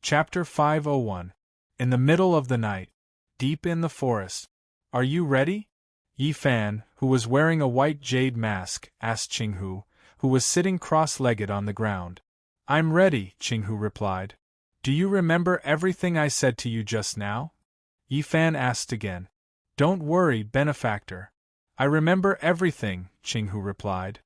Chapter 501. In the middle of the night. Deep in the forest. Are you ready? Yi Fan, who was wearing a white jade mask, asked Qinghu, who was sitting cross-legged on the ground. I'm ready, Qinghu replied. Do you remember everything I said to you just now? Yi Fan asked again. Don't worry, benefactor. I remember everything, Qinghu replied.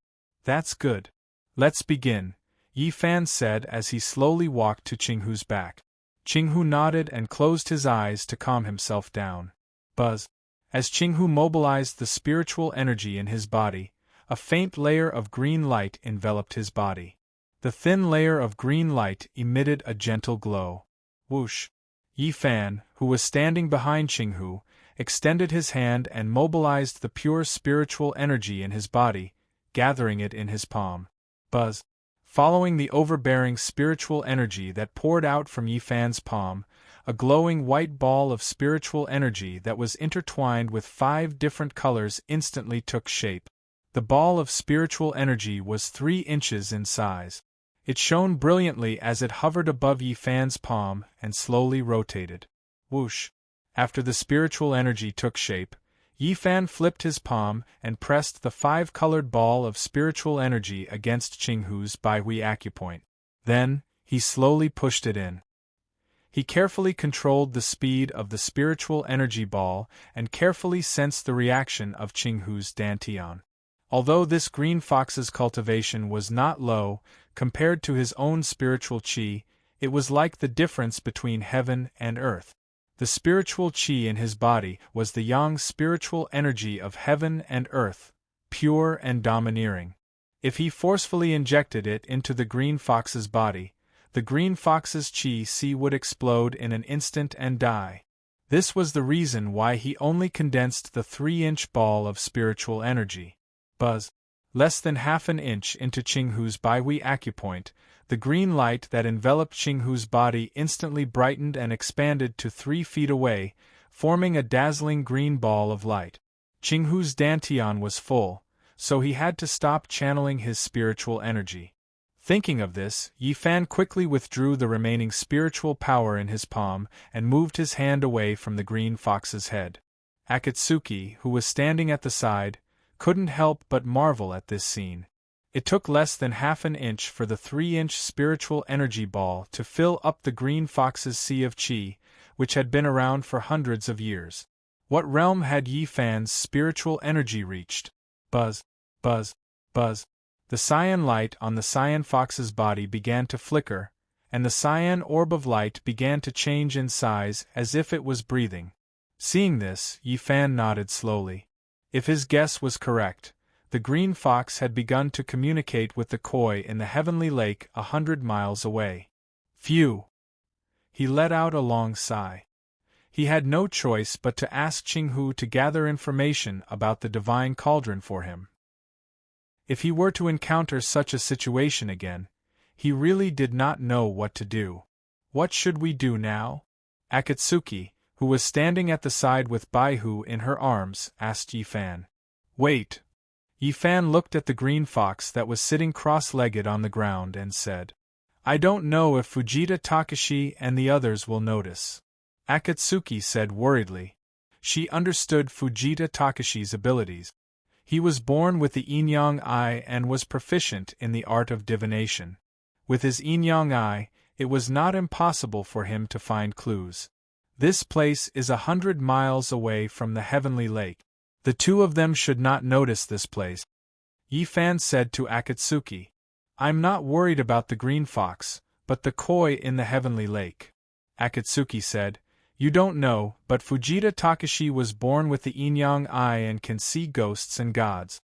That's good. Let's begin, Yi Fan said as he slowly walked to Qinghu's back. Qinghu nodded and closed his eyes to calm himself down. Buzz. As Qinghu mobilized the spiritual energy in his body, a faint layer of green light enveloped his body. The thin layer of green light emitted a gentle glow. Whoosh! Yi Fan, who was standing behind Qinghu, extended his hand and mobilized the pure spiritual energy in his body, gathering it in his palm. Buzz! Following the overbearing spiritual energy that poured out from Yi Fan's palm, a glowing white ball of spiritual energy that was intertwined with 5 different colors instantly took shape. The ball of spiritual energy was 3 inches in size. It shone brilliantly as it hovered above Yi Fan's palm and slowly rotated. Whoosh! After the spiritual energy took shape, Yi Fan flipped his palm and pressed the 5-colored ball of spiritual energy against Qinghu's Baihui acupoint. Then, he slowly pushed it in. He carefully controlled the speed of the spiritual energy ball and carefully sensed the reaction of Qinghu's dantian. Although this green fox's cultivation was not low compared to his own spiritual qi, it was like the difference between heaven and earth. The spiritual qi in his body was the yang spiritual energy of heaven and earth, pure and domineering. If he forcefully injected it into the green fox's body, the green fox's qi would explode in an instant and die. This was the reason why he only condensed the 3-inch ball of spiritual energy. Buzz! Less than half an inch into Qinghu's Baihui acupoint, the green light that enveloped Qinghu's body instantly brightened and expanded to 3 feet away, forming a dazzling green ball of light. Qinghu's dantian was full, so he had to stop channeling his spiritual energy. Thinking of this, Yi Fan quickly withdrew the remaining spiritual power in his palm and moved his hand away from the green fox's head. Akatsuki, who was standing at the side, couldn't help but marvel at this scene. It took less than half an inch for the 3-inch spiritual energy ball to fill up the green fox's sea of qi, which had been around for hundreds of years. What realm had Yi Fan's spiritual energy reached? Buzz! Buzz! Buzz! The cyan light on the cyan fox's body began to flicker, and the cyan orb of light began to change in size as if it was breathing. Seeing this, Yi Fan nodded slowly. If his guess was correct, the green fox had begun to communicate with the koi in the heavenly lake 100 miles away. Phew! He let out a long sigh. He had no choice but to ask Qinghu to gather information about the divine cauldron for him. If he were to encounter such a situation again, he really did not know what to do. What should we do now? Akatsuki, who was standing at the side with Baihu in her arms, asked Yi Fan. Wait! Yi Fan looked at the green fox that was sitting cross-legged on the ground and said, I don't know if Fujita Takashi and the others will notice. Akatsuki said worriedly. She understood Fujita Takashi's abilities. He was born with the yin-yang eye and was proficient in the art of divination. With his yin-yang eye, it was not impossible for him to find clues. This place is 100 miles away from the heavenly lake. The two of them should not notice this place. Yi Fan said to Akatsuki, I'm not worried about the green fox, but the koi in the heavenly lake. Akatsuki said, You don't know, but Fujita Takashi was born with the yin-yang eye and can see ghosts and gods.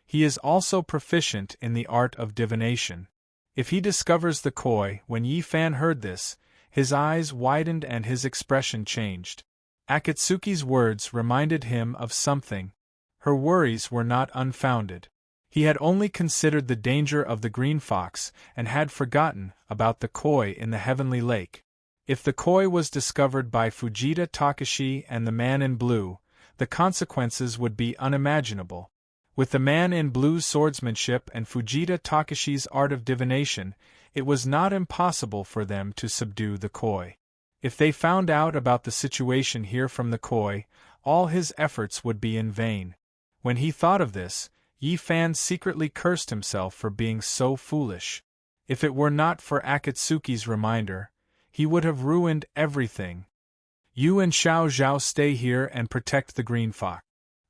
He is also proficient in the art of divination. If he discovers the koi, when Yi Fan heard this, his eyes widened and his expression changed. Akatsuki's words reminded him of something. Her worries were not unfounded. He had only considered the danger of the green fox and had forgotten about the koi in the heavenly lake. If the koi was discovered by Fujita Takashi and the man in blue, the consequences would be unimaginable. With the man in blue's swordsmanship and Fujita Takashi's art of divination, it was not impossible for them to subdue the koi. If they found out about the situation here from the koi, all his efforts would be in vain. When he thought of this, Yi Fan secretly cursed himself for being so foolish. If it were not for Akatsuki's reminder, he would have ruined everything. You and Xiao Zhao stay here and protect the green fox.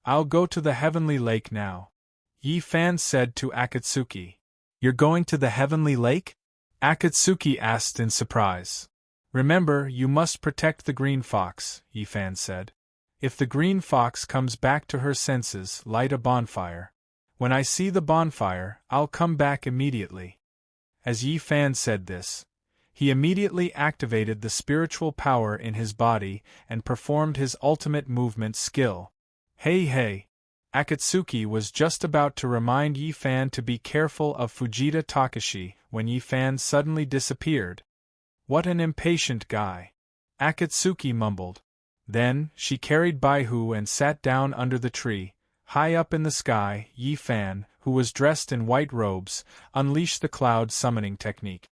I'll go to the heavenly lake now. Yi Fan said to Akatsuki. You're going to the heavenly lake? Akatsuki asked in surprise. Remember, you must protect the green fox, Yi Fan said. If the green fox comes back to her senses, light a bonfire. When I see the bonfire, I'll come back immediately. As Yi Fan said this, he immediately activated the spiritual power in his body and performed his ultimate movement skill. Hey! Akatsuki was just about to remind Yi Fan to be careful of Fujita Takashi when Yi Fan suddenly disappeared. What an impatient guy! Akatsuki mumbled. Then, she carried Baihu and sat down under the tree. High up in the sky, Yi Fan, who was dressed in white robes, unleashed the cloud summoning technique.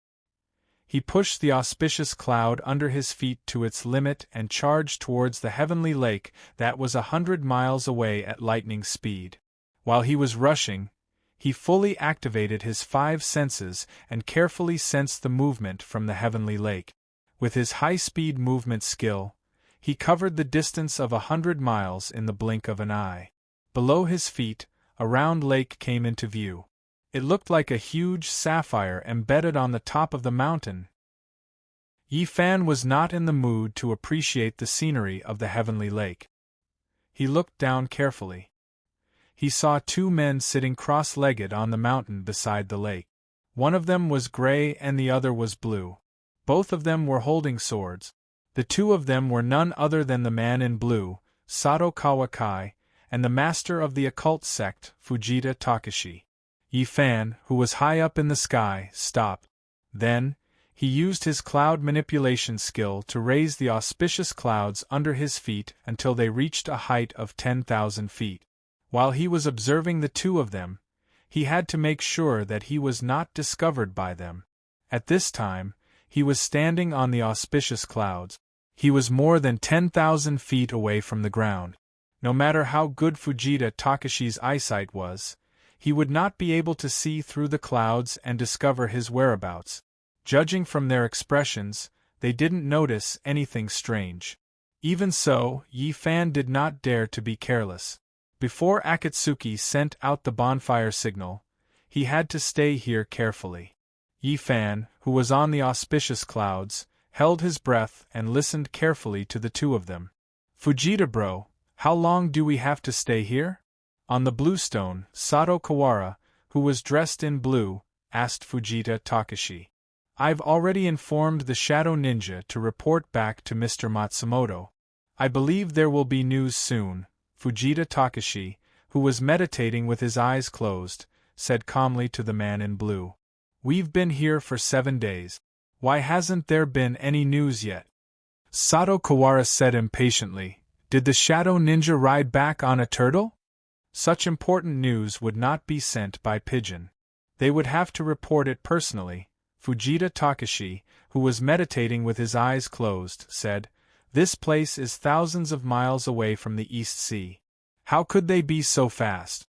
He pushed the auspicious cloud under his feet to its limit and charged towards the heavenly lake that was 100 miles away at lightning speed. While he was rushing, he fully activated his 5 senses and carefully sensed the movement from the heavenly lake. With his high-speed movement skill, he covered the distance of 100 miles in the blink of an eye. Below his feet, a round lake came into view. It looked like a huge sapphire embedded on the top of the mountain. Yi Fan was not in the mood to appreciate the scenery of the heavenly lake. He looked down carefully. He saw 2 men sitting cross-legged on the mountain beside the lake. One of them was gray and the other was blue. Both of them were holding swords. The 2 of them were none other than the man in blue, Sato Kawakai, and the master of the occult sect, Fujita Takashi. Yi Fan, who was high up in the sky, stopped. Then, he used his cloud manipulation skill to raise the auspicious clouds under his feet until they reached a height of 10,000 feet. While he was observing the 2 of them, he had to make sure that he was not discovered by them. At this time, he was standing on the auspicious clouds. He was more than 10,000 feet away from the ground. No matter how good Fujita Takashi's eyesight was, he would not be able to see through the clouds and discover his whereabouts. Judging from their expressions, they didn't notice anything strange. Even so, Yi Fan did not dare to be careless. Before Akatsuki sent out the bonfire signal, he had to stay here carefully. Yi Fan, who was on the auspicious clouds, held his breath and listened carefully to the 2 of them. Fujita bro, how long do we have to stay here? On the bluestone, Sato Kawara, who was dressed in blue, asked Fujita Takashi. I've already informed the Shadow Ninja to report back to Mr. Matsumoto. I believe there will be news soon, Fujita Takashi, who was meditating with his eyes closed, said calmly to the man in blue. We've been here for 7 days. Why hasn't there been any news yet? Sato Kawara said impatiently. Did the Shadow Ninja ride back on a turtle? Such important news would not be sent by pigeon. They would have to report it personally. Fujita Takashi, who was meditating with his eyes closed, said, This place is thousands of miles away from the East Sea. How could they be so fast?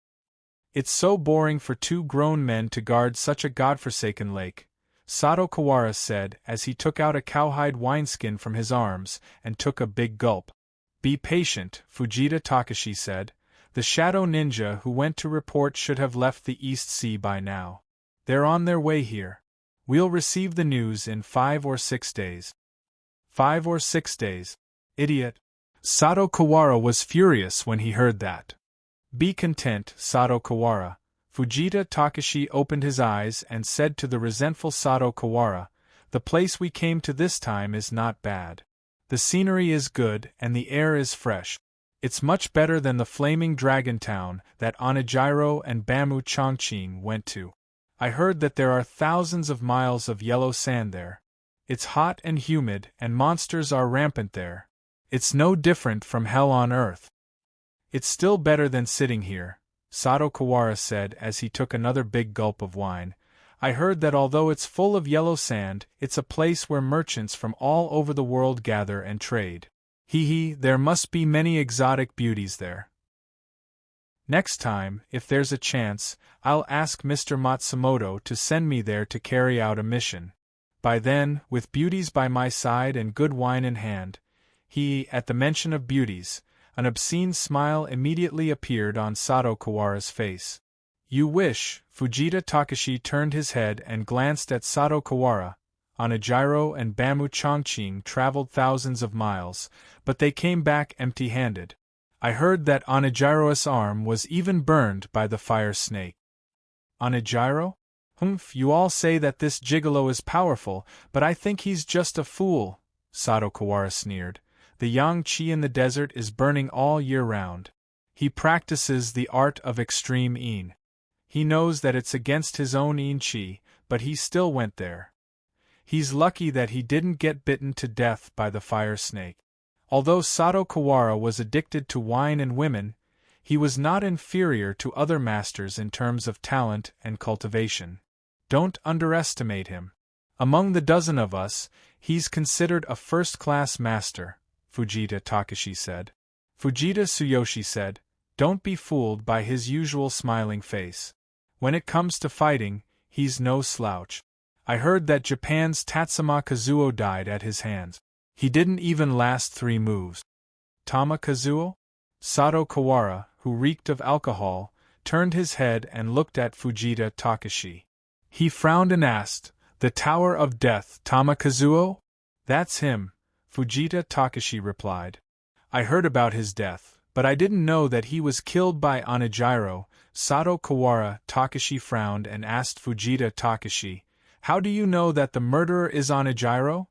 It's so boring for 2 grown men to guard such a godforsaken lake, Sato Kawara said as he took out a cowhide wineskin from his arms and took a big gulp. Be patient, Fujita Takashi said. The Shadow Ninja who went to report should have left the East Sea by now. They're on their way here. We'll receive the news in 5 or 6 days. 5 or 6 days. Idiot. Sato Kawara was furious when he heard that. Be content, Sato Kawara. Fujita Takashi opened his eyes and said to the resentful Sato Kawara, The place we came to this time is not bad. The scenery is good and the air is fresh. It's much better than the flaming dragon town that Onijiro and Bamu Chongqing went to. I heard that there are thousands of miles of yellow sand there. It's hot and humid and monsters are rampant there. It's no different from hell on earth. It's still better than sitting here, Sato Kawara said as he took another big gulp of wine. I heard that although it's full of yellow sand, it's a place where merchants from all over the world gather and trade. There must be many exotic beauties there. Next time, if there's a chance, I'll ask Mr. Matsumoto to send me there to carry out a mission. By then, with beauties by my side and good wine in hand, at the mention of beauties, an obscene smile immediately appeared on Sato Kawara's face. You wish, Fujita Takashi turned his head and glanced at Sato Kawara. Onijiro and Bamu Chongqing traveled thousands of miles, but they came back empty-handed. I heard that Onijiro's arm was even burned by the fire snake. Onijiro? You all say that this gigolo is powerful, but I think he's just a fool, Sato Kawara sneered. The yang qi in the desert is burning all year round. He practices the art of extreme yin. He knows that it's against his own yin qi, but he still went there. He's lucky that he didn't get bitten to death by the fire snake. Although Sato Kawara was addicted to wine and women, he was not inferior to other masters in terms of talent and cultivation. Don't underestimate him. Among the dozen of us, he's considered a first-class master, Fujita Takashi said. Fujita Tsuyoshi said, don't be fooled by his usual smiling face. When it comes to fighting, he's no slouch. I heard that Japan's Tatsuma Kazuo died at his hands. He didn't even last 3 moves. Tama Kazuo? Sato Kawara, who reeked of alcohol, turned his head and looked at Fujita Takashi. He frowned and asked, the Tower of Death, Tama Kazuo? That's him, Fujita Takashi replied. I heard about his death, but I didn't know that he was killed by Onijiro. Sato Kawara. Takashi frowned and asked Fujita Takashi, how do you know that the murderer is Onijiro?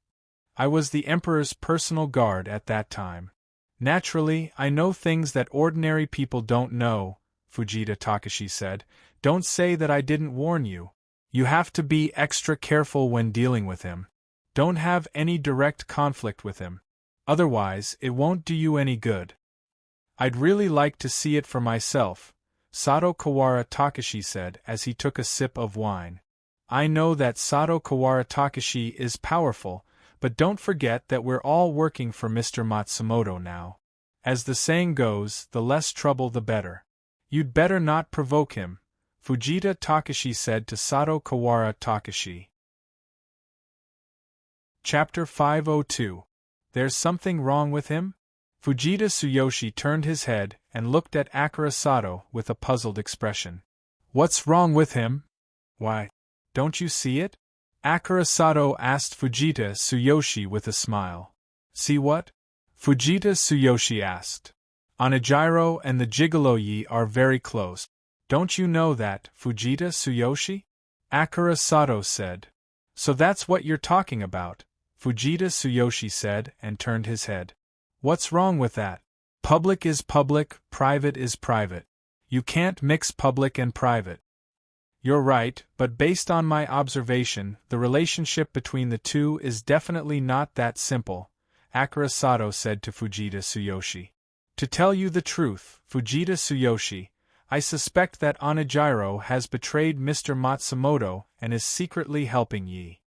I was the Emperor's personal guard at that time. Naturally, I know things that ordinary people don't know, Fujita Takashi said. Don't say that I didn't warn you. You have to be extra careful when dealing with him. Don't have any direct conflict with him. Otherwise, it won't do you any good. I'd really like to see it for myself, Sato Kawara Takashi said as he took a sip of wine. I know that Sato Kawara Takashi is powerful, but don't forget that we're all working for Mr. Matsumoto now. As the saying goes, the less trouble the better. You'd better not provoke him, Fujita Takashi said to Sato Kawara Takashi. Chapter 502. There's something wrong with him? Fujita Tsuyoshi turned his head and looked at Akira Sato with a puzzled expression. What's wrong with him? Why, don't you see it? Akira Sato asked Fujita Tsuyoshi with a smile. See what? Fujita Tsuyoshi asked. Onijiro and the Gigolo are very close. Don't you know that, Fujita Tsuyoshi? Akira Sato said. So that's what you're talking about, Fujita Tsuyoshi said and turned his head. What's wrong with that? Public is public, private is private. You can't mix public and private. You're right, but based on my observation, the relationship between the two is definitely not that simple, Akira Sato said to Fujita Tsuyoshi. To tell you the truth, Fujita Tsuyoshi, I suspect that Onijiro has betrayed Mr. Matsumoto and is secretly helping Yi.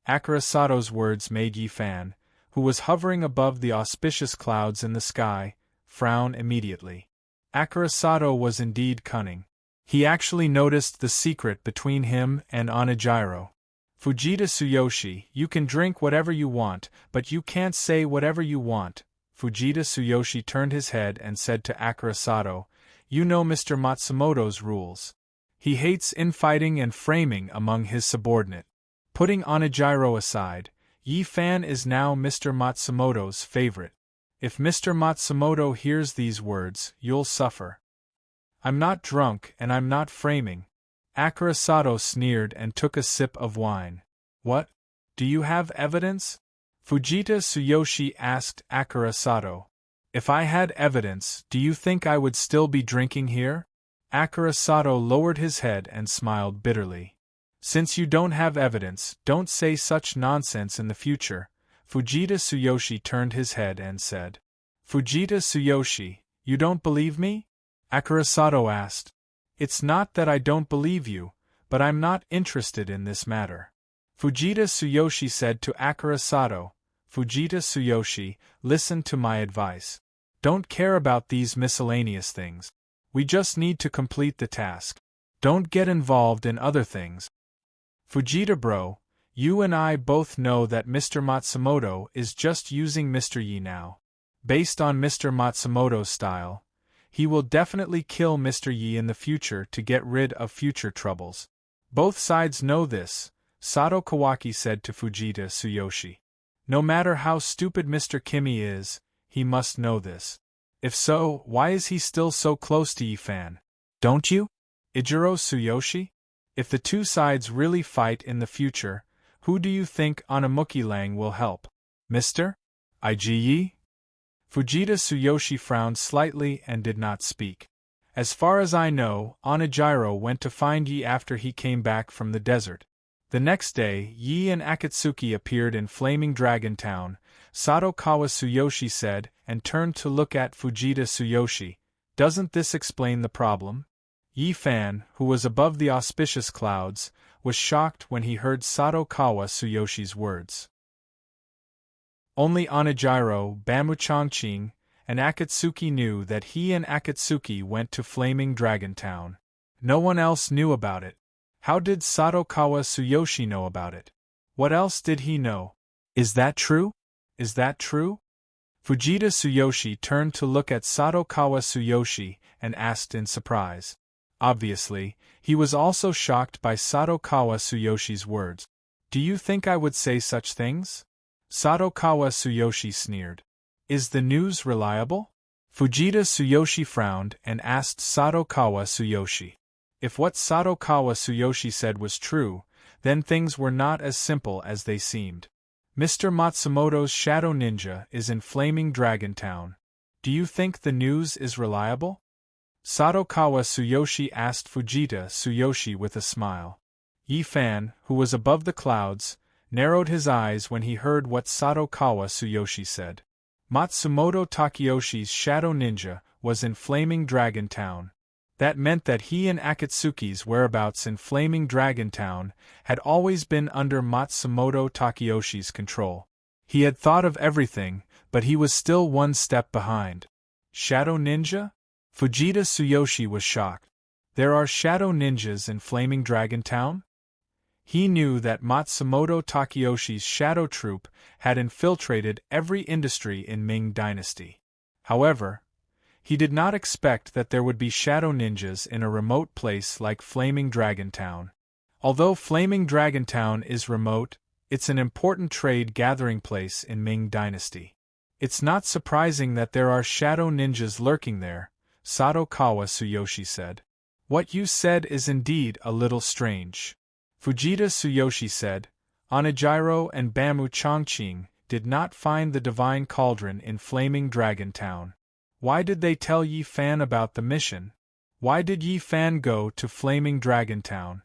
Akira Sato's words made Yi Fan, who was hovering above the auspicious clouds in the sky, frown immediately. Akira Sato was indeed cunning. He actually noticed the secret between him and Onijiro. Fujita Tsuyoshi, you can drink whatever you want, but you can't say whatever you want. Fujita Tsuyoshi turned his head and said to Akira Sato, you know Mr. Matsumoto's rules. He hates infighting and framing among his subordinate. Putting Onijiro aside, Yi Fan is now Mr. Matsumoto's favorite. If Mr. Matsumoto hears these words, you'll suffer. I'm not drunk and I'm not framing. Akira Sato sneered and took a sip of wine. What? Do you have evidence? Fujita Tsuyoshi asked Akira Sato. If I had evidence, do you think I would still be drinking here? Akira Sato lowered his head and smiled bitterly. Since you don't have evidence, don't say such nonsense in the future. Fujita Tsuyoshi turned his head and said. Fujita Tsuyoshi, you don't believe me? Akira Sato asked. It's not that I don't believe you, but I'm not interested in this matter. Fujita Tsuyoshi said to Akira Sato, Fujita Tsuyoshi, listen to my advice. Don't care about these miscellaneous things. We just need to complete the task. Don't get involved in other things. Fujita bro, you and I both know that Mr. Matsumoto is just using Mr. Yi now. Based on Mr. Matsumoto's style, he will definitely kill Mr. Yi in the future to get rid of future troubles. Both sides know this, Sato Kawaki said to Fujita Tsuyoshi. No matter how stupid Mr. Kimi is, he must know this. If so, why is he still so close to Yi-fan? Don't you? Ijiro Tsuyoshi? If the two sides really fight in the future, who do you think Anamuki-lang will help? Mr. Yi? Fujita Tsuyoshi frowned slightly and did not speak. As far as I know, Onijiro went to find Yi after he came back from the desert. The next day, Yi and Akatsuki appeared in Flaming Dragon Town, Sato Tsuyoshi said, and turned to look at Fujita Tsuyoshi. Doesn't this explain the problem? Yi-fan, who was above the auspicious clouds, was shocked when he heard Sato Tsuyoshi's words. Only Onijiro, Bamuchangqing, and Akatsuki knew that he and Akatsuki went to Flaming Dragon Town. No one else knew about it. How did Sato Tsuyoshi know about it? What else did he know? Is that true? Is that true? Fujita Tsuyoshi turned to look at Sato Tsuyoshi and asked in surprise. Obviously, he was also shocked by Sato Tsuyoshi's words. Do you think I would say such things? Sato Tsuyoshi sneered. Is the news reliable? Fujita Tsuyoshi frowned and asked Sato Tsuyoshi. If what Sato Tsuyoshi said was true, then things were not as simple as they seemed. Mr. Matsumoto's Shadow Ninja is in Flaming Dragon Town. Do you think the news is reliable? Sato Tsuyoshi asked Fujita Tsuyoshi with a smile. Yi-fan, who was above the clouds, narrowed his eyes when he heard what Sato Tsuyoshi said. Matsumoto Takeyoshi's Shadow Ninja was in Flaming Dragon Town. That meant that he and Akatsuki's whereabouts in Flaming Dragon Town had always been under Matsumoto Takeyoshi's control. He had thought of everything, but he was still one step behind. Shadow Ninja? Fujita Tsuyoshi was shocked. There are Shadow Ninjas in Flaming Dragon Town? He knew that Matsumoto Takeyoshi's Shadow Troop had infiltrated every industry in Ming Dynasty. However, he did not expect that there would be Shadow Ninjas in a remote place like Flaming Dragon Town. Although Flaming Dragon Town is remote, it's an important trade gathering place in Ming Dynasty. It's not surprising that there are Shadow Ninjas lurking there, Sato Tsuyoshi said. What you said is indeed a little strange. Fujita Tsuyoshi said, Onijiro and Bamuchangqing did not find the Divine Cauldron in Flaming Dragon Town. Why did they tell Yi-fan about the mission? Why did Yi-fan go to Flaming Dragon Town?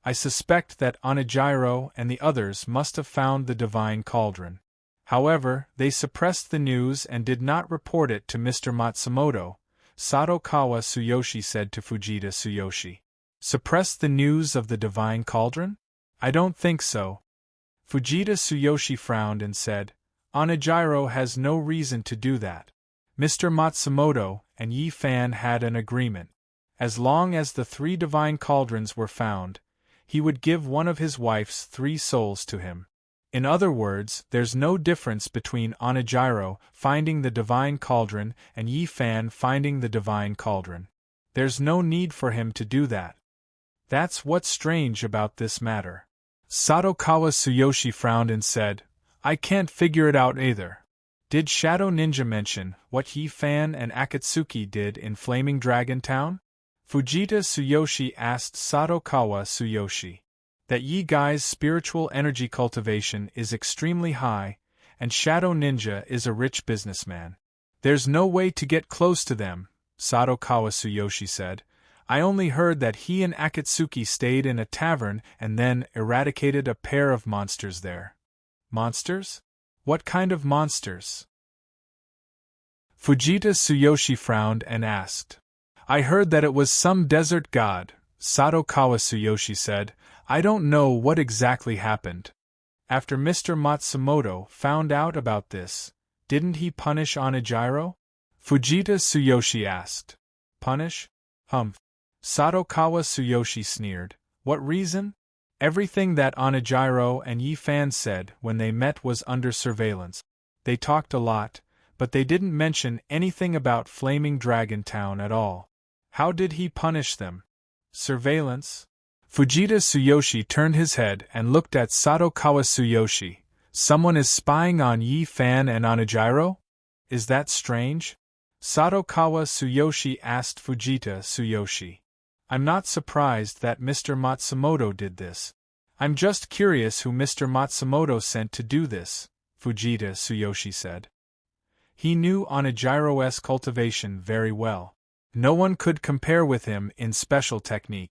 I suspect that Onijiro and the others must have found the Divine Cauldron. However, they suppressed the news and did not report it to Mr. Matsumoto, Sato Tsuyoshi said to Fujita Tsuyoshi. Suppress the news of the Divine Cauldron? I don't think so. Fujita Tsuyoshi frowned and said, Onijiro has no reason to do that. Mr. Matsumoto and Yi-fan had an agreement. As long as the 3 Divine Cauldrons were found, he would give one of his wife's 3 souls to him. In other words, there's no difference between Onijiro finding the Divine Cauldron and Yi-fan finding the Divine Cauldron. There's no need for him to do that. That's what's strange about this matter. Sato Tsuyoshi frowned and said, I can't figure it out either. Did Shadow Ninja mention what Yi-fan and Akatsuki did in Flaming Dragon Town? Fujita Tsuyoshi asked Sato Tsuyoshi. That Yi Guy's spiritual energy cultivation is extremely high, and Shadow Ninja is a rich businessman. There's no way to get close to them, Sato Tsuyoshi said. I only heard that he and Akatsuki stayed in a tavern and then eradicated a pair of monsters there. Monsters? What kind of monsters? Fujita Tsuyoshi frowned and asked. I heard that it was some desert god, Sato Kawasuyoshi said, I don't know what exactly happened. After Mr. Matsumoto found out about this, didn't he punish Onijiro? Fujita Tsuyoshi asked. Punish? Humph. Sato Kawasuyoshi sneered. What reason? Everything that Onijiro and Yi Fan said when they met was under surveillance. They talked a lot, but they didn't mention anything about Flaming Dragon Town at all. How did he punish them? Surveillance? Fujita Tsuyoshi turned his head and looked at Sato Kawasuyoshi. Someone is spying on Yi Fan and Onijiro? Is that strange? Sato Kawasuyoshi asked Fujita Tsuyoshi. I'm not surprised that Mr. Matsumoto did this. I'm just curious who Mr. Matsumoto sent to do this, Fujita Tsuyoshi said. He knew Onijiro's cultivation very well. No one could compare with him in special technique.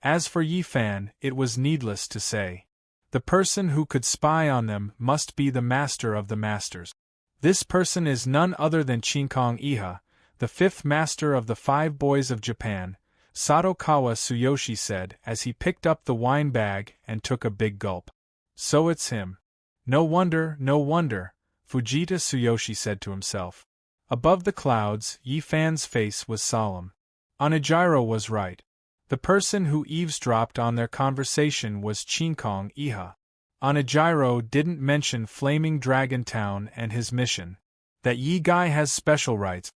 As for Yi Fan, it was needless to say. The person who could spy on them must be the master of the masters. This person is none other than Chinkong Iha, the fifth master of the 5 boys of Japan, Sato Kawasuyoshi said as he picked up the wine bag and took a big gulp. So it's him. No wonder, Fujita Tsuyoshi said to himself. Above the clouds, Yi Fan's face was solemn. Onijiro was right. The person who eavesdropped on their conversation was Chinkong Iha. Onijiro didn't mention Flaming Dragon Town and his mission. That Yi guy has special rights.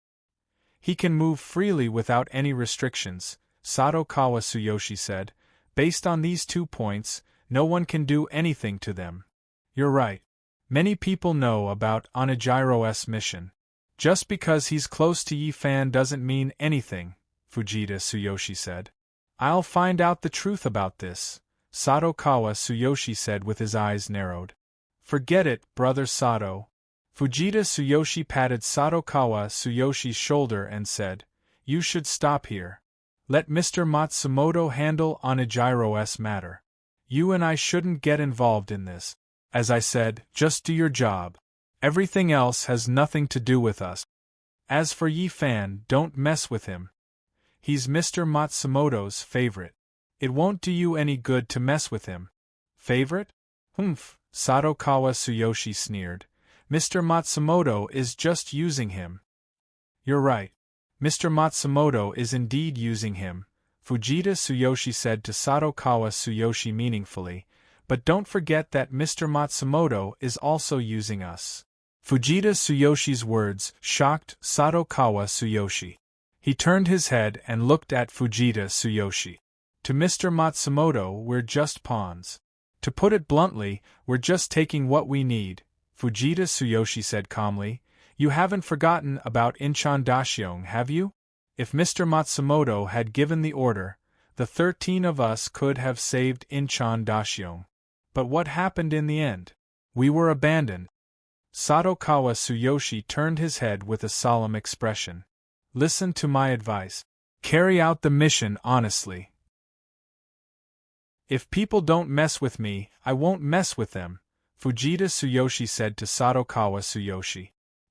He can move freely without any restrictions, Sato Kawasuyoshi said. Based on these 2 points, no one can do anything to them. You're right. Many people know about Onijiro's mission. Just because he's close to Yi Fan doesn't mean anything, Fujita Tsuyoshi said. I'll find out the truth about this, Sato Kawasuyoshi said with his eyes narrowed. Forget it, brother Sato. Fujita Tsuyoshi patted Sato Kawasuyoshi's shoulder and said, You should stop here. Let Mr. Matsumoto handle Onijiro's matter. You and I shouldn't get involved in this. As I said, just do your job. Everything else has nothing to do with us. As for Yi Fan, don't mess with him. He's Mr. Matsumoto's favorite. It won't do you any good to mess with him. Favorite? Humph, Sato Kawasuyoshi sneered. Mr. Matsumoto is just using him. You're right. Mr. Matsumoto is indeed using him, Fujita Tsuyoshi said to Sato Kawasuyoshi meaningfully, but don't forget that Mr. Matsumoto is also using us. Fujita Tsuyoshi's words shocked Sato Kawasuyoshi. He turned his head and looked at Fujita Tsuyoshi. To Mr. Matsumoto, we're just pawns. To put it bluntly, we're just taking what we need, Fujita Tsuyoshi said calmly. You haven't forgotten about Inchan, have you? If Mr. Matsumoto had given the order, the 13 of us could have saved Inchan. But what happened in the end? We were abandoned. Sato Kawasuyoshi turned his head with a solemn expression. Listen to my advice. Carry out the mission honestly. If people don't mess with me, I won't mess with them, Fujita Tsuyoshi said to Sato Kawasuyoshi.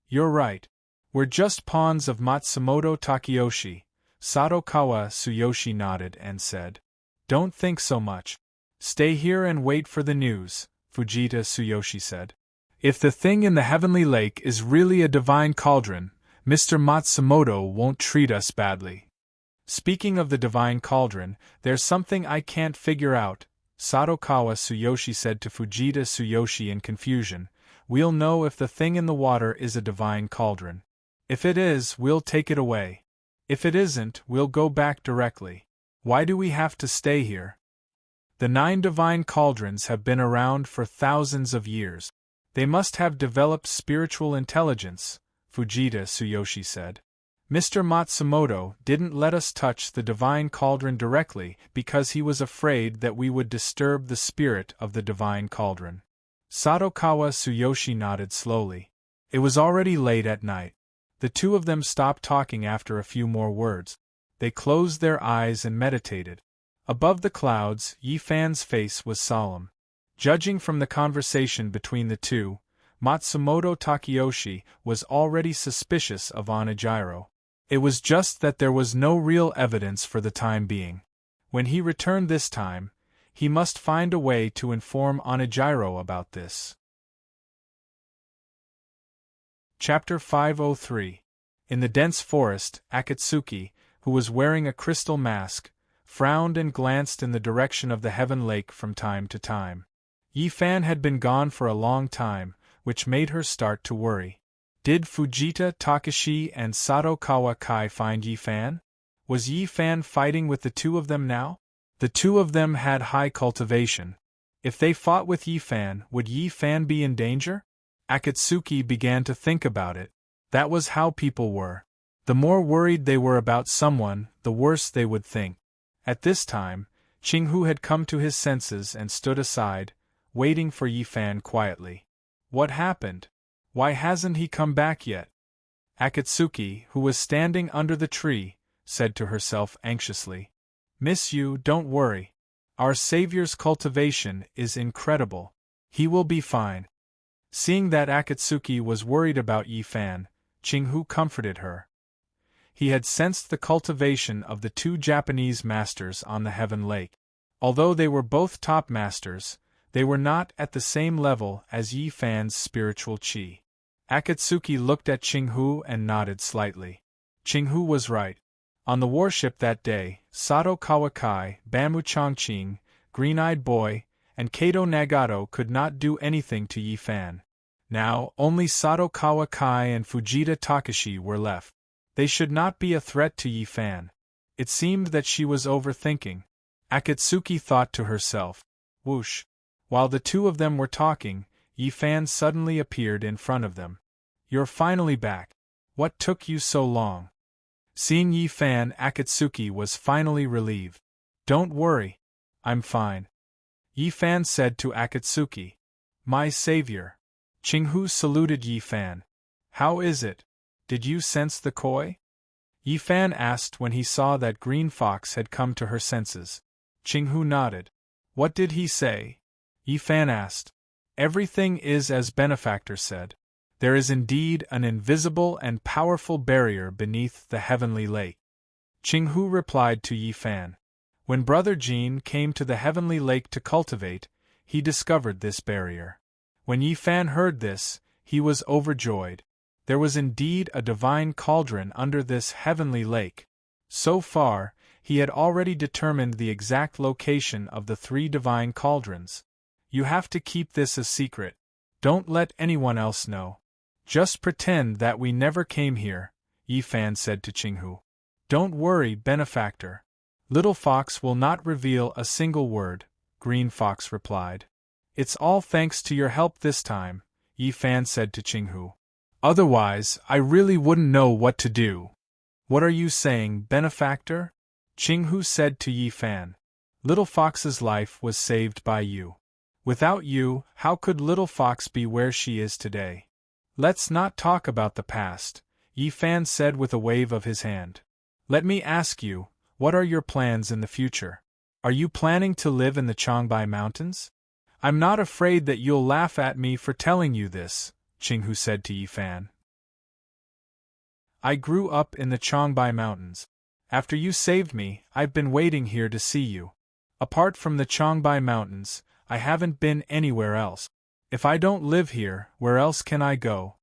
You're right. We're just pawns of Matsumoto Takeyoshi. Sato Kawasuyoshi nodded and said. Don't think so much. Stay here and wait for the news, Fujita Tsuyoshi said. If the thing in the heavenly lake is really a divine cauldron, Mr. Matsumoto won't treat us badly. Speaking of the divine cauldron, there's something I can't figure out, Sato Kawasuyoshi said to Fujita Tsuyoshi in confusion. We'll know if the thing in the water is a divine cauldron. If it is, we'll take it away. If it isn't, we'll go back directly. Why do we have to stay here? The 9 divine cauldrons have been around for thousands of years. They must have developed spiritual intelligence, Fujita Tsuyoshi said. Mr. Matsumoto didn't let us touch the divine cauldron directly because he was afraid that we would disturb the spirit of the divine cauldron. Sato Kawasuyoshi nodded slowly. It was already late at night. The 2 of them stopped talking after a few more words. They closed their eyes and meditated. Above the clouds, Yi Fan's face was solemn. Judging from the conversation between the 2, Matsumoto Takeyoshi was already suspicious of Onijiro. It was just that there was no real evidence for the time being. When he returned this time, he must find a way to inform Onijiro about this. Chapter 503. In the dense forest, Akatsuki, who was wearing a crystal mask, frowned and glanced in the direction of the Heaven Lake from time to time. Yi-fan had been gone for a long time, which made her start to worry. Did Fujita Takashi and Sato Kawakai find Yi-fan? Was Yi-fan fighting with the two of them now? The two of them had high cultivation. If they fought with Yi-fan, would Yi-fan be in danger? Akatsuki began to think about it. That was how people were. The more worried they were about someone, the worse they would think. At this time, Qinghu had come to his senses and stood aside, waiting for Yi-fan quietly. What happened? Why hasn't he come back yet? Akatsuki, who was standing under the tree, said to herself anxiously. Miss Yu, don't worry. Our Savior's cultivation is incredible. He will be fine. Seeing that Akatsuki was worried about Yi-fan, Qinghu comforted her. He had sensed the cultivation of the two Japanese masters on the Heaven Lake. Although they were both top masters, they were not at the same level as Yi-fan's spiritual qi. Akatsuki looked at Qinghu and nodded slightly. Qinghu was right. On the warship that day, Sato Kawakai, Bamu Chongqing, Green-Eyed Boy, and Kato Nagato could not do anything to Yi-fan. Now, only Sato Kawakai and Fujita Takashi were left. They should not be a threat to Yi-fan. It seemed that she was overthinking. Akatsuki thought to herself. Whoosh! While the two of them were talking, Yi-fan suddenly appeared in front of them. You're finally back. What took you so long? Seeing Yi-fan, Akatsuki was finally relieved. Don't worry. I'm fine. Yi-fan said to Akatsuki. My savior. Qinghu saluted Yi-fan. How is it? Did you sense the koi? Yi-fan asked when he saw that Green Fox had come to her senses. Qinghu nodded. What did he say? Yi-fan asked. Everything is as Benefactor said. There is indeed an invisible and powerful barrier beneath the Heavenly Lake. Qinghu replied to Yi-fan. When Brother Jin came to the Heavenly Lake to cultivate, he discovered this barrier. When Yi-fan heard this, he was overjoyed. There was indeed a divine cauldron under this Heavenly Lake. So far, he had already determined the exact location of the three divine cauldrons. You have to keep this a secret. Don't let anyone else know. Just pretend that we never came here, Yi-fan said to Qinghu. Don't worry, Benefactor. Little Fox will not reveal a single word, Green Fox replied. It's all thanks to your help this time, Yi-fan said to Qinghu. Otherwise, I really wouldn't know what to do. What are you saying, Benefactor? Qinghu said to Yi-fan. Little Fox's life was saved by you. Without you, how could Little Fox be where she is today? Let's not talk about the past, Yi-fan said with a wave of his hand. Let me ask you, what are your plans in the future? Are you planning to live in the Changbai Mountains? I'm not afraid that you'll laugh at me for telling you this, Qinghu said to Yi-fan. I grew up in the Changbai Mountains. After you saved me, I've been waiting here to see you. Apart from the Changbai Mountains, I haven't been anywhere else. If I don't live here, where else can I go?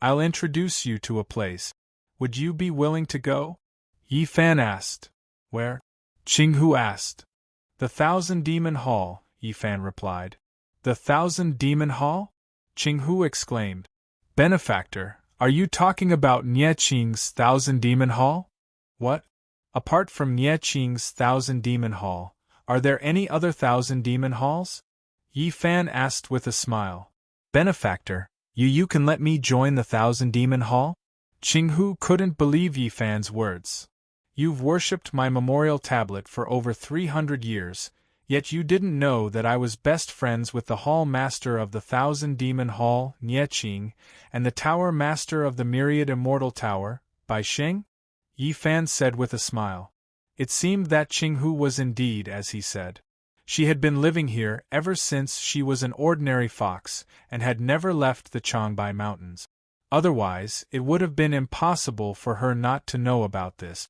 I'll introduce you to a place. Would you be willing to go? Yi-fan asked. Where? Qinghu asked. The Thousand Demon Hall, Yi-fan replied. The Thousand Demon Hall? Qinghu exclaimed. Benefactor, are you talking about Nie Qing's Thousand Demon Hall? What? Apart from Nie Qing's Thousand Demon Hall, are there any other Thousand Demon Halls? Yi-fan asked with a smile. Benefactor, you can let me join the Thousand Demon Hall? Qinghu couldn't believe Yi-fan's words. You've worshipped my memorial tablet for over 300 years, yet you didn't know that I was best friends with the Hall Master of the Thousand Demon Hall, Nie Qing, and the Tower Master of the Myriad Immortal Tower, Bai Xing? Yi-fan said with a smile. It seemed that Qinghu was indeed as he said. She had been living here ever since she was an ordinary fox and had never left the Changbai Mountains. Otherwise, it would have been impossible for her not to know about this.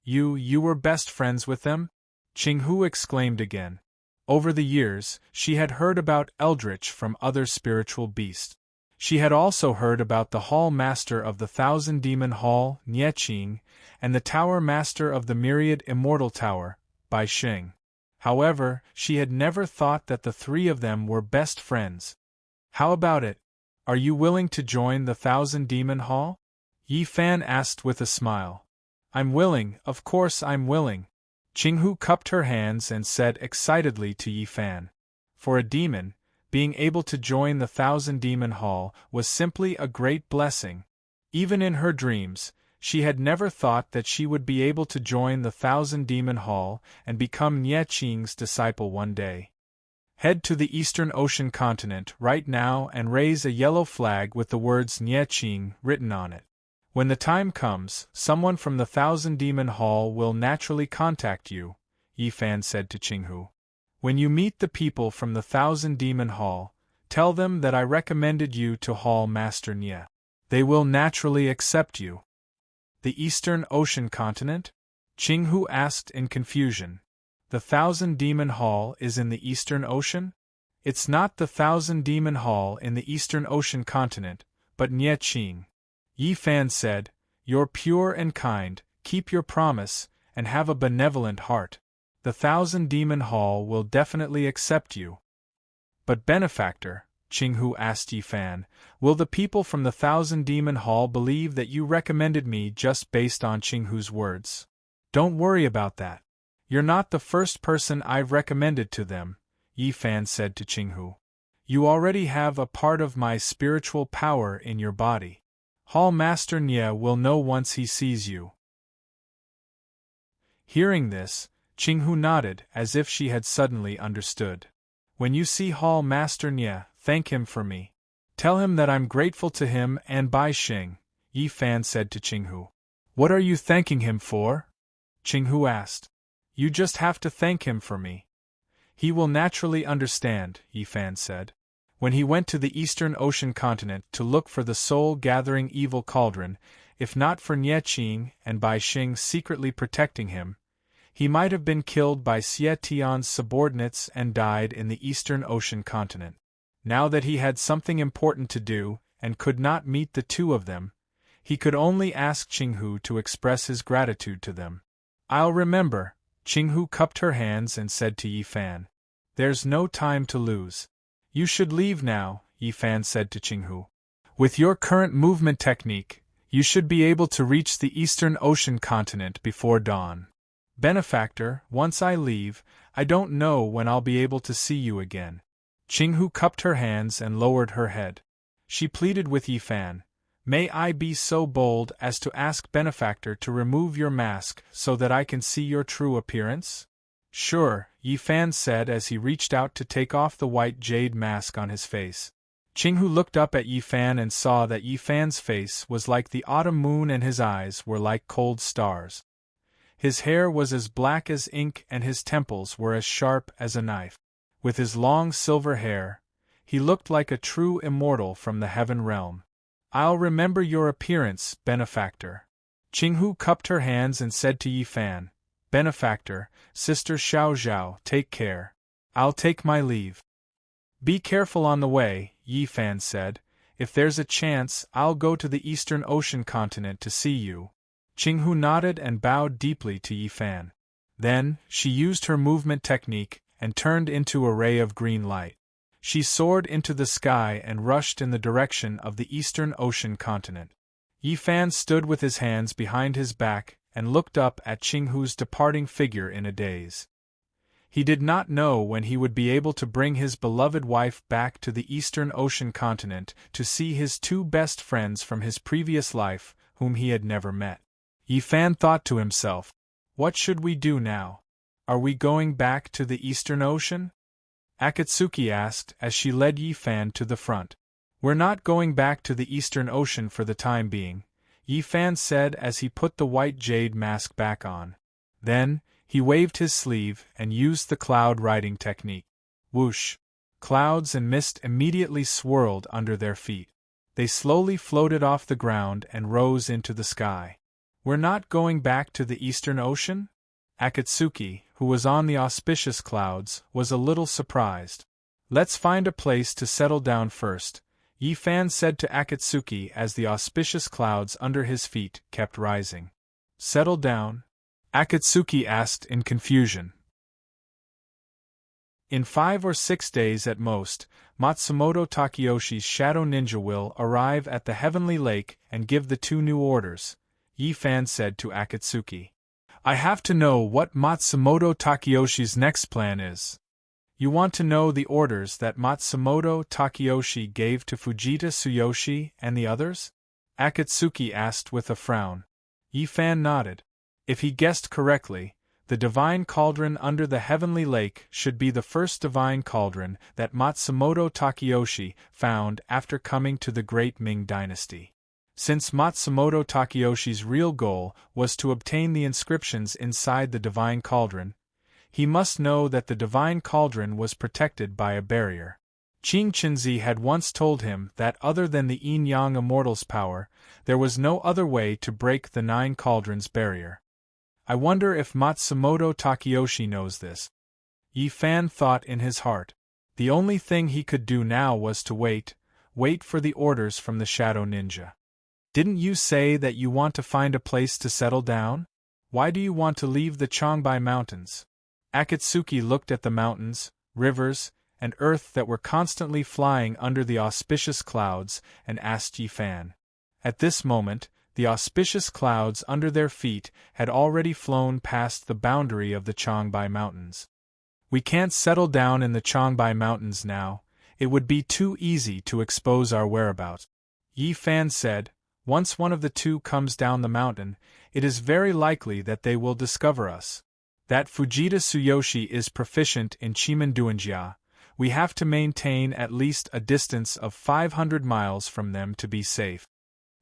You were best friends with them? Qinghu exclaimed again. Over the years, she had heard about Eldritch from other spiritual beasts. She had also heard about the Hall Master of the Thousand Demon Hall, Nieqing, and the Tower Master of the Myriad Immortal Tower, Bai Xing. However, she had never thought that the three of them were best friends. How about it? Are you willing to join the Thousand Demon Hall? Yi Fan asked with a smile. I'm willing, of course I'm willing. Qinghu cupped her hands and said excitedly to Yi Fan. For a demon, being able to join the Thousand Demon Hall was simply a great blessing. Even in her dreams, she had never thought that she would be able to join the Thousand Demon Hall and become Nieqing's disciple one day. Head to the Eastern Ocean continent right now and raise a yellow flag with the words Nieqing written on it. When the time comes, someone from the Thousand Demon Hall will naturally contact you, Yi Fan said to Qinghu. When you meet the people from the Thousand Demon Hall, tell them that I recommended you to Hall Master Nie. They will naturally accept you. The Eastern Ocean continent? Qinghu asked in confusion. The Thousand Demon Hall is in the Eastern Ocean? It's not the Thousand Demon Hall in the Eastern Ocean continent, but Nieqing. Yi Fan said, You're pure and kind, keep your promise, and have a benevolent heart. The Thousand Demon Hall will definitely accept you. But benefactor, Qinghu asked Yi Fan, will the people from the Thousand Demon Hall believe that you recommended me just based on Qinghu's words? Don't worry about that. You're not the first person I've recommended to them, Yi Fan said to Qinghu. You already have a part of my spiritual power in your body. Hall Master Nie will know once he sees you. Hearing this, Qinghu nodded as if she had suddenly understood. When you see Hall Master Nie, thank him for me. Tell him that I'm grateful to him and Bai Xing, Yi Fan said to Qinghu. What are you thanking him for? Qinghu asked. You just have to thank him for me. He will naturally understand, Yi Fan said. When he went to the Eastern Ocean continent to look for the soul-gathering evil cauldron, if not for Nieqing and Bai Xing secretly protecting him, he might have been killed by Xie Tian's subordinates and died in the Eastern Ocean continent. Now that he had something important to do and could not meet the two of them, he could only ask Qinghu to express his gratitude to them. I'll remember, Qinghu cupped her hands and said to Yi Fan. There's no time to lose. You should leave now, Yi Fan said to Qinghu. With your current movement technique, you should be able to reach the Eastern Ocean continent before dawn. Benefactor, once I leave, I don't know when I'll be able to see you again. Qinghu cupped her hands and lowered her head. She pleaded with Yi Fan. May I be so bold as to ask Benefactor to remove your mask so that I can see your true appearance? Sure, Yi Fan said as he reached out to take off the white jade mask on his face. Qinghu looked up at Yi Fan and saw that Yi Fan's face was like the autumn moon and his eyes were like cold stars. His hair was as black as ink and his temples were as sharp as a knife. With his long silver hair, he looked like a true immortal from the heaven realm. I'll remember your appearance, Benefactor. Qinghu cupped her hands and said to Yi Fan, Benefactor, Sister Xiao Zhao, take care. I'll take my leave. Be careful on the way, Yi Fan said. If there's a chance, I'll go to the Eastern Ocean continent to see you. Qinghu nodded and bowed deeply to Yi Fan. Then, she used her movement technique and turned into a ray of green light. She soared into the sky and rushed in the direction of the Eastern Ocean continent. Yi Fan stood with his hands behind his back and looked up at Qinghu's departing figure in a daze. He did not know when he would be able to bring his beloved wife back to the Eastern Ocean continent to see his two best friends from his previous life, whom he had never met. Yi Fan thought to himself, what should we do now? Are we going back to the Eastern Ocean? Akatsuki asked as she led Yi Fan to the front. We're not going back to the Eastern Ocean for the time being, Yi Fan said as he put the white jade mask back on. Then, he waved his sleeve and used the cloud riding technique. Whoosh! Clouds and mist immediately swirled under their feet. They slowly floated off the ground and rose into the sky. We're not going back to the Eastern Ocean? Akatsuki, who was on the auspicious clouds, was a little surprised. Let's find a place to settle down first, Yi Fan said to Akatsuki as the auspicious clouds under his feet kept rising. Settle down? Akatsuki asked in confusion. In 5 or 6 days at most, Matsumoto Takayoshi's shadow ninja will arrive at the heavenly lake and give the 2 new orders, Yi Fan said to Akatsuki. I have to know what Matsumoto Takayoshi's next plan is. You want to know the orders that Matsumoto Takayoshi gave to Fujita Tsuyoshi and the others? Akatsuki asked with a frown. Yi Fan nodded. If he guessed correctly, the divine cauldron under the heavenly lake should be the first divine cauldron that Matsumoto Takayoshi found after coming to the great Ming dynasty. Since Matsumoto Takayoshi's real goal was to obtain the inscriptions inside the divine cauldron, he must know that the divine cauldron was protected by a barrier. Qing Qinzi had once told him that other than the yin-yang immortal's power, there was no other way to break the 9 cauldrons barrier. I wonder if Matsumoto Takayoshi knows this. Yi Fan thought in his heart. The only thing he could do now was to wait for the orders from the Shadow Ninja. Didn't you say that you want to find a place to settle down? Why do you want to leave the Changbai Mountains? Akatsuki looked at the mountains, rivers, and earth that were constantly flying under the auspicious clouds and asked Yi Fan. At this moment, the auspicious clouds under their feet had already flown past the boundary of the Changbai Mountains. We can't settle down in the Changbai Mountains now, it would be too easy to expose our whereabouts. Yi Fan said, once one of the 2 comes down the mountain, it is very likely that they will discover us. That Fujita Tsuyoshi is proficient in Chimanduanjia, we have to maintain at least a distance of 500 miles from them to be safe.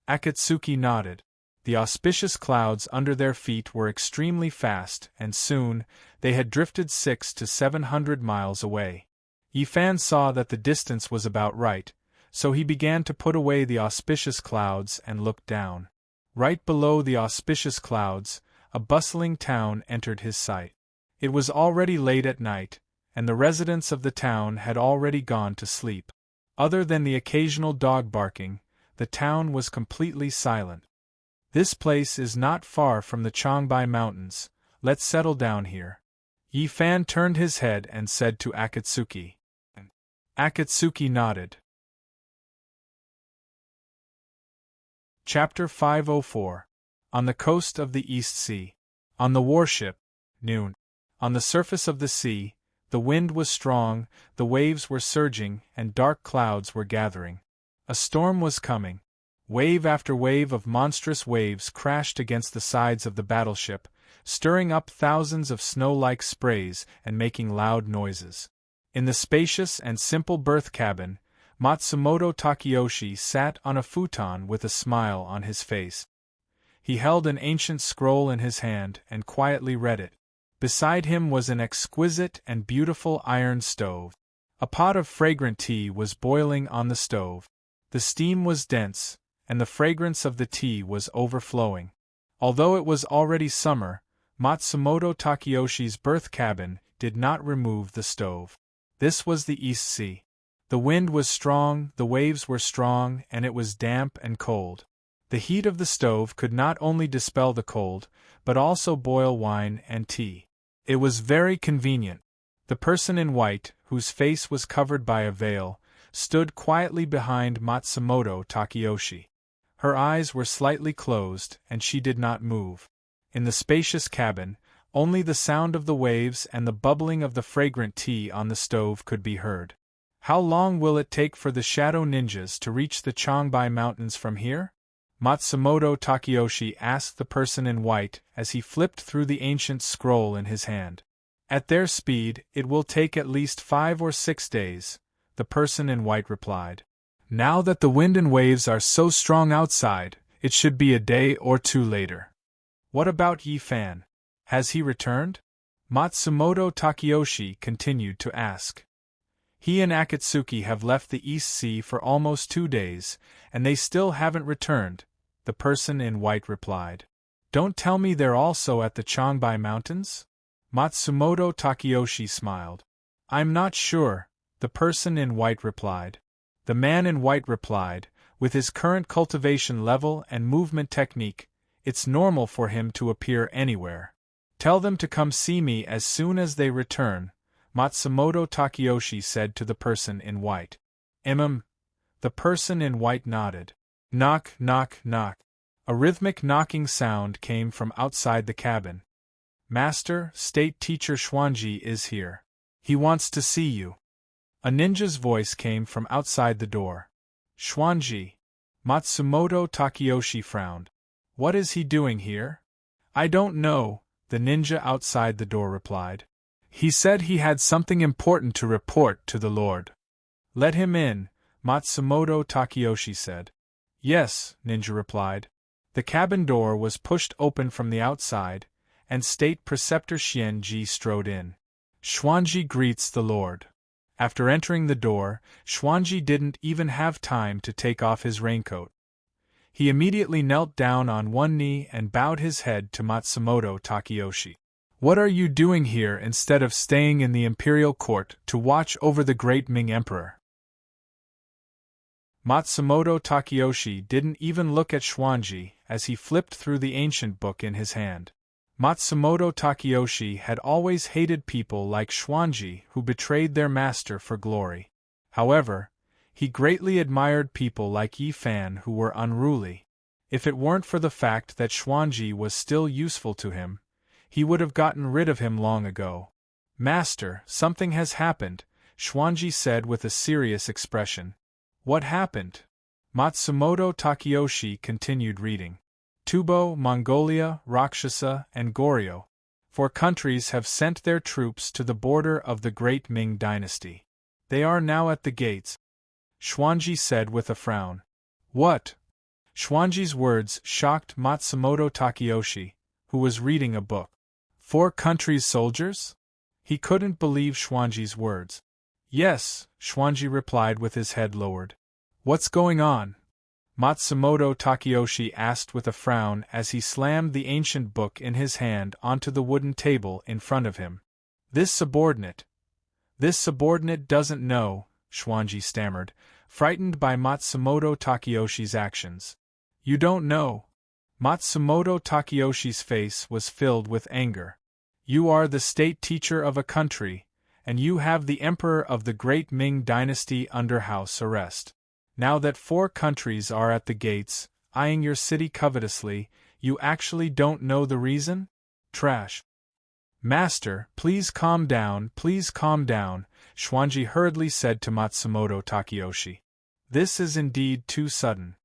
Akatsuki nodded. The auspicious clouds under their feet were extremely fast, and soon, they had drifted 600 to 700 miles away. Yi Fan saw that the distance was about right, so he began to put away the auspicious clouds and looked down. Right below the auspicious clouds, a bustling town entered his sight. It was already late at night, and the residents of the town had already gone to sleep. Other than the occasional dog barking, the town was completely silent. This place is not far from the Changbai Mountains, let's settle down here. Yi Fan turned his head and said to Akatsuki. Akatsuki nodded. Chapter 504. On the coast of the East Sea. On the warship, noon. On the surface of the sea, the wind was strong, the waves were surging, and dark clouds were gathering. A storm was coming. Wave after wave of monstrous waves crashed against the sides of the battleship, stirring up thousands of snow-like sprays and making loud noises. In the spacious and simple berth cabin, Matsumoto Takayoshi sat on a futon with a smile on his face. He held an ancient scroll in his hand and quietly read it. Beside him was an exquisite and beautiful iron stove. A pot of fragrant tea was boiling on the stove. The steam was dense, and the fragrance of the tea was overflowing. Although it was already summer, Matsumoto Takayoshi's berth cabin did not remove the stove. This was the East Sea. The wind was strong, the waves were strong, and it was damp and cold. The heat of the stove could not only dispel the cold, but also boil wine and tea. It was very convenient. The person in white, whose face was covered by a veil, stood quietly behind Matsumoto Takayoshi. Her eyes were slightly closed, and she did not move. In the spacious cabin, only the sound of the waves and the bubbling of the fragrant tea on the stove could be heard. How long will it take for the Shadow Ninjas to reach the Changbai Mountains from here? Matsumoto Takayoshi asked the person in white as he flipped through the ancient scroll in his hand. At their speed, it will take at least 5 or 6 days, the person in white replied. Now that the wind and waves are so strong outside, it should be a day or 2 later. What about Yi Fan? Has he returned? Matsumoto Takayoshi continued to ask. He and Akatsuki have left the East Sea for almost 2 days, and they still haven't returned, the person in white replied. Don't tell me they're also at the Changbai Mountains? Matsumoto Takeyoshi smiled. I'm not sure, the person in white replied. The man in white replied, with his current cultivation level and movement technique, it's normal for him to appear anywhere. Tell them to come see me as soon as they return, Matsumoto Takeyoshi said to the person in white. The person in white nodded. Knock, knock, knock. A rhythmic knocking sound came from outside the cabin. Master, State Teacher Xuanji is here. He wants to see you. A ninja's voice came from outside the door. Xuanji. Matsumoto Takeyoshi frowned. What is he doing here? I don't know, the ninja outside the door replied. He said he had something important to report to the Lord. Let him in, Matsumoto Takeyoshi said. Yes, ninja replied. The cabin door was pushed open from the outside, and State Preceptor Xianji strode in. Xuanji greets the Lord. After entering the door, Xuanji didn't even have time to take off his raincoat. He immediately knelt down on one knee and bowed his head to Matsumoto Takeyoshi. What are you doing here instead of staying in the imperial court to watch over the great Ming Emperor? Matsumoto Takeyoshi didn't even look at Xuanji as he flipped through the ancient book in his hand. Matsumoto Takeyoshi had always hated people like Xuanji who betrayed their master for glory. However, he greatly admired people like Yi Fan who were unruly. If it weren't for the fact that Xuanji was still useful to him, he would have gotten rid of him long ago. Master, something has happened, Xuanji said with a serious expression. What happened? Matsumoto Takeyoshi continued reading. Tubo, Mongolia, Rakshasa, and Goryeo. 4 countries have sent their troops to the border of the Great Ming Dynasty. They are now at the gates, Xuanji said with a frown. What? Xuanji's words shocked Matsumoto Takeyoshi, who was reading a book. 4 countries' soldiers? He couldn't believe Xuanji's words. Yes, Xuanji replied with his head lowered. What's going on? Matsumoto Takeyoshi asked with a frown as he slammed the ancient book in his hand onto the wooden table in front of him. This subordinate doesn't know, Xuanji stammered, frightened by Matsumoto Takeyoshi's actions. You don't know? Matsumoto Takeyoshi's face was filled with anger. You are the state teacher of a country, and you have the emperor of the Great Ming Dynasty under house arrest. Now that 4 countries are at the gates, eyeing your city covetously, you actually don't know the reason? Trash. Master, please calm down, Xuanji hurriedly said to Matsumoto Takeyoshi. This is indeed too sudden.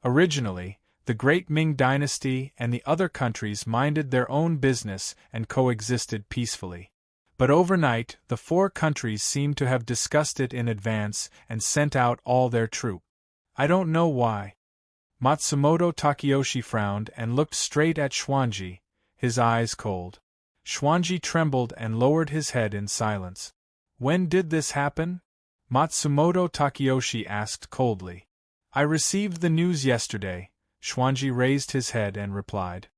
Originally, the Great Ming Dynasty and the other countries minded their own business and coexisted peacefully. But overnight, the 4 countries seemed to have discussed it in advance and sent out all their troops. I don't know why. Matsumoto Takeyoshi frowned and looked straight at Xuanji, his eyes cold. Xuanji trembled and lowered his head in silence. When did this happen? Matsumoto Takeyoshi asked coldly. I received the news yesterday, Xuanji raised his head and replied.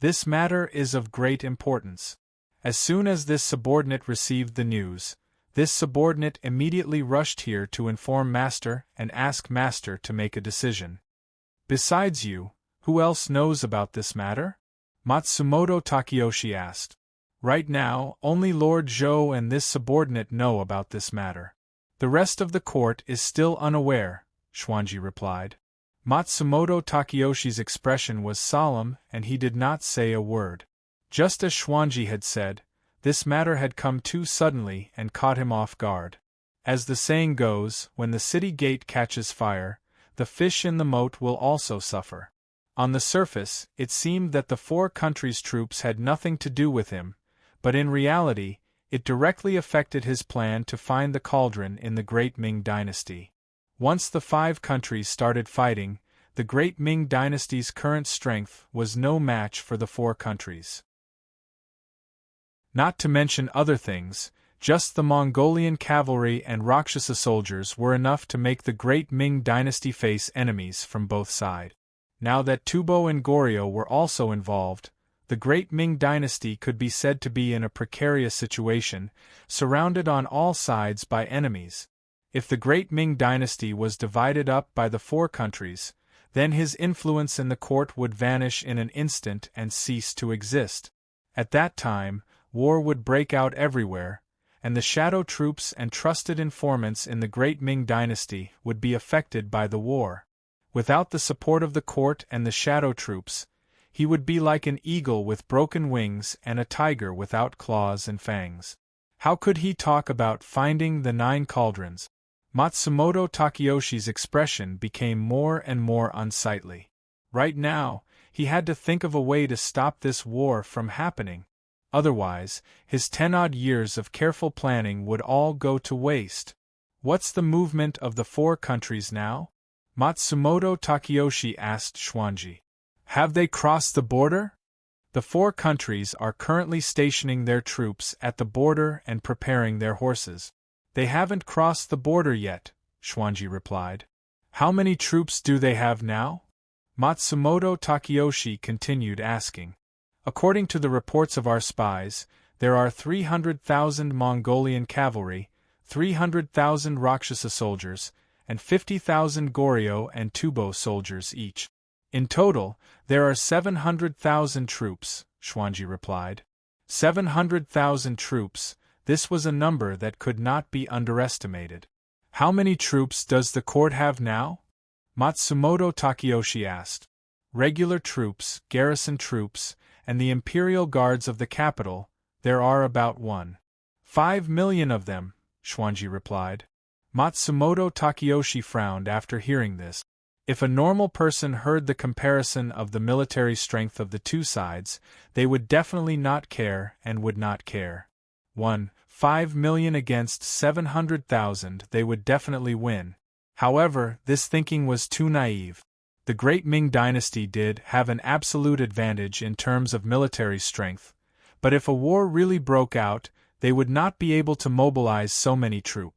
This matter is of great importance. As soon as this subordinate received the news, this subordinate immediately rushed here to inform Master and ask Master to make a decision. Besides you, who else knows about this matter? Matsumoto Takeyoshi asked. Right now, only Lord Zhou and this subordinate know about this matter. The rest of the court is still unaware, Xuanji replied. Matsumoto Takeyoshi's expression was solemn and he did not say a word. Just as Xuanji had said, this matter had come too suddenly and caught him off guard. As the saying goes, when the city gate catches fire, the fish in the moat will also suffer. On the surface, it seemed that the 4 countries' troops had nothing to do with him, but in reality, it directly affected his plan to find the cauldron in the Great Ming Dynasty. Once the 5 countries started fighting, the Great Ming Dynasty's current strength was no match for the 4 countries. Not to mention other things, just the Mongolian cavalry and Rakshasa soldiers were enough to make the Great Ming Dynasty face enemies from both sides. Now that Tubo and Goryeo were also involved, the great Ming dynasty could be said to be in a precarious situation, surrounded on all sides by enemies. If the great Ming dynasty was divided up by the four countries, then his influence in the court would vanish in an instant and cease to exist. At that time, war would break out everywhere, and the shadow troops and trusted informants in the great Ming dynasty would be affected by the war. Without the support of the court and the shadow troops, he would be like an eagle with broken wings and a tiger without claws and fangs. How could he talk about finding the 9 cauldrons? Matsumoto Takayoshi's expression became more and more unsightly. Right now, he had to think of a way to stop this war from happening. Otherwise, his 10-odd years of careful planning would all go to waste. What's the movement of the 4 countries now? Matsumoto Takayoshi asked Xuanji. Have they crossed the border? The 4 countries are currently stationing their troops at the border and preparing their horses. They haven't crossed the border yet, Xuanji replied. How many troops do they have now? Matsumoto Takayoshi continued asking. According to the reports of our spies, there are 300,000 Mongolian cavalry, 300,000 Rakshasa soldiers, and 50,000 Goryeo and Tubo soldiers each. In total, there are 700,000 troops, Xuanji replied. 700,000 troops, this was a number that could not be underestimated. How many troops does the court have now? Matsumoto Takayoshi asked. Regular troops, garrison troops, and the imperial guards of the capital, there are about 1.5 million of them, Xuanji replied. Matsumoto Takayoshi frowned after hearing this. If a normal person heard the comparison of the military strength of the 2 sides, they would definitely not care and would not care. 1.5 million against 700,000, they would definitely win. However, this thinking was too naive. The great Ming dynasty did have an absolute advantage in terms of military strength, but if a war really broke out, they would not be able to mobilize so many troops.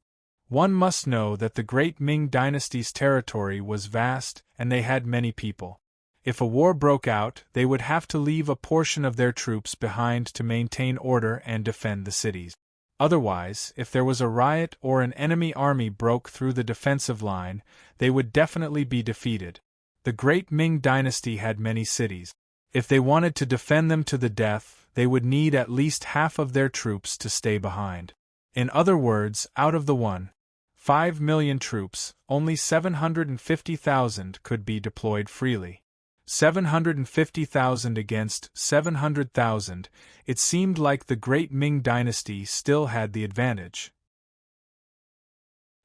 One must know that the great Ming dynasty's territory was vast and they had many people. If a war broke out, they would have to leave a portion of their troops behind to maintain order and defend the cities. Otherwise, if there was a riot or an enemy army broke through the defensive line, they would definitely be defeated. The great Ming dynasty had many cities. If they wanted to defend them to the death, they would need at least half of their troops to stay behind. In other words, out of the 1.5 million troops, only 750,000 could be deployed freely. 750,000 against 700,000, it seemed like the great Ming dynasty still had the advantage.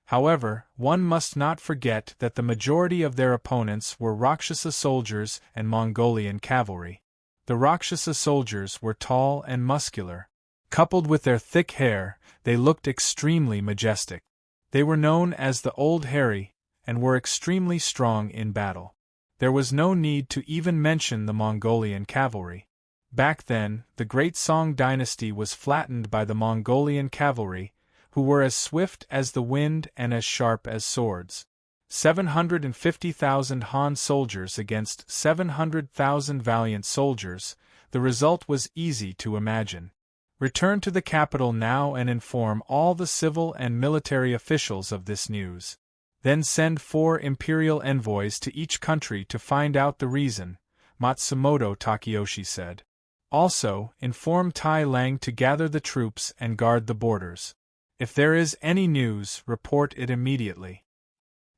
However, one must not forget that the majority of their opponents were Rakshasa soldiers and Mongolian cavalry. The Rakshasa soldiers were tall and muscular. Coupled with their thick hair, they looked extremely majestic. They were known as the Old Hairy, and were extremely strong in battle. There was no need to even mention the Mongolian cavalry. Back then, the great Song dynasty was flattened by the Mongolian cavalry, who were as swift as the wind and as sharp as swords. 750,000 Han soldiers against 700,000 valiant soldiers, the result was easy to imagine. Return to the capital now and inform all the civil and military officials of this news. Then send 4 imperial envoys to each country to find out the reason, Matsumoto Takayoshi said. Also, inform Tai Lang to gather the troops and guard the borders. If there is any news, report it immediately.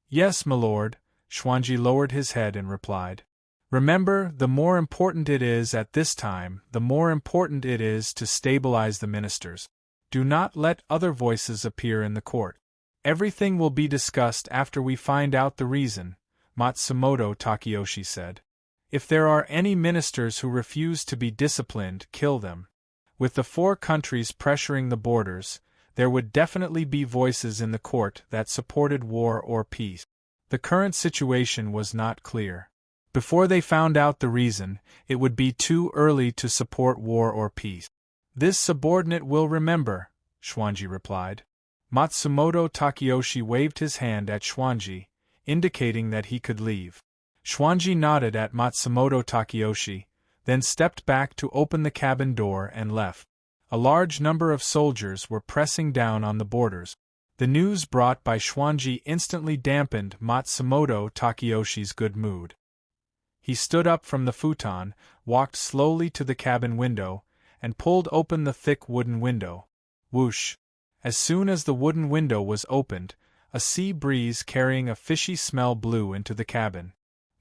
Yes, my lord, Xuanji lowered his head and replied. Remember, the more important it is at this time, the more important it is to stabilize the ministers. Do not let other voices appear in the court. Everything will be discussed after we find out the reason, Matsumoto Takayoshi said. If there are any ministers who refuse to be disciplined, kill them. With the 4 countries pressuring the borders, there would definitely be voices in the court that supported war or peace. The current situation was not clear. Before they found out the reason, it would be too early to support war or peace. This subordinate will remember, Xuanji replied. Matsumoto Takayoshi waved his hand at Xuanji, indicating that he could leave. Xuanji nodded at Matsumoto Takayoshi, then stepped back to open the cabin door and left. A large number of soldiers were pressing down on the boarders. The news brought by Xuanji instantly dampened Matsumoto Takayoshi's good mood. He stood up from the futon, walked slowly to the cabin window, and pulled open the thick wooden window. Whoosh! As soon as the wooden window was opened, a sea breeze carrying a fishy smell blew into the cabin.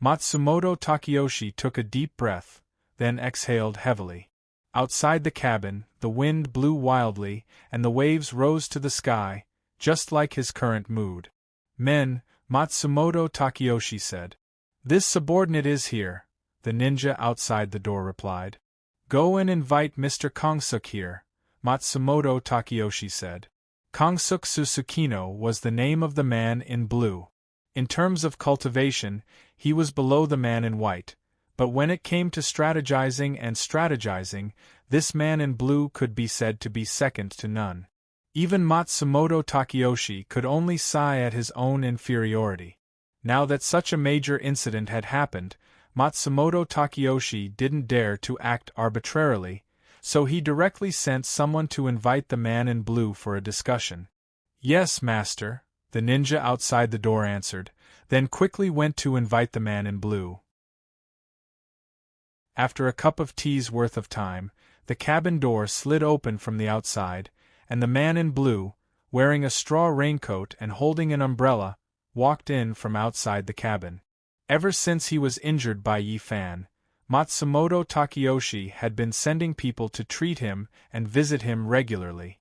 Matsumoto Takayoshi took a deep breath, then exhaled heavily. Outside the cabin, the wind blew wildly, and the waves rose to the sky, just like his current mood. "Men," Matsumoto Takayoshi said. "This subordinate is here," the ninja outside the door replied. "Go and invite Mr. Kongsuk here," Matsumoto Takayoshi said. Kongsuk Susukino was the name of the man in blue. In terms of cultivation, he was below the man in white, but when it came to strategizing, this man in blue could be said to be second to none. Even Matsumoto Takayoshi could only sigh at his own inferiority. Now that such a major incident had happened, Matsumoto Takayoshi didn't dare to act arbitrarily, so he directly sent someone to invite the man in blue for a discussion. "Yes, master," the ninja outside the door answered, then quickly went to invite the man in blue. After a cup of tea's worth of time, the cabin door slid open from the outside, and the man in blue, wearing a straw raincoat and holding an umbrella, walked in from outside the cabin. Ever since he was injured by Yi Fan, Matsumoto Takayoshi had been sending people to treat him and visit him regularly.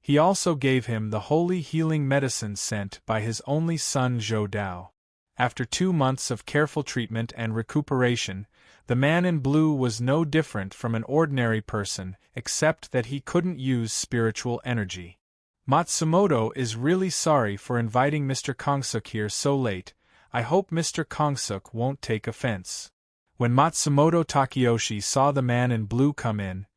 He also gave him the holy healing medicine sent by his only son Zhou Dao. After 2 months of careful treatment and recuperation, the man in blue was no different from an ordinary person, except that he couldn't use spiritual energy. "Matsumoto is really sorry for inviting Mr. Kongsuk here so late. I hope Mr. Kongsuk won't take offense." When Matsumoto Takayoshi saw the man in blue come in,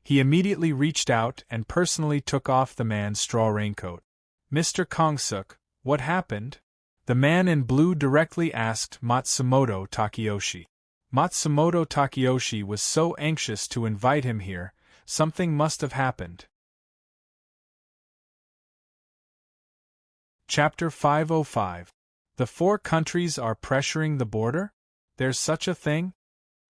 he immediately reached out and personally took off the man's straw raincoat. "Mr. Kongsuk, what happened?" the man in blue directly asked Matsumoto Takayoshi. Matsumoto Takayoshi was so anxious to invite him here, something must have happened. Chapter 505. The 4 countries are pressuring the border? There's such a thing?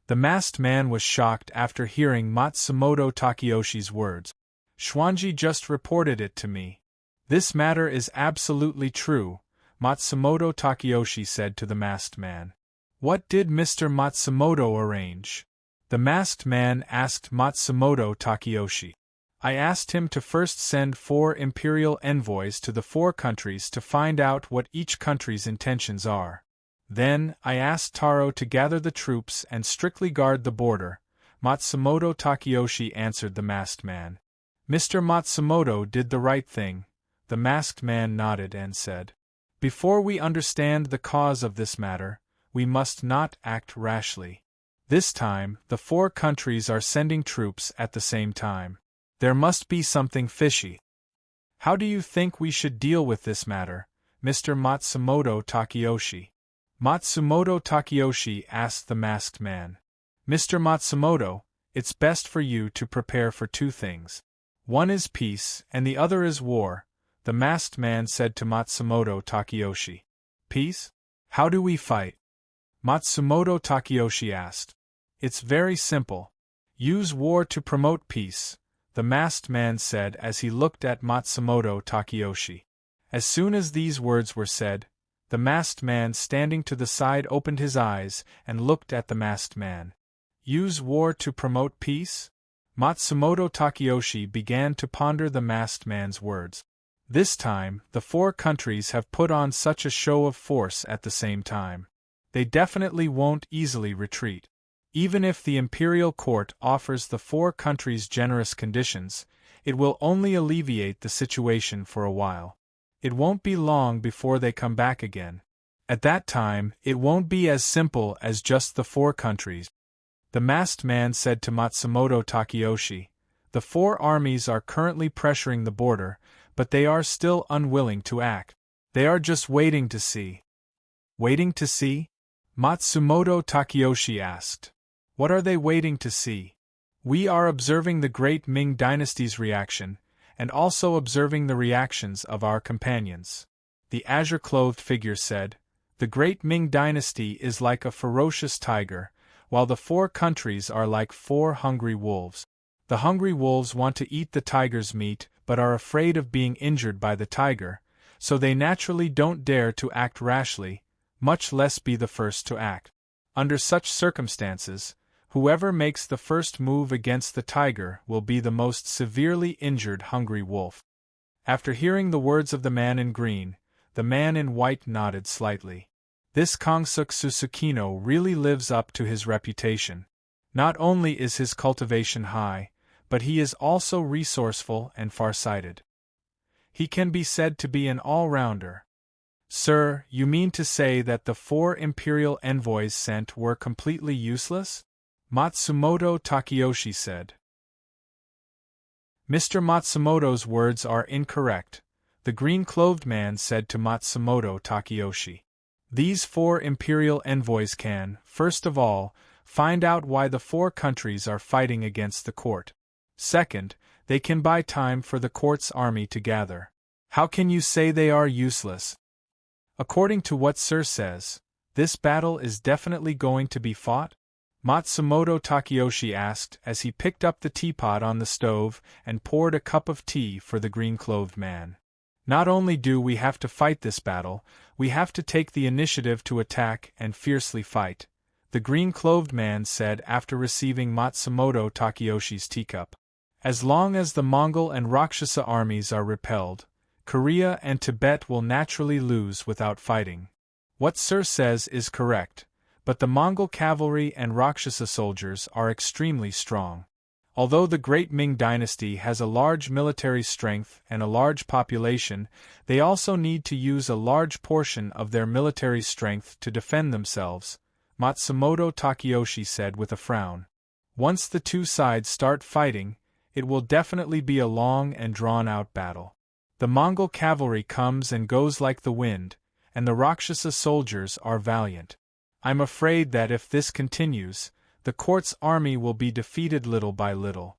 The masked man was shocked after hearing Matsumoto Takayoshi's words. "Xuanji just reported it to me. This matter is absolutely true," Matsumoto Takayoshi said to the masked man. "What did Mr. Matsumoto arrange?" the masked man asked Matsumoto Takayoshi. "I asked him to first send 4 imperial envoys to the 4 countries to find out what each country's intentions are. Then, I asked Taro to gather the troops and strictly guard the border," Matsumoto Takayoshi answered the masked man. "Mr. Matsumoto did the right thing," the masked man nodded and said. "Before we understand the cause of this matter, we must not act rashly. This time, the 4 countries are sending troops at the same time. There must be something fishy. How do you think we should deal with this matter, Mr. Matsumoto Takayoshi?" Matsumoto Takayoshi asked the masked man. "Mr. Matsumoto, it's best for you to prepare for 2 things. One is peace and the other is war," the masked man said to Matsumoto Takayoshi. "Peace? How do we fight?" Matsumoto Takayoshi asked. "It's very simple. Use war to promote peace," the masked man said as he looked at Matsumoto Takayoshi. As soon as these words were said, the masked man standing to the side opened his eyes and looked at the masked man. "Use war to promote peace?" Matsumoto Takayoshi began to ponder the masked man's words. This time, the 4 countries have put on such a show of force at the same time. They definitely won't easily retreat. Even if the imperial court offers the 4 countries generous conditions, it will only alleviate the situation for a while. It won't be long before they come back again. At that time, it won't be as simple as just the 4 countries. The masked man said to Matsumoto Takayoshi, "The 4 armies are currently pressuring the border, but they are still unwilling to act. They are just waiting to see." "Waiting to see?" Matsumoto Takayoshi asked. What are they waiting to see? We are observing the great Ming dynasty's reaction, and also observing the reactions of our companions. The azure-clothed figure said, "The great Ming dynasty is like a ferocious tiger, while the 4 countries are like 4 hungry wolves. The hungry wolves want to eat the tiger's meat but are afraid of being injured by the tiger, so they naturally don't dare to act rashly, much less be the first to act. Under such circumstances, whoever makes the first move against the tiger will be the most severely injured hungry wolf." After hearing the words of the man in green, the man in white nodded slightly. This Kongsuk Susukino really lives up to his reputation. Not only is his cultivation high, but he is also resourceful and far-sighted. He can be said to be an all-rounder. "Sir, you mean to say that the 4 imperial envoys sent were completely useless?" Matsumoto Takeyoshi said. "Mr. Matsumoto's words are incorrect," the green-clothed man said to Matsumoto Takeyoshi. "These 4 imperial envoys can, first of all, find out why the 4 countries are fighting against the court. Second, they can buy time for the court's army to gather. How can you say they are useless? According to what Sir says, this battle is definitely going to be fought?" Matsumoto Takeyoshi asked as he picked up the teapot on the stove and poured a cup of tea for the green-clothed man. "Not only do we have to fight this battle, we have to take the initiative to attack and fiercely fight," the green-clothed man said after receiving Matsumoto Takeyoshi's teacup. "As long as the Mongol and Rakshasa armies are repelled, Korea and Tibet will naturally lose without fighting. What Sir says is correct, but the Mongol cavalry and Rakshasa soldiers are extremely strong. Although the great Ming dynasty has a large military strength and a large population, they also need to use a large portion of their military strength to defend themselves," Matsumoto Takeyoshi said with a frown. "Once the 2 sides start fighting, it will definitely be a long and drawn-out battle. The Mongol cavalry comes and goes like the wind, and the Rakshasa soldiers are valiant. I'm afraid that if this continues, the court's army will be defeated little by little."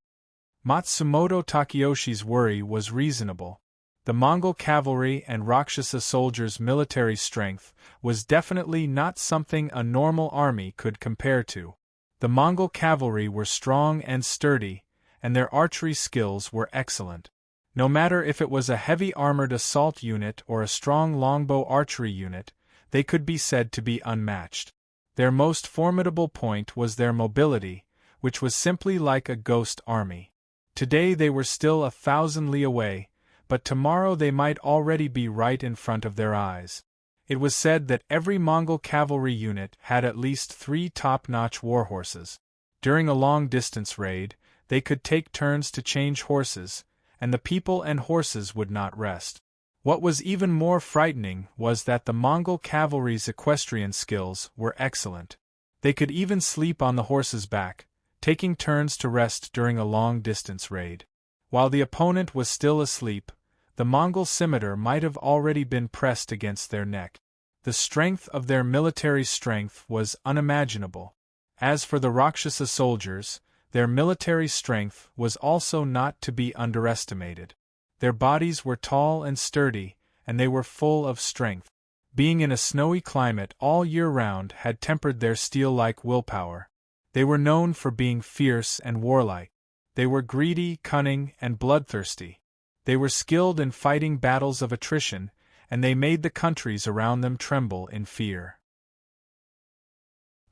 Matsumoto Takeyoshi's worry was reasonable. The Mongol cavalry and Rakshasa soldiers' military strength was definitely not something a normal army could compare to. The Mongol cavalry were strong and sturdy, and their archery skills were excellent. No matter if it was a heavy armored assault unit or a strong longbow archery unit, they could be said to be unmatched. Their most formidable point was their mobility, which was simply like a ghost army. Today they were still 1,000 li away, but tomorrow they might already be right in front of their eyes. It was said that every Mongol cavalry unit had at least 3 top-notch warhorses. During a long-distance raid, they could take turns to change horses, and the people and horses would not rest. What was even more frightening was that the Mongol cavalry's equestrian skills were excellent. They could even sleep on the horse's back, taking turns to rest during a long-distance raid. While the opponent was still asleep, the Mongol scimitar might have already been pressed against their neck. The strength of their military strength was unimaginable. As for the Rakshasa soldiers, their military strength was also not to be underestimated. Their bodies were tall and sturdy, and they were full of strength. Being in a snowy climate all year round had tempered their steel-like willpower. They were known for being fierce and warlike. They were greedy, cunning, and bloodthirsty. They were skilled in fighting battles of attrition, and they made the countries around them tremble in fear.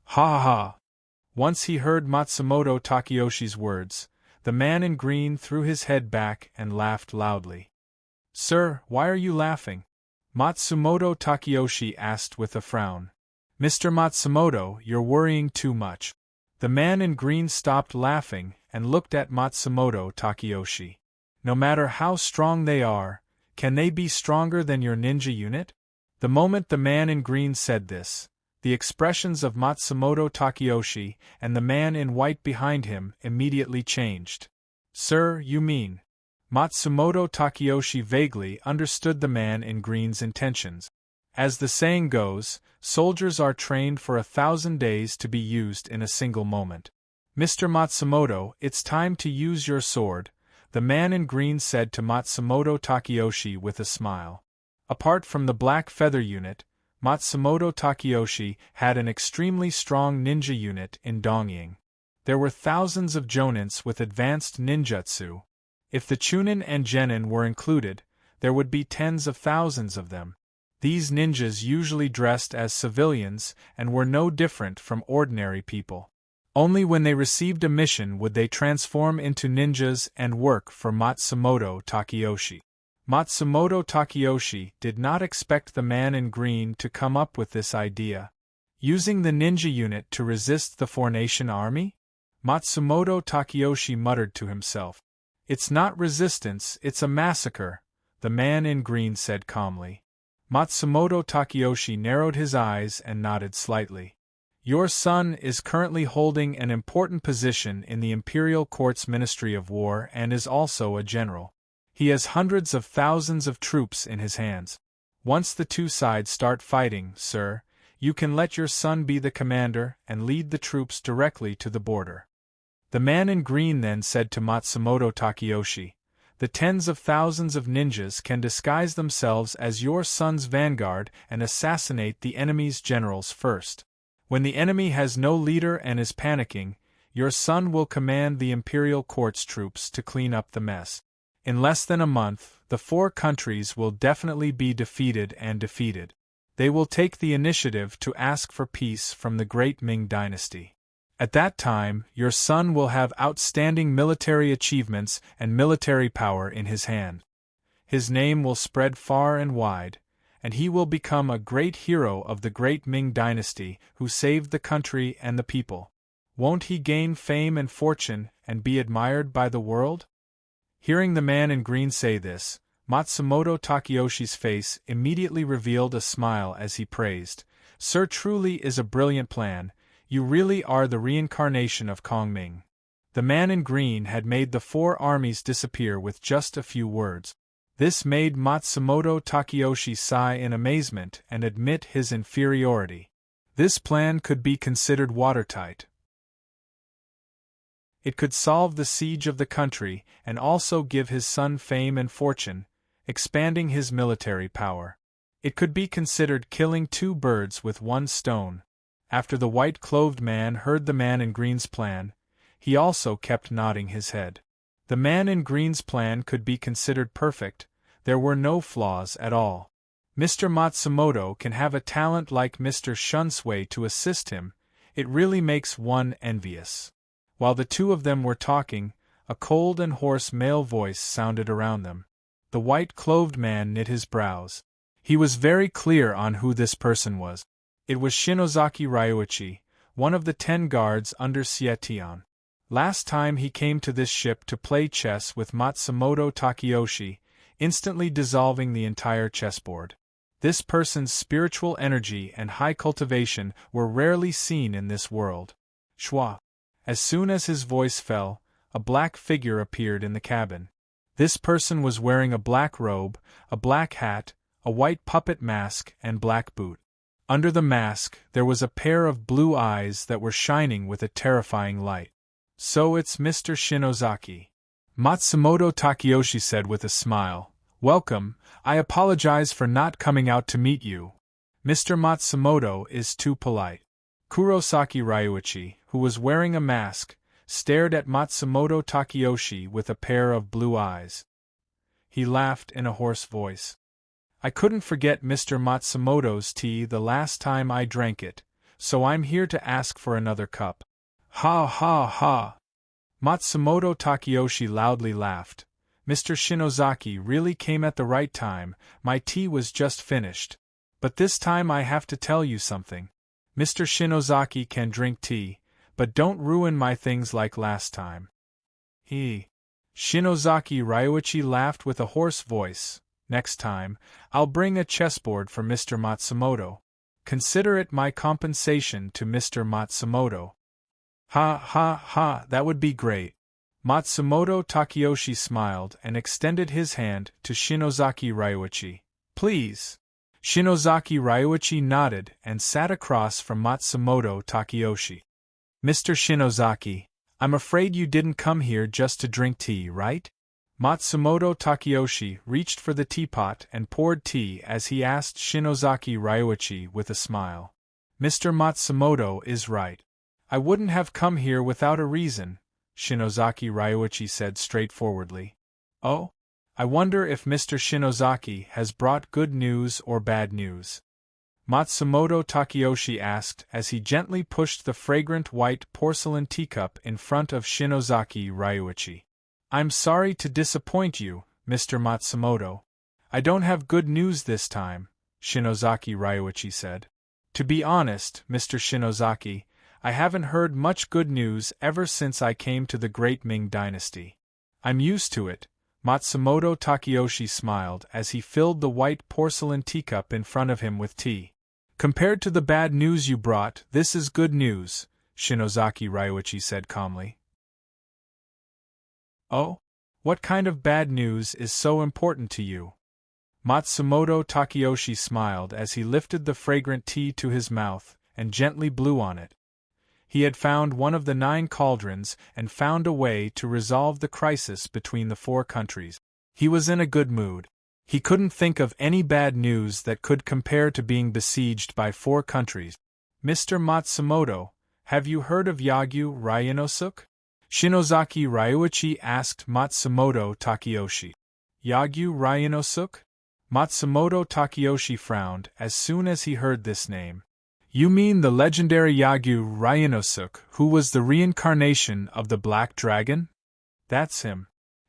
Ha ha ha! Once he heard Matsumoto Takeyoshi's words, the man in green threw his head back and laughed loudly. "Sir, why are you laughing?" Matsumoto Takeyoshi asked with a frown. "Mr. Matsumoto, you're worrying too much." The man in green stopped laughing and looked at Matsumoto Takeyoshi. "No matter how strong they are, can they be stronger than your ninja unit?" The moment the man in green said this, the expressions of Matsumoto Takeyoshi and the man in white behind him immediately changed. "Sir, you mean?" Matsumoto Takeyoshi vaguely understood the man in green's intentions. As the saying goes, soldiers are trained for 1,000 days to be used in a single moment. Mr. Matsumoto, it's time to use your sword, the man in green said to Matsumoto Takeyoshi with a smile. Apart from the Black Feather unit, Matsumoto Takeyoshi had an extremely strong ninja unit in Dongying. There were thousands of jonins with advanced ninjutsu. If the chunin and genin were included, there would be tens of thousands of them. These ninjas usually dressed as civilians and were no different from ordinary people. Only when they received a mission would they transform into ninjas and work for Matsumoto Takeyoshi. Matsumoto Takeyoshi did not expect the man in green to come up with this idea. Using the ninja unit to resist the Four-Nation army? Matsumoto Takeyoshi muttered to himself. It's not resistance, it's a massacre, the man in green said calmly. Matsumoto Takeyoshi narrowed his eyes and nodded slightly. Your son is currently holding an important position in the Imperial Court's Ministry of War and is also a general. He has hundreds of thousands of troops in his hands. Once the two sides start fighting, sir, you can let your son be the commander and lead the troops directly to the border. The man in green then said to Matsumoto Takeyoshi, the tens of thousands of ninjas can disguise themselves as your son's vanguard and assassinate the enemy's generals first. When the enemy has no leader and is panicking, your son will command the Imperial Court's troops to clean up the mess. In less than a month, the four countries will definitely be defeated and defeated. They will take the initiative to ask for peace from the great Ming dynasty. At that time, your son will have outstanding military achievements and military power in his hand. His name will spread far and wide, and he will become a great hero of the great Ming dynasty who saved the country and the people. Won't he gain fame and fortune and be admired by the world? Hearing the man in green say this, Matsumoto Takeyoshi's face immediately revealed a smile as he praised, Sir, truly is a brilliant plan. You really are the reincarnation of Kong Ming. The man in green had made the four armies disappear with just a few words. This made Matsumoto Takeyoshi sigh in amazement and admit his inferiority. This plan could be considered watertight. It could solve the siege of the country and also give his son fame and fortune, expanding his military power. It could be considered killing two birds with one stone. After the white-clothed man heard the man in green's plan, he also kept nodding his head. The man in green's plan could be considered perfect, there were no flaws at all. Mr. Matsumoto can have a talent like Mr. Shunsui to assist him, it really makes one envious. While the two of them were talking, a cold and hoarse male voice sounded around them. The white-clothed man knit his brows. He was very clear on who this person was. It was Shinozaki Ryuichi, one of the 10 guards under Sietion. Last time he came to this ship to play chess with Matsumoto Takeyoshi, instantly dissolving the entire chessboard. This person's spiritual energy and high cultivation were rarely seen in this world. Schwa. As soon as his voice fell, a black figure appeared in the cabin. This person was wearing a black robe, a black hat, a white puppet mask, and black boot. Under the mask, there was a pair of blue eyes that were shining with a terrifying light. So it's Mr. Shinozaki. Matsumoto Takeyoshi said with a smile. Welcome, I apologize for not coming out to meet you. Mr. Matsumoto is too polite. Kurosaki Ryuichi, who was wearing a mask, stared at Matsumoto Takeyoshi with a pair of blue eyes. He laughed in a hoarse voice. I couldn't forget Mr. Matsumoto's tea the last time I drank it, so I'm here to ask for another cup. Ha ha ha! Matsumoto Takeyoshi loudly laughed. Mr. Shinozaki really came at the right time, my tea was just finished. But this time I have to tell you something. Mr. Shinozaki can drink tea, but don't ruin my things like last time. Shinozaki Ryuichi laughed with a hoarse voice. Next time, I'll bring a chessboard for Mr. Matsumoto. Consider it my compensation to Mr. Matsumoto. Ha ha ha, that would be great. Matsumoto Takeyoshi smiled and extended his hand to Shinozaki Ryuichi. Please. Shinozaki Ryuichi nodded and sat across from Matsumoto Takeyoshi. Mr. Shinozaki, I'm afraid you didn't come here just to drink tea, right? Matsumoto Takeyoshi reached for the teapot and poured tea as he asked Shinozaki Ryuichi with a smile. Mr. Matsumoto is right. I wouldn't have come here without a reason, Shinozaki Ryuichi said straightforwardly. Oh? I wonder if Mr. Shinozaki has brought good news or bad news. Matsumoto Takeyoshi asked as he gently pushed the fragrant white porcelain teacup in front of Shinozaki Ryuichi. I'm sorry to disappoint you, Mr. Matsumoto. I don't have good news this time, Shinozaki Ryuichi said. To be honest, Mr. Shinozaki, I haven't heard much good news ever since I came to the Great Ming Dynasty. I'm used to it, Matsumoto Takeyoshi smiled as he filled the white porcelain teacup in front of him with tea. Compared to the bad news you brought, this is good news, Shinozaki Ryuichi said calmly. Oh? What kind of bad news is so important to you? Matsumoto Takeyoshi smiled as he lifted the fragrant tea to his mouth and gently blew on it. He had found one of the 9 cauldrons and found a way to resolve the crisis between the 4 countries. He was in a good mood. He couldn't think of any bad news that could compare to being besieged by 4 countries. Mr. Matsumoto, have you heard of Yagyu Ryonosuke? Shinozaki Ryuichi asked Matsumoto Takeyoshi. Yagyu Ryonosuke? Matsumoto Takeyoshi frowned as soon as he heard this name. You mean the legendary Yagyu Ryonosuke, who was the reincarnation of the Black Dragon? That's him.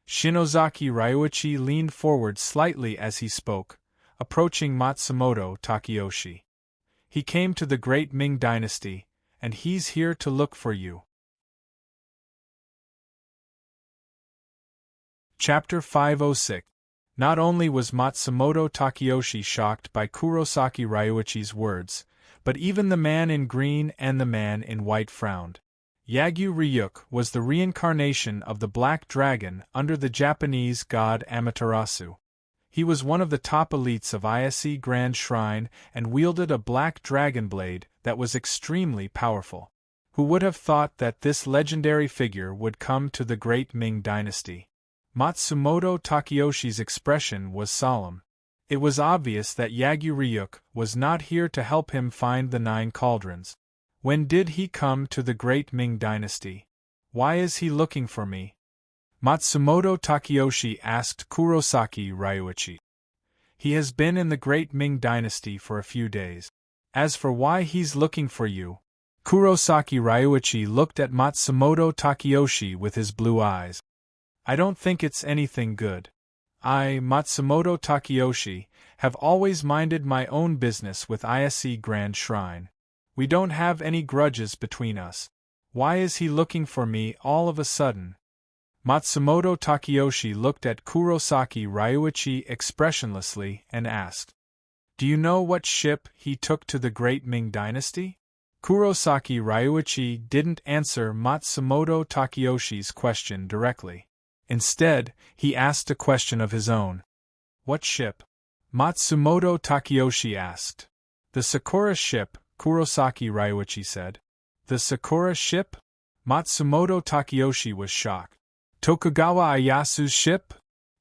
Shinozaki Ryuichi leaned forward slightly as he spoke, approaching Matsumoto Takeyoshi. He came to the Great Ming Dynasty, and he's here to look for you. Chapter 506. Not only was Matsumoto Takeyoshi shocked by Kurosaki Ryuichi's words, but even the man in green and the man in white frowned. Yagyu Ryuk was the reincarnation of the Black Dragon under the Japanese god Amaterasu. He was one of the top elites of Ise Grand Shrine and wielded a black dragon blade that was extremely powerful. Who would have thought that this legendary figure would come to the Great Ming Dynasty? Matsumoto Takeyoshi's expression was solemn. It was obvious that Yagyu Ryuk was not here to help him find the 9 cauldrons. When did he come to the Great Ming Dynasty? Why is he looking for me? Matsumoto Takeyoshi asked Kurosaki Ryuichi. He has been in the Great Ming Dynasty for a few days. As for why he's looking for you, Kurosaki Ryuichi looked at Matsumoto Takeyoshi with his blue eyes. I don't think it's anything good. I, Matsumoto Takeyoshi, have always minded my own business with Ise Grand Shrine. We don't have any grudges between us. Why is he looking for me all of a sudden? Matsumoto Takeyoshi looked at Kurosaki Ryuichi expressionlessly and asked, Do you know what ship he took to the Great Ming Dynasty? Kurosaki Ryuichi didn't answer Matsumoto Takeyoshi's question directly. Instead, he asked a question of his own. What ship? Matsumoto Takeyoshi asked. The Sakura ship, Kurosaki Ryuichi said. The Sakura ship? Matsumoto Takeyoshi was shocked. Tokugawa Ieyasu's ship?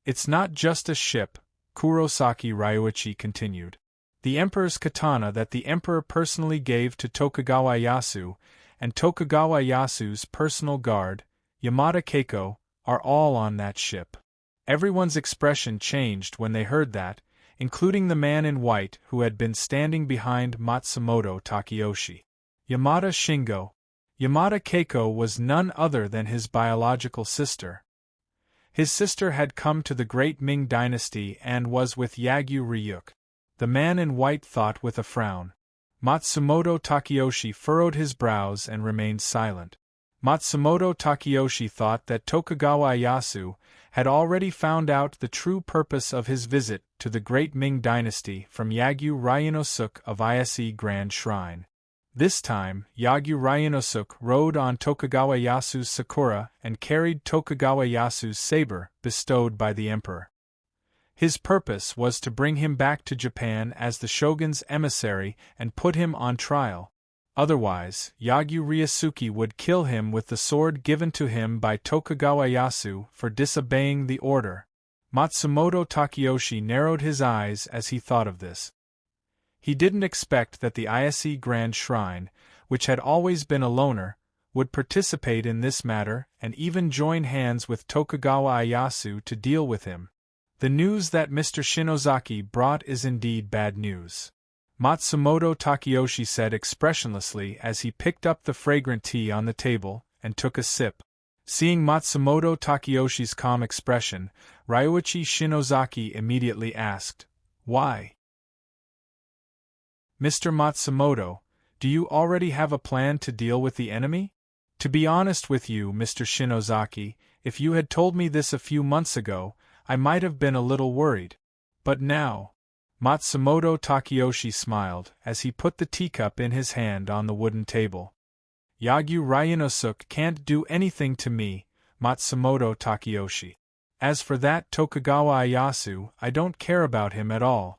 It's not just a ship, Kurosaki Ryuichi continued. The Emperor's katana that the Emperor personally gave to Tokugawa Ieyasu, and Tokugawa Ieyasu's personal guard, Yamada Keiko, are all on that ship. Everyone's expression changed when they heard that, including the man in white who had been standing behind Matsumoto Takeyoshi. Yamada Shingo. Yamada Keiko was none other than his biological sister. His sister had come to the Great Ming Dynasty and was with Yagyu Ryuk. The man in white thought with a frown. Matsumoto Takeyoshi furrowed his brows and remained silent. Matsumoto Takeyoshi thought that Tokugawa Ieyasu had already found out the true purpose of his visit to the Great Ming Dynasty from Yagyu Ryonosuke of Ise Grand Shrine. This time, Yagyu Ryonosuke rode on Tokugawa Ieyasu's Sakura and carried Tokugawa Ieyasu's saber bestowed by the Emperor. His purpose was to bring him back to Japan as the shogun's emissary and put him on trial. Otherwise, Yagyu Ryusuke would kill him with the sword given to him by Tokugawa Ieyasu for disobeying the order. Matsumoto Takeyoshi narrowed his eyes as he thought of this. He didn't expect that the Ise Grand Shrine, which had always been a loner, would participate in this matter and even join hands with Tokugawa Ieyasu to deal with him. The news that Mr. Shinozaki brought is indeed bad news, Matsumoto Takeyoshi said expressionlessly as he picked up the fragrant tea on the table and took a sip. Seeing Matsumoto Takeyoshi's calm expression, Ryuichi Shinozaki immediately asked, "Why?" "Mr. Matsumoto, do you already have a plan to deal with the enemy? To be honest with you, Mr. Shinozaki, if you had told me this a few months ago, I might have been a little worried. But now—" Matsumoto Takeyoshi smiled as he put the teacup in his hand on the wooden table. "Yagyu Ryunosuke can't do anything to me, Matsumoto Takeyoshi. As for that Tokugawa Ieyasu, I don't care about him at all."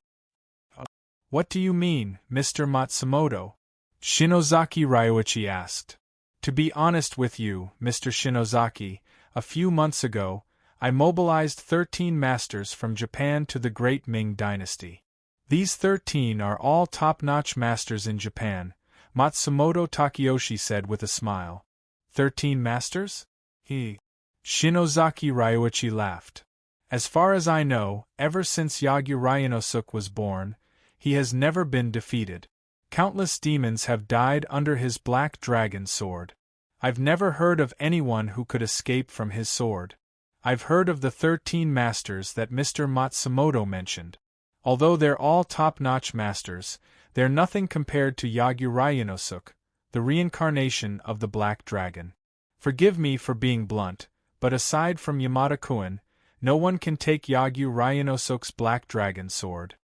"What do you mean, Mr. Matsumoto?" Shinozaki Ryuichi asked. "To be honest with you, Mr. Shinozaki, a few months ago, I mobilized 13 masters from Japan to the Great Ming Dynasty. These 13 are all top-notch masters in Japan," Matsumoto Takeyoshi said with a smile. 13 masters? Shinozaki Ryuichi laughed. "As far as I know, ever since Yagyu Ryunosuke was born, he has never been defeated. Countless demons have died under his black dragon sword. I've never heard of anyone who could escape from his sword. I've heard of the 13 masters that Mr. Matsumoto mentioned. Although they're all top-notch masters, they're nothing compared to Yagyu Ryunosuke, the reincarnation of the Black Dragon. Forgive me for being blunt, but aside from Yamada-kun, no one can take Yagyu Ryunosuke's Black Dragon sword."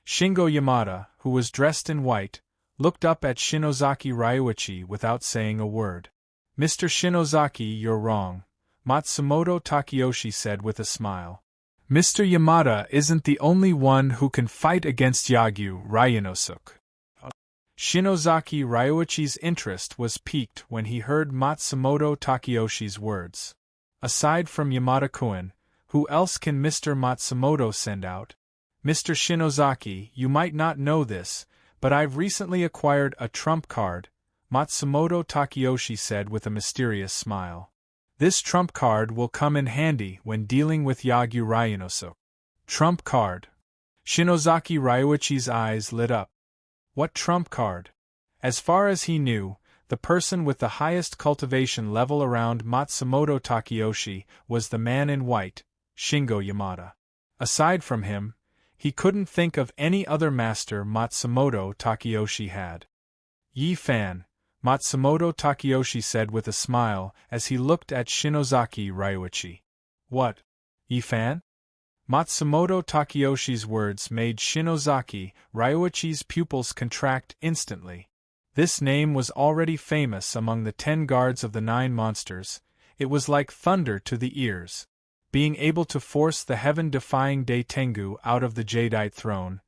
Shingo Yamada, who was dressed in white, looked up at Shinozaki Ryuichi without saying a word. "Mr. Shinozaki, you're wrong," Matsumoto Takeyoshi said with a smile. "Mr. Yamada isn't the only one who can fight against Yagyu Ryunosuke." Shinozaki Ryuichi's interest was piqued when he heard Matsumoto Takeyoshi's words. "Aside from Yamada-kun, who else can Mr. Matsumoto send out?" "Mr. Shinozaki, you might not know this, but I've recently acquired a trump card," Matsumoto Takeyoshi said with a mysterious smile. "This trump card will come in handy when dealing with Yagyu Ryunosuke." "Trump card?" Shinozaki Ryuichi's eyes lit up. "What trump card?" As far as he knew, the person with the highest cultivation level around Matsumoto Takeyoshi was the man in white, Shingo Yamada. Aside from him, he couldn't think of any other master Matsumoto Takeyoshi had. "Yi Fan," Matsumoto Takeyoshi said with a smile as he looked at Shinozaki Ryuichi. "What? Yi Fan?" Matsumoto Takeyoshi's words made Shinozaki Ryuichi's pupils contract instantly. This name was already famous among the 10 guards of the 9 monsters. It was like thunder to the ears. Being able to force the heaven-defying Dai Tengu out of the Jadeite throne,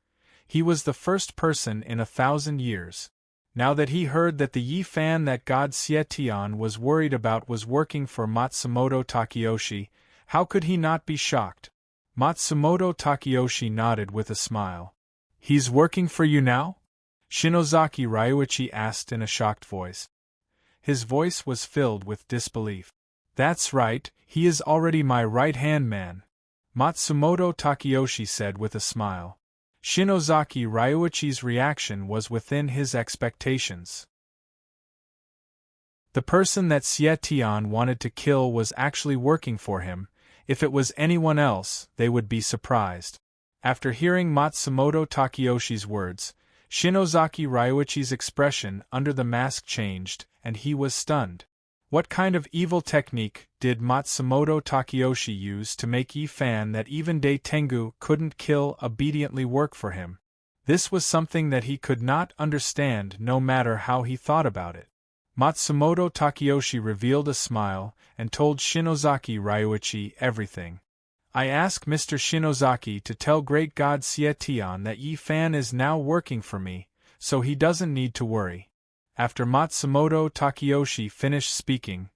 he was the first person in 1,000 years. Now that he heard that the Yi Fan that God Seitian was worried about was working for Matsumoto Takeyoshi, how could he not be shocked? Matsumoto Takeyoshi nodded with a smile. "He's working for you now?" Shinozaki Ryuichi asked in a shocked voice. His voice was filled with disbelief. "That's right, he is already my right-hand man," Matsumoto Takeyoshi said with a smile. Shinozaki Ryuichi's reaction was within his expectations. The person that Seitian wanted to kill was actually working for him. If it was anyone else, they would be surprised. After hearing Matsumoto Takeyoshi's words, Shinozaki Ryuichi's expression under the mask changed, and he was stunned. What kind of evil technique did Matsumoto Takeyoshi use to make Yi Fan that even Dai Tengu couldn't kill obediently work for him? This was something that he could not understand no matter how he thought about it. Matsumoto Takeyoshi revealed a smile and told Shinozaki Ryuichi everything. I ask Mr. Shinozaki to tell great god Sietian that Yi Fan is now working for me, so he doesn't need to worry. After Matsumoto Takeyoshi finished speaking,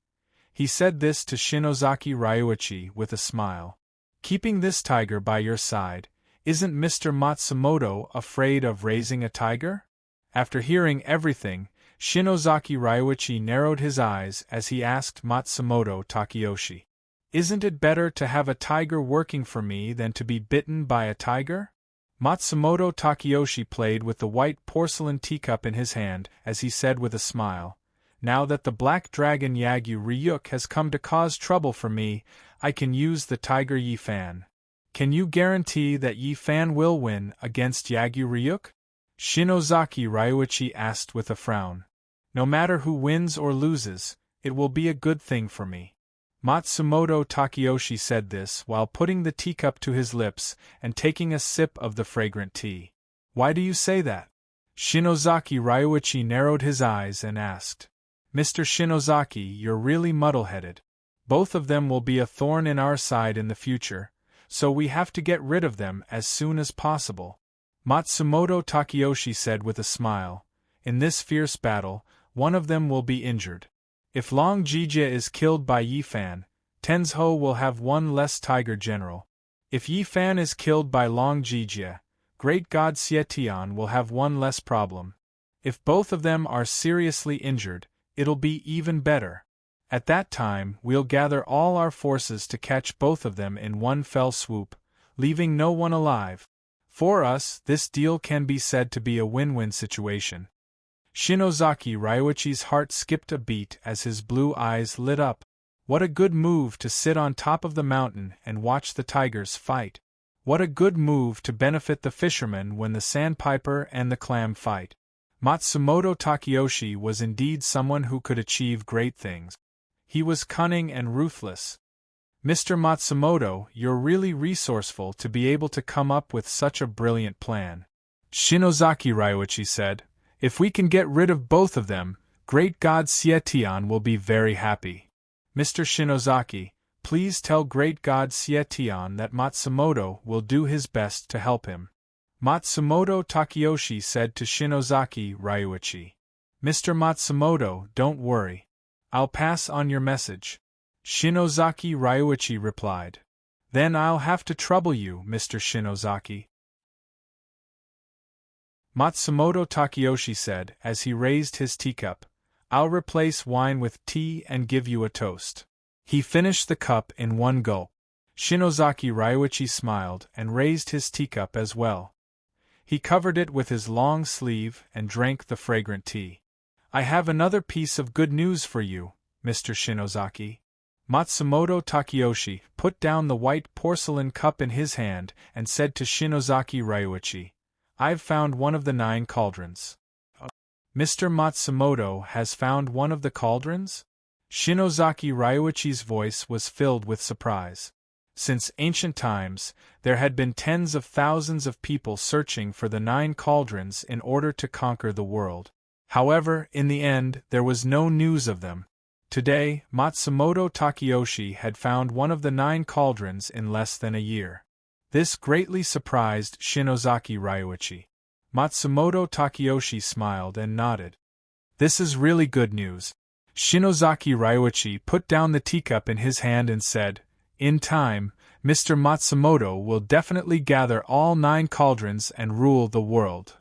he said this to Shinozaki Ryuichi with a smile. Keeping this tiger by your side, isn't Mr. Matsumoto afraid of raising a tiger? After hearing everything, Shinozaki Ryuichi narrowed his eyes as he asked Matsumoto Takeyoshi. Isn't it better to have a tiger working for me than to be bitten by a tiger? Matsumoto Takeyoshi played with the white porcelain teacup in his hand as he said with a smile, now that the black dragon Yagyu Ryuk has come to cause trouble for me, I can use the tiger Yi Fan. Can you guarantee that Yi Fan will win against Yagyu Ryuk? Shinozaki Ryuichi asked with a frown. No matter who wins or loses, it will be a good thing for me. Matsumoto Takeyoshi said this while putting the teacup to his lips and taking a sip of the fragrant tea. Why do you say that? Shinozaki Ryuichi narrowed his eyes and asked. Mr. Shinozaki, you're really muddle-headed. Both of them will be a thorn in our side in the future, so we have to get rid of them as soon as possible. Matsumoto Takeyoshi said with a smile. In this fierce battle, one of them will be injured. If Long Jijia is killed by Yi Fan, Tensho will have one less tiger general. If Yi Fan is killed by Long Jijia, great god Sietian will have one less problem. If both of them are seriously injured, it'll be even better. At that time, we'll gather all our forces to catch both of them in one fell swoop, leaving no one alive. For us, this deal can be said to be a win-win situation. Shinozaki Ryuichi's heart skipped a beat as his blue eyes lit up. What a good move to sit on top of the mountain and watch the tigers fight. What a good move to benefit the fishermen when the sandpiper and the clam fight. Matsumoto Takeyoshi was indeed someone who could achieve great things. He was cunning and ruthless. Mr. Matsumoto, you're really resourceful to be able to come up with such a brilliant plan. Shinozaki Ryuichi said. If we can get rid of both of them, great god Sietian will be very happy. Mr. Shinozaki, please tell great god Sietian that Matsumoto will do his best to help him. Matsumoto Takeyoshi said to Shinozaki Ryuichi. Mr. Matsumoto, don't worry. I'll pass on your message. Shinozaki Ryuichi replied. Then I'll have to trouble you, Mr. Shinozaki. Matsumoto Takeyoshi said as he raised his teacup, I'll replace wine with tea and give you a toast. He finished the cup in one gulp. Shinozaki Ryuichi smiled and raised his teacup as well. He covered it with his long sleeve and drank the fragrant tea. I have another piece of good news for you, Mr. Shinozaki. Matsumoto Takeyoshi put down the white porcelain cup in his hand and said to Shinozaki Ryuichi, I've found one of the 9 cauldrons. Mr. Matsumoto has found one of the cauldrons? Shinozaki Ryuichi's voice was filled with surprise. Since ancient times, there had been tens of thousands of people searching for the 9 cauldrons in order to conquer the world. However, in the end, there was no news of them. Today, Matsumoto Takeyoshi had found one of the 9 cauldrons in less than a year. This greatly surprised Shinozaki Ryuichi. Matsumoto Takeyoshi smiled and nodded. This is really good news. Shinozaki Ryuichi put down the teacup in his hand and said, In time, Mr. Matsumoto will definitely gather all 9 cauldrons and rule the world.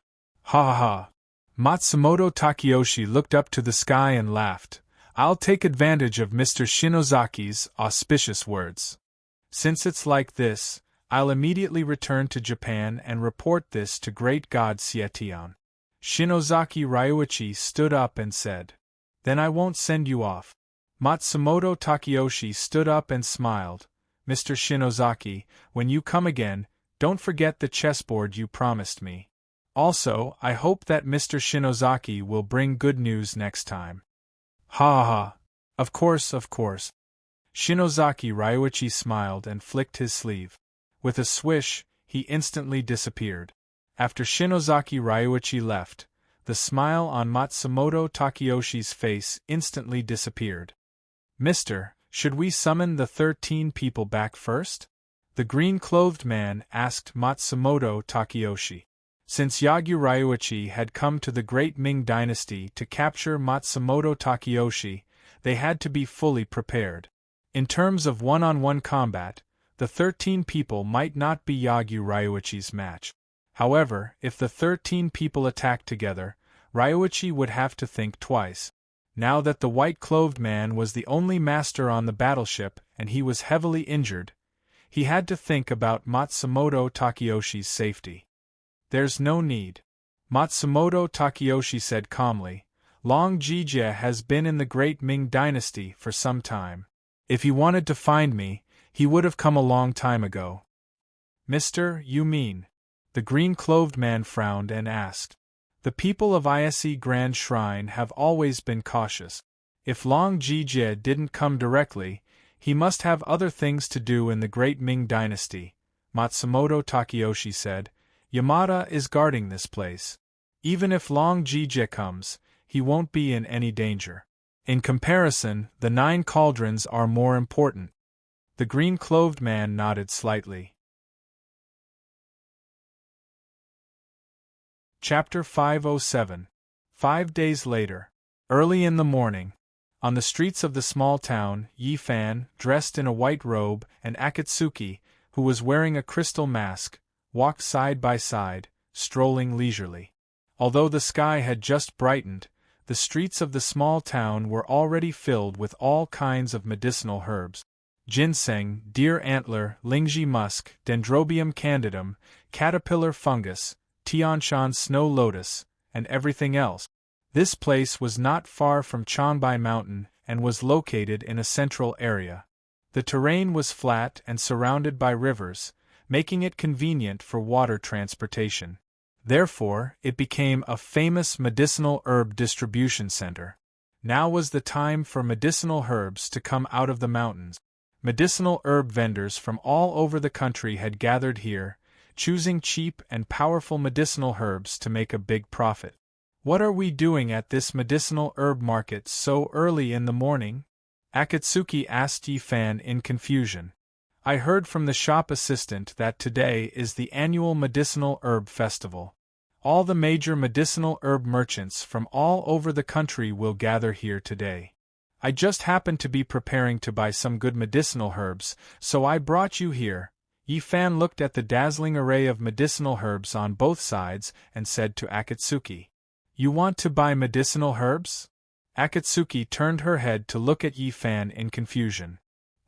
Ha ha ha. Matsumoto Takeyoshi looked up to the sky and laughed. I'll take advantage of Mr. Shinozaki's auspicious words. Since it's like this, I'll immediately return to Japan and report this to great god Sietian. Shinozaki Ryuichi stood up and said, Then I won't send you off. Matsumoto Takeyoshi stood up and smiled. Mr. Shinozaki, when you come again, don't forget the chessboard you promised me. Also, I hope that Mr. Shinozaki will bring good news next time. Ha ha ha. Of course, of course. Shinozaki Ryuichi smiled and flicked his sleeve. With a swish, he instantly disappeared. After Shinozaki Ryuichi left, the smile on Matsumoto Takeyoshi's face instantly disappeared. Mister, should we summon the 13 people back first? the green-clothed man asked Matsumoto Takeyoshi. Since Yagyu Ryuichi had come to the great Ming dynasty to capture Matsumoto Takeyoshi, they had to be fully prepared. In terms of one-on-one combat, the 13 people might not be Yagyu Ryuichi's match. However, if the 13 people attacked together, Ryuichi would have to think twice. Now that the white-clothed man was the only master on the battleship and he was heavily injured, he had to think about Matsumoto Takeyoshi's safety. "There's no need," Matsumoto Takeyoshi said calmly. "Long Jijie has been in the great Ming dynasty for some time. If he wanted to find me, he would have come a long time ago." "Mister, you mean?" The green-clothed man frowned and asked. "The people of Ise Grand Shrine have always been cautious. If Long Jijie didn't come directly, he must have other things to do in the great Ming dynasty," Matsumoto Takeyoshi said. "Yamada is guarding this place. Even if Long Jijie comes, he won't be in any danger. In comparison, the 9 cauldrons are more important." The green-clothed man nodded slightly. Chapter 507. 5 days later. Early in the morning. On the streets of the small town, Yi-fan, dressed in a white robe, and Akatsuki, who was wearing a crystal mask, walked side by side, strolling leisurely. Although the sky had just brightened, the streets of the small town were already filled with all kinds of medicinal herbs. Ginseng, deer antler, lingji musk, Dendrobium candidum, caterpillar fungus, Tianshan snow lotus, and everything else. This place was not far from Changbai Mountain and was located in a central area. The terrain was flat and surrounded by rivers, making it convenient for water transportation. Therefore, it became a famous medicinal herb distribution center. Now was the time for medicinal herbs to come out of the mountains. Medicinal herb vendors from all over the country had gathered here, choosing cheap and powerful medicinal herbs to make a big profit. "What are we doing at this medicinal herb market so early in the morning?" Akatsuki asked Yi-fan in confusion. "I heard from the shop assistant that today is the annual medicinal herb festival. All the major medicinal herb merchants from all over the country will gather here today. I just happened to be preparing to buy some good medicinal herbs, so I brought you here." Yi-fan looked at the dazzling array of medicinal herbs on both sides and said to Akatsuki, "You want to buy medicinal herbs?" Akatsuki turned her head to look at Yi-fan in confusion.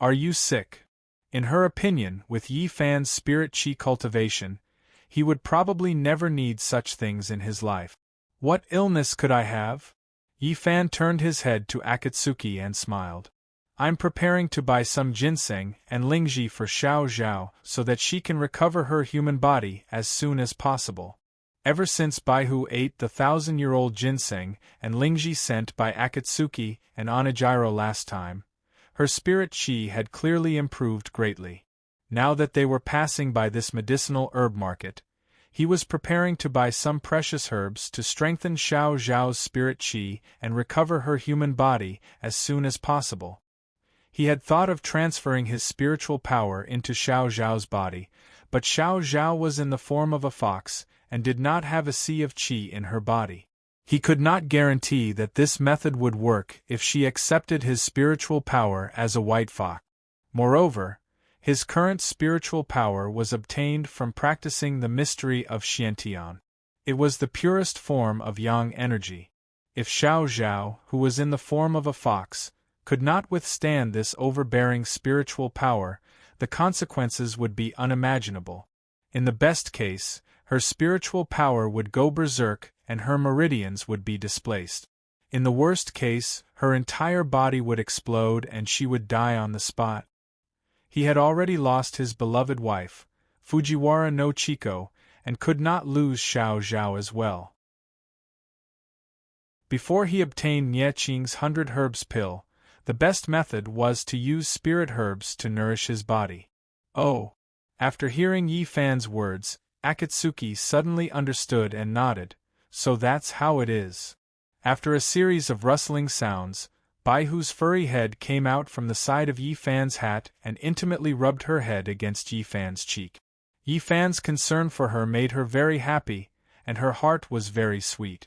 "Are you sick?" In her opinion, with Yi-fan's spirit chi cultivation, he would probably never need such things in his life. "What illness could I have?" Yi-fan turned his head to Akatsuki and smiled. "I'm preparing to buy some ginseng and lingji for Xiao Zhao so that she can recover her human body as soon as possible." Ever since Baihu ate the 1,000-year-old ginseng and lingji sent by Akatsuki and Onijiro last time, her spirit chi had clearly improved greatly. Now that they were passing by this medicinal herb market, he was preparing to buy some precious herbs to strengthen Xiao Zhao's spirit chi and recover her human body as soon as possible. He had thought of transferring his spiritual power into Xiao Zhao's body, but Xiao Zhao was in the form of a fox and did not have a sea of qi in her body. He could not guarantee that this method would work if she accepted his spiritual power as a white fox. Moreover, his current spiritual power was obtained from practicing the mystery of Xiantian. It was the purest form of yang energy. If Xiao Zhao, who was in the form of a fox, could not withstand this overbearing spiritual power, the consequences would be unimaginable. In the best case, her spiritual power would go berserk and her meridians would be displaced. In the worst case, her entire body would explode and she would die on the spot. He had already lost his beloved wife, Fujiwara no Chiko, and could not lose Xiao Zhao as well. Before he obtained Nie Qing's 100 herbs pill, the best method was to use spirit herbs to nourish his body. Oh! After hearing Yi-fan's words, Akatsuki suddenly understood and nodded. "So that's how it is." After a series of rustling sounds, Baihu's furry head came out from the side of Yi Fan's hat and intimately rubbed her head against Yi Fan's cheek. Yi Fan's concern for her made her very happy, and her heart was very sweet.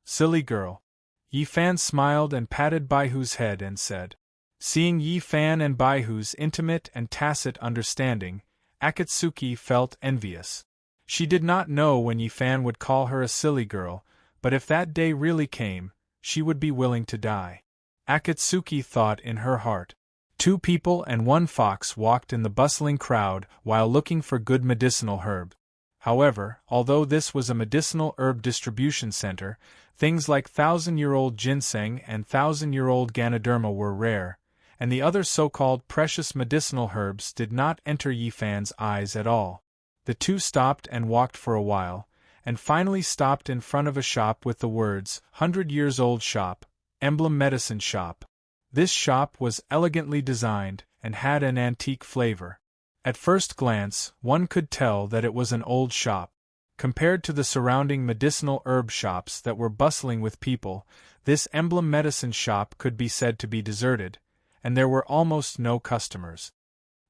Silly girl. Yi Fan smiled and patted Baihu's head and said. Seeing Yi Fan and Baihu's intimate and tacit understanding, Akatsuki felt envious. She did not know when Yi Fan would call her a silly girl, but if that day really came, she would be willing to die. Akatsuki thought in her heart. 2 people and 1 fox walked in the bustling crowd while looking for good medicinal herb. However, although this was a medicinal herb distribution center, things like 1,000-year-old ginseng and 1,000-year-old ganoderma were rare, and the other so-called precious medicinal herbs did not enter Yi Fan's eyes at all. The 2 stopped and walked for a while, and finally stopped in front of a shop with the words, 100 years old shop, emblem medicine shop. This shop was elegantly designed, and had an antique flavor. At first glance, one could tell that it was an old shop. Compared to the surrounding medicinal herb shops that were bustling with people, this emblem medicine shop could be said to be deserted, and there were almost no customers.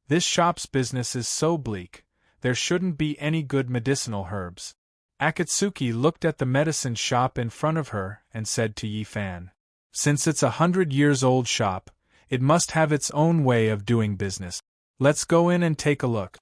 This shop's business is so bleak, there shouldn't be any good medicinal herbs. Akatsuki looked at the medicine shop in front of her and said to Yi Fan. Since it's 100 years old shop, it must have its own way of doing business. Let's go in and take a look.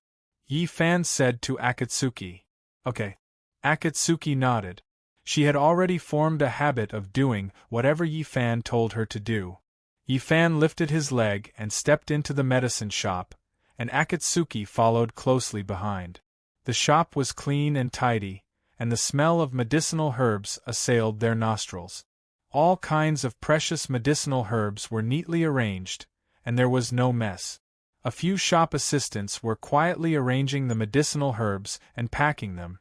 Yi Fan said to Akatsuki. Okay. Akatsuki nodded. She had already formed a habit of doing whatever Yi Fan told her to do. Yi Fan lifted his leg and stepped into the medicine shop, and Akatsuki followed closely behind. The shop was clean and tidy, and the smell of medicinal herbs assailed their nostrils. All kinds of precious medicinal herbs were neatly arranged, and there was no mess. A few shop assistants were quietly arranging the medicinal herbs and packing them.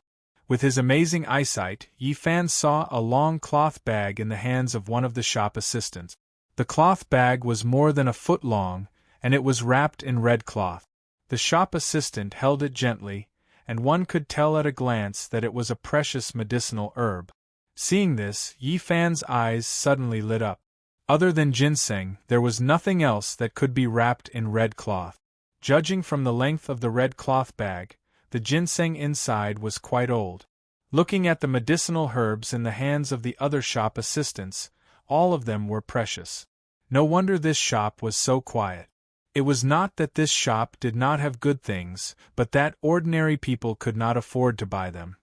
With his amazing eyesight, Yi Fan saw a long cloth bag in the hands of one of the shop assistants. The cloth bag was more than a foot long, and it was wrapped in red cloth. The shop assistant held it gently, and one could tell at a glance that it was a precious medicinal herb. Seeing this, Yi Fan's eyes suddenly lit up. Other than ginseng, there was nothing else that could be wrapped in red cloth. Judging from the length of the red cloth bag, the ginseng inside was quite old. Looking at the medicinal herbs in the hands of the other shop assistants, all of them were precious. No wonder this shop was so quiet. It was not that this shop did not have good things, but that ordinary people could not afford to buy them.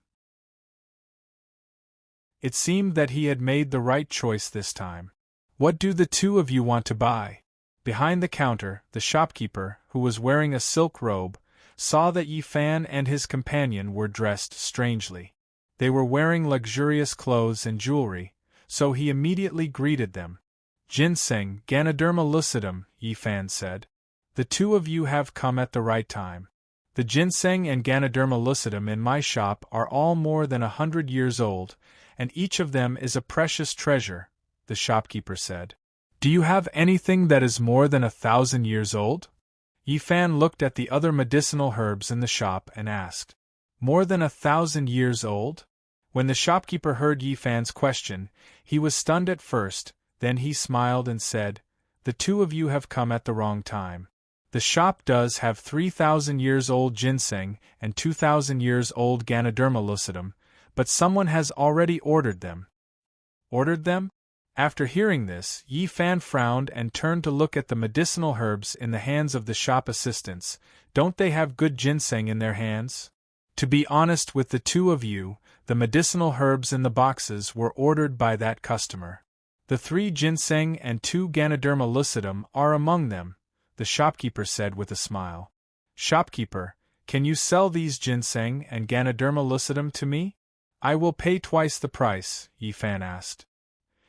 It seemed that he had made the right choice this time. What do the 2 of you want to buy? Behind the counter, the shopkeeper, who was wearing a silk robe, saw that Yi Fan and his companion were dressed strangely. They were wearing luxurious clothes and jewelry, so he immediately greeted them. Ginseng, Ganoderma lucidum, Yi Fan said. The 2 of you have come at the right time. The ginseng and Ganoderma lucidum in my shop are all more than 100 years old, and each of them is a precious treasure, the shopkeeper said. Do you have anything that is more than 1,000 years old? Yi Fan looked at the other medicinal herbs in the shop and asked. More than 1,000 years old? When the shopkeeper heard Yi Fan's question, he was stunned at first, then he smiled and said, The 2 of you have come at the wrong time. The shop does have 3,000 years old ginseng and 2,000 years old Ganoderma lucidum, but someone has already ordered them. Ordered them? After hearing this, Yi Fan frowned and turned to look at the medicinal herbs in the hands of the shop assistants. Don't they have good ginseng in their hands? To be honest with the 2 of you, the medicinal herbs in the boxes were ordered by that customer. The 3 ginseng and 2 Ganoderma lucidum are among them, the shopkeeper said with a smile. Shopkeeper, can you sell these ginseng and Ganoderma lucidum to me? I will pay twice the price, Yi Fan asked.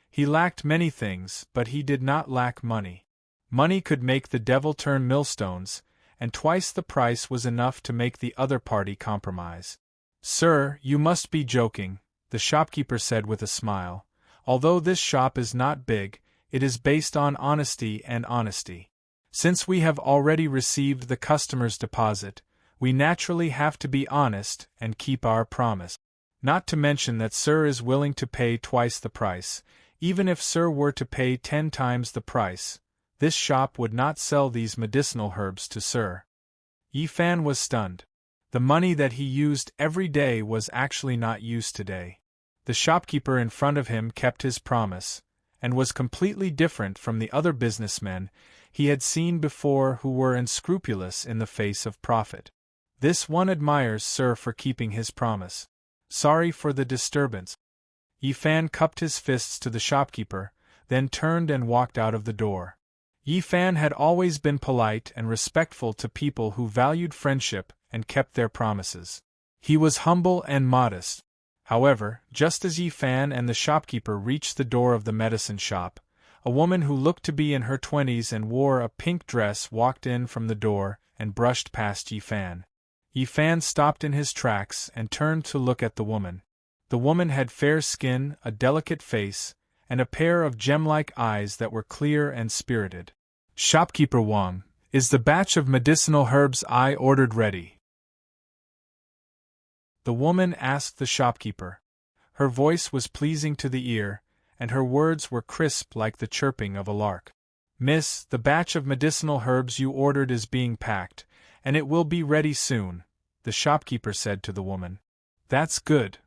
He lacked many things, but he did not lack money. Money could make the devil turn millstones, and twice the price was enough to make the other party compromise. Sir, you must be joking, the shopkeeper said with a smile. Although this shop is not big, it is based on honesty and honesty. Since we have already received the customer's deposit, we naturally have to be honest and keep our promise. Not to mention that Sir is willing to pay twice the price, Even if Sir were to pay 10 times the price, this shop would not sell these medicinal herbs to Sir. Yi Fan was stunned. The money that he used every day was actually not used today. The shopkeeper in front of him kept his promise, and was completely different from the other businessmen he had seen before who were unscrupulous in the face of profit. This one admires Sir for keeping his promise. Sorry for the disturbance. Yi Fan cupped his fists to the shopkeeper, then turned and walked out of the door. Yi Fan had always been polite and respectful to people who valued friendship and kept their promises. He was humble and modest. However, just as Yi Fan and the shopkeeper reached the door of the medicine shop, a woman who looked to be in her 20s and wore a pink dress walked in from the door and brushed past Yi Fan. Yi Fan stopped in his tracks and turned to look at the woman. The woman had fair skin, a delicate face, and a pair of gem-like eyes that were clear and spirited. "Shopkeeper Wang, is the batch of medicinal herbs I ordered ready?" the woman asked the shopkeeper. Her voice was pleasing to the ear, and her words were crisp like the chirping of a lark. "Miss, the batch of medicinal herbs you ordered is being packed, and it will be ready soon," the shopkeeper said to the woman. "That's good."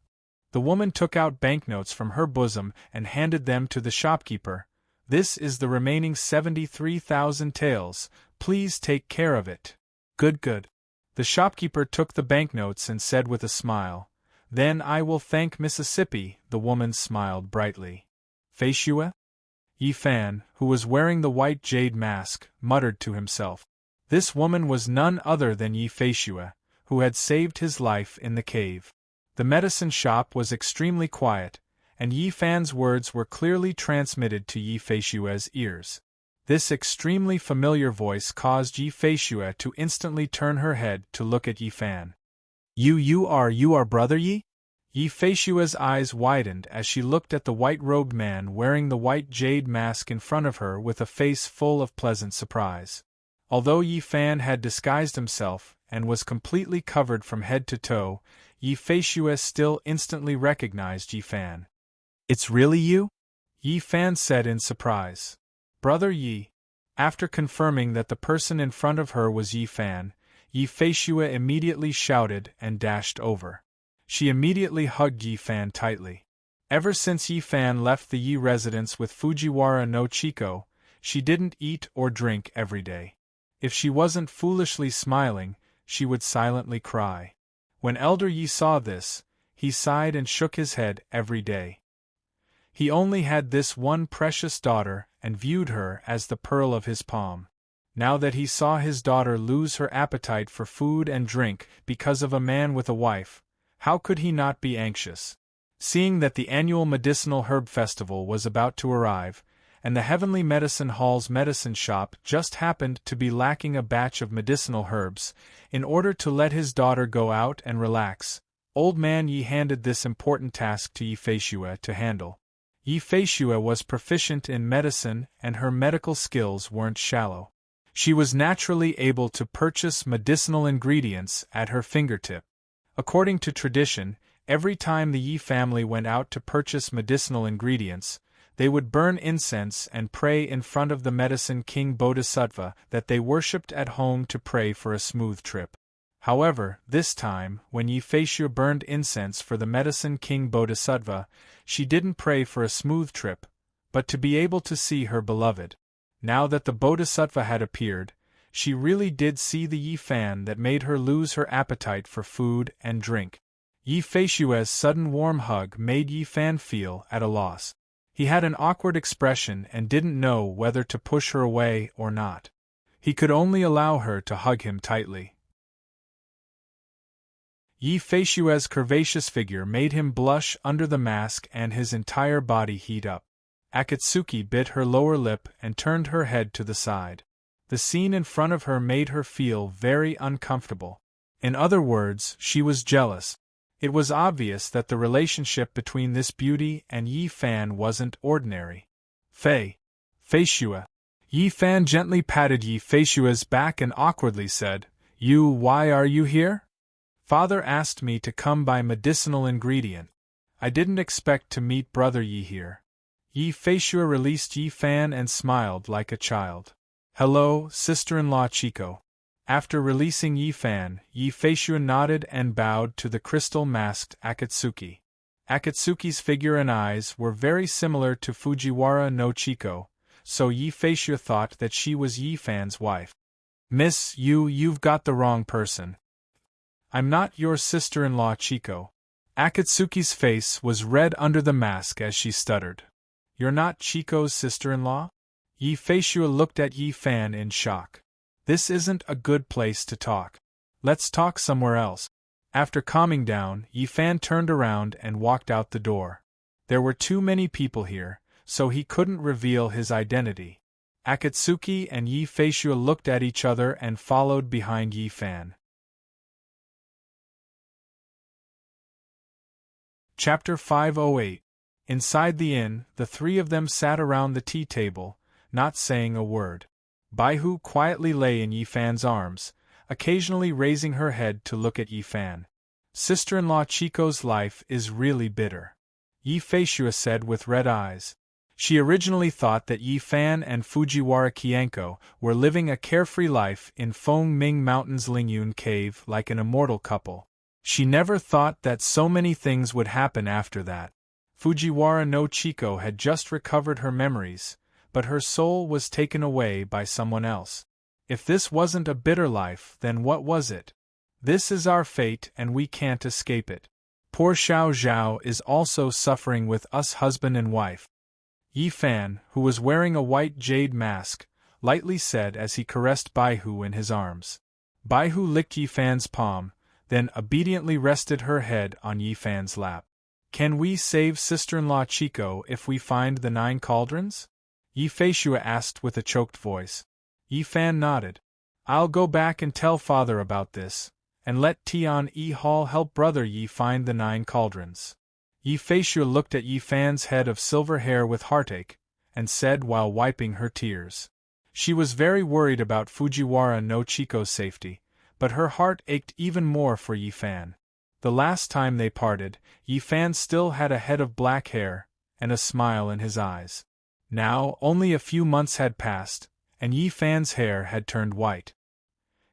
The woman took out banknotes from her bosom and handed them to the shopkeeper. "This is the remaining 73,000 taels, please take care of it." Good. The shopkeeper took the banknotes and said with a smile, "Then I will thank Mississippi." The woman smiled brightly. "Feishue?" Yi Fan, who was wearing the white jade mask, muttered to himself. This woman was none other than Yi Feishue, who had saved his life in the cave. The medicine shop was extremely quiet, and Yi Fan's words were clearly transmitted to Yi Feishue's ears. This extremely familiar voice caused Yi Feishue to instantly turn her head to look at Yi Fan. You are brother Yi?" Yi Feishue's eyes widened as she looked at the white-robed man wearing the white jade mask in front of her with a face full of pleasant surprise. Although Yi Fan had disguised himself and was completely covered from head to toe, Yi Feishue still instantly recognized Yi Fan. "It's really you?" Yi Fan said in surprise. "Brother Yi." After confirming that the person in front of her was Yi Fan, Yi Feishue immediately shouted and dashed over. She immediately hugged Yi Fan tightly. Ever since Yi Fan left the Yi residence with Fujiwara no Chiko, she didn't eat or drink every day. If she wasn't foolishly smiling, she would silently cry. When Elder Yi saw this, he sighed and shook his head every day. He only had this one precious daughter and viewed her as the pearl of his palm. Now that he saw his daughter lose her appetite for food and drink because of a man with a wife, how could he not be anxious? Seeing that the annual medicinal herb festival was about to arrive, and the Heavenly Medicine Hall's medicine shop just happened to be lacking a batch of medicinal herbs, in order to let his daughter go out and relax, Old Man Yi handed this important task to Yi Feishue to handle. Yi Feishue was proficient in medicine and her medical skills weren't shallow. She was naturally able to purchase medicinal ingredients at her fingertip. According to tradition, every time the Yi family went out to purchase medicinal ingredients, they would burn incense and pray in front of the Medicine King Bodhisattva that they worshipped at home to pray for a smooth trip. However, this time, when Yi Feishue burned incense for the Medicine King Bodhisattva, she didn't pray for a smooth trip, but to be able to see her beloved. Now that the Bodhisattva had appeared, she really did see the Yi fan that made her lose her appetite for food and drink. Yi Feishue's sudden warm hug made Yi Fan feel at a loss. He had an awkward expression and didn't know whether to push her away or not. He could only allow her to hug him tightly. Yi Feishue's curvaceous figure made him blush under the mask and his entire body heat up. Akatsuki bit her lower lip and turned her head to the side. The scene in front of her made her feel very uncomfortable. In other words, she was jealous. It was obvious that the relationship between this beauty and Yi Fan wasn't ordinary. Feishue. Yi Fan gently patted Yi Feishue's back and awkwardly said, Why are you here? Father asked me to come by medicinal ingredient. I didn't expect to meet Brother Yi here. Yi Feishua released Yi Fan and smiled like a child. Hello, sister-in-law Chico. After releasing Yi Fan, Yi Feishua nodded and bowed to the crystal-masked Akatsuki. Akatsuki's figure and eyes were very similar to Fujiwara no Chico, so Yi Feishua thought that she was Yi Fan's wife. Miss, you've got the wrong person. I'm not your sister-in-law Chico. Akatsuki's face was red under the mask as she stuttered. You're not Chico's sister-in-law? Yi Feishua looked at Yi Fan in shock. This isn't a good place to talk. Let's talk somewhere else. After calming down, Yi Fan turned around and walked out the door. There were too many people here, so he couldn't reveal his identity. Akatsuki and Yi Feishua looked at each other and followed behind Yi Fan. Chapter 508. Inside the inn, the three of them sat around the tea table, not saying a word. Baihu quietly lay in Yi Fan's arms, occasionally raising her head to look at Yi Fan. Sister-in-law Chico's life is really bitter, Yi Feishua said with red eyes. She originally thought that Yi Fan and Fujiwara Kienko were living a carefree life in Feng Ming Mountain's Lingyun Cave like an immortal couple. She never thought that so many things would happen after that. Fujiwara no Chico had just recovered her memories, but her soul was taken away by someone else. If this wasn't a bitter life, then what was it? This is our fate and we can't escape it. Poor Xiao Zhao is also suffering with us husband and wife. Yi Fan, who was wearing a white jade mask, lightly said as he caressed Baihu in his arms. Baihu licked Yi Fan's palm, then obediently rested her head on Yi Fan's lap. Can we save sister-in-law Chico if we find the 9 cauldrons? Yi Feishua asked with a choked voice. Yi Fan nodded. I'll go back and tell father about this, and let Tian-E Hall help brother Yi find the 9 cauldrons. Yi Feishua looked at Yi Fan's head of silver hair with heartache, and said while wiping her tears. She was very worried about Fujiwara no Chico's safety, but her heart ached even more for Yi Fan. The last time they parted, Yi Fan still had a head of black hair, and a smile in his eyes. Now, only a few months had passed, and Yi Fan's hair had turned white.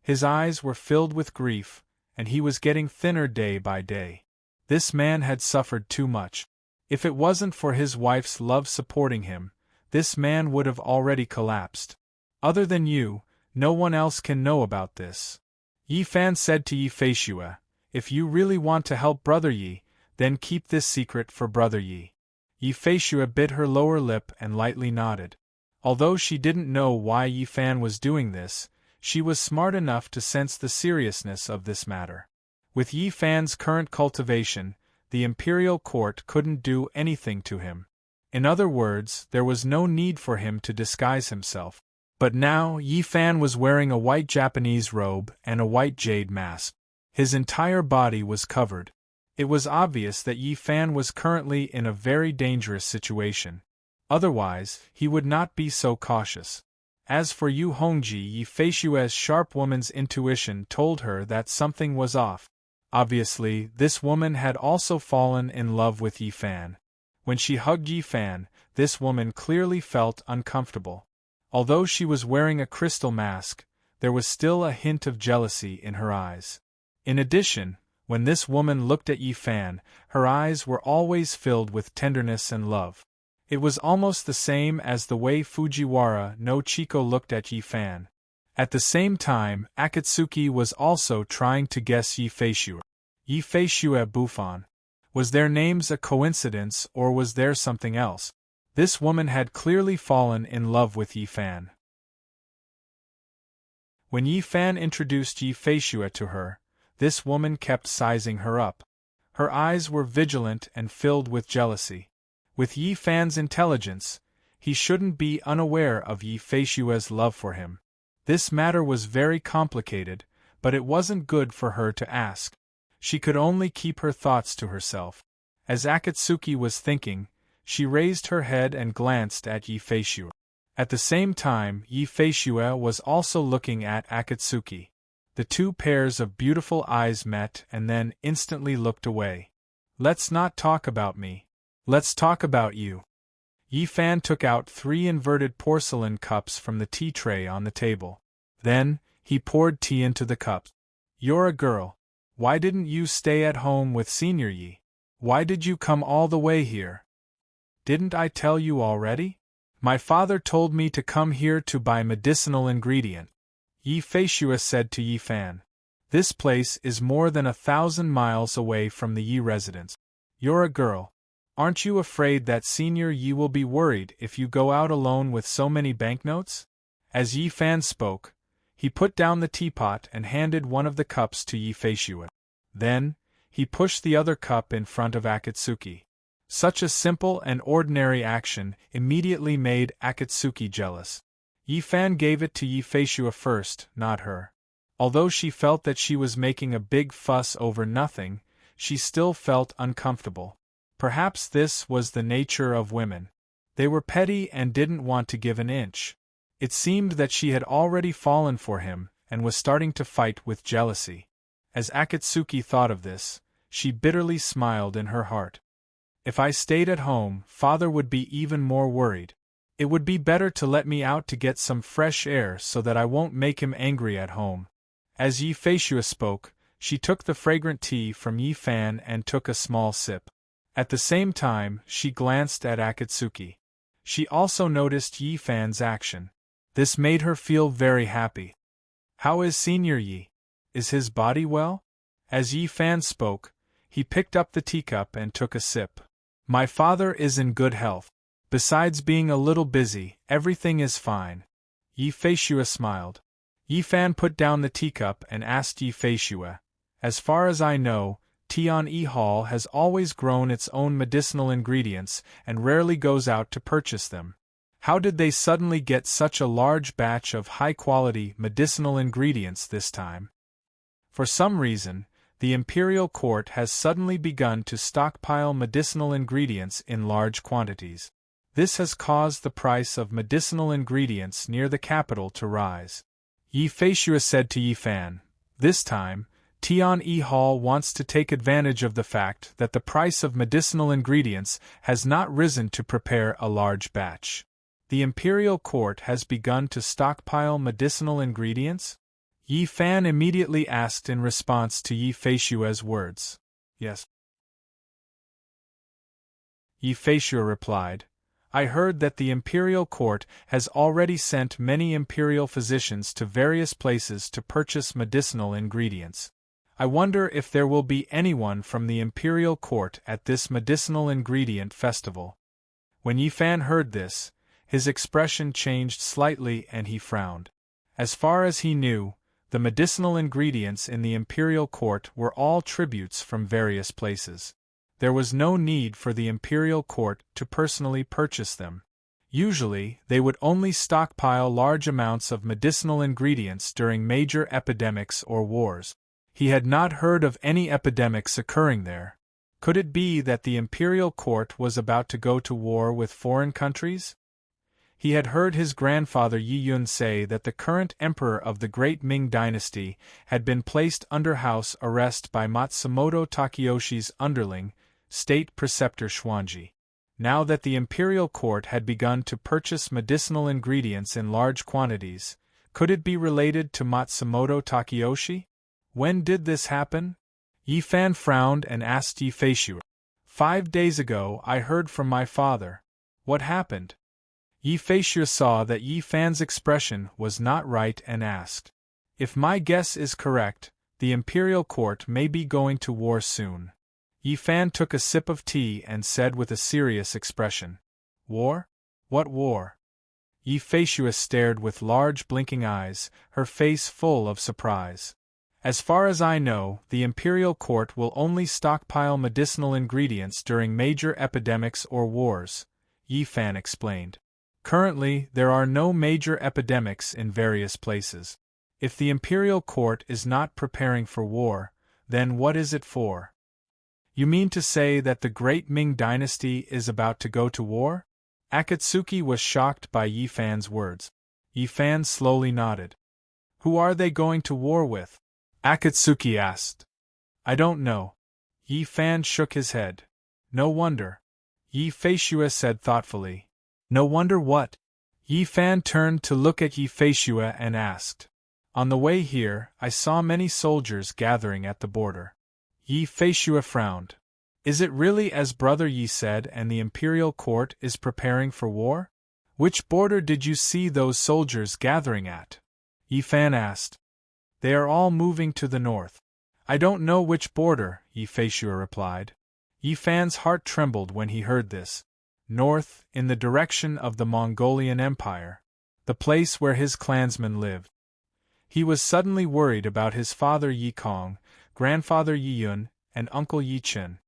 His eyes were filled with grief, and he was getting thinner day by day. This man had suffered too much. If it wasn't for his wife's love supporting him, this man would have already collapsed. Other than you, no one else can know about this. Yi Fan said to Yi Feishua, if you really want to help brother Yi, then keep this secret for brother Yi. Yi Feishua bit her lower lip and lightly nodded. Although she didn't know why Yi Fan was doing this, she was smart enough to sense the seriousness of this matter. With Yi Fan's current cultivation, the imperial court couldn't do anything to him. In other words, there was no need for him to disguise himself. But now Yi Fan was wearing a white Japanese robe and a white jade mask. His entire body was covered. It was obvious that Yi Fan was currently in a very dangerous situation. Otherwise, he would not be so cautious. As for Yu Hongji, Yi Feishua's sharp woman's intuition told her that something was off. Obviously, this woman had also fallen in love with Yi Fan. When she hugged Yi Fan, this woman clearly felt uncomfortable. Although she was wearing a crystal mask, there was still a hint of jealousy in her eyes. In addition, when this woman looked at Yi Fan, her eyes were always filled with tenderness and love. It was almost the same as the way Fujiwara no Chico looked at Yi Fan. At the same time, Akatsuki was also trying to guess Yi Feishua. Yi Feishua Buffon. Was their names a coincidence or was there something else? This woman had clearly fallen in love with Yi Fan. When Yi Fan introduced Yi Feishua to her, this woman kept sizing her up. Her eyes were vigilant and filled with jealousy. With Yi Fan's intelligence, he shouldn't be unaware of Yi Feishua's love for him. This matter was very complicated, but it wasn't good for her to ask. She could only keep her thoughts to herself. As Akatsuki was thinking, she raised her head and glanced at Yi Feishua. At the same time, Yi Feishua was also looking at Akatsuki. The two pairs of beautiful eyes met and then instantly looked away. Let's not talk about me. Let's talk about you. Yi Fan took out 3 inverted porcelain cups from the tea tray on the table. Then, he poured tea into the cups. You're a girl. Why didn't you stay at home with Senior Yi? Why did you come all the way here? Didn't I tell you already? My father told me to come here to buy medicinal ingredient. Yi Feishua said to Yi Fan. This place is more than 1,000 miles away from the Yi residence. You're a girl. Aren't you afraid that Senior Yi will be worried if you go out alone with so many banknotes? As Yi Fan spoke, he put down the teapot and handed one of the cups to Yi Feishua. Then, he pushed the other cup in front of Akatsuki. Such a simple and ordinary action immediately made Akatsuki jealous. Yi Fan gave it to Yi Feishua first, not her. Although she felt that she was making a big fuss over nothing, she still felt uncomfortable. Perhaps this was the nature of women. They were petty and didn't want to give an inch. It seemed that she had already fallen for him and was starting to fight with jealousy. As Akatsuki thought of this, she bitterly smiled in her heart. If I stayed at home, father would be even more worried. It would be better to let me out to get some fresh air so that I won't make him angry at home. As Yi Feishua spoke, she took the fragrant tea from Yi Fan and took a small sip. At the same time, she glanced at Akatsuki. She also noticed Yi Fan's action. This made her feel very happy. How is Senior Yi? Is his body well? As Yi Fan spoke, he picked up the teacup and took a sip. My father is in good health. Besides being a little busy, everything is fine. Yi Feishua smiled. Yi Fan put down the teacup and asked Yi Feishua, as far as I know, Tian Yi Hall has always grown its own medicinal ingredients and rarely goes out to purchase them. How did they suddenly get such a large batch of high-quality medicinal ingredients this time? For some reason, the imperial court has suddenly begun to stockpile medicinal ingredients in large quantities. This has caused the price of medicinal ingredients near the capital to rise. Yi Feishua said to Yi Fan, this time, Tian Yi Hall wants to take advantage of the fact that the price of medicinal ingredients has not risen to prepare a large batch. The imperial court has begun to stockpile medicinal ingredients? Yi Fan immediately asked in response to Yi Feishua's words. Yes. Yi Feishua replied, I heard that the imperial court has already sent many imperial physicians to various places to purchase medicinal ingredients. I wonder if there will be anyone from the imperial court at this medicinal ingredient festival. When Yi Fan heard this, his expression changed slightly and he frowned. As far as he knew, the medicinal ingredients in the imperial court were all tributes from various places. There was no need for the imperial court to personally purchase them. Usually, they would only stockpile large amounts of medicinal ingredients during major epidemics or wars. He had not heard of any epidemics occurring there. Could it be that the imperial court was about to go to war with foreign countries? He had heard his grandfather Yi Yun say that the current emperor of the Great Ming dynasty had been placed under house arrest by Matsumoto Takeyoshi's underling, State Preceptor Xuanji. Now that the imperial court had begun to purchase medicinal ingredients in large quantities, could it be related to Matsumoto Takeyoshi? When did this happen? Yi Fan frowned and asked Yi Feishua. 5 days ago I heard from my father. What happened? Yi Feishua saw that Yi Fan's expression was not right and asked. If my guess is correct, the imperial court may be going to war soon. Yi Fan took a sip of tea and said with a serious expression. War? What war? Yi Feishua stared with large blinking eyes, her face full of surprise. As far as I know, the imperial court will only stockpile medicinal ingredients during major epidemics or wars, Yi Fan explained. Currently, there are no major epidemics in various places. If the imperial court is not preparing for war, then what is it for? You mean to say that the Great Ming dynasty is about to go to war? Akatsuki was shocked by Yi Fan's words. Yi Fan slowly nodded. Who are they going to war with? Akatsuki asked. I don't know. Yi Fan shook his head. No wonder. Yi Feishua said thoughtfully. No wonder what? Yi Fan turned to look at Yi Feishue and asked. On the way here, I saw many soldiers gathering at the border. Yi Feishue frowned. Is it really as Brother Yi said and the imperial court is preparing for war? Which border did you see those soldiers gathering at? Yi Fan asked. They are all moving to the north. I don't know which border, Yi Feishue replied. Yi Fan's heart trembled when he heard this. North, in the direction of the Mongolian Empire, the place where his clansmen lived. He was suddenly worried about his father Yi Kong, grandfather Yi Yun, and uncle Yi Qin.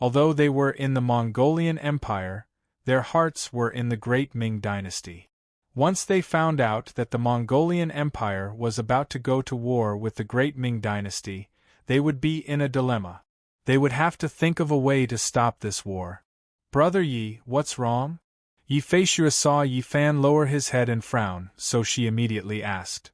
Although they were in the Mongolian Empire, their hearts were in the Great Ming Dynasty. Once they found out that the Mongolian Empire was about to go to war with the Great Ming Dynasty, they would be in a dilemma. They would have to think of a way to stop this war. Brother Yi, what's wrong? Yi Feishue saw Yi Fan lower his head and frown, so she immediately asked.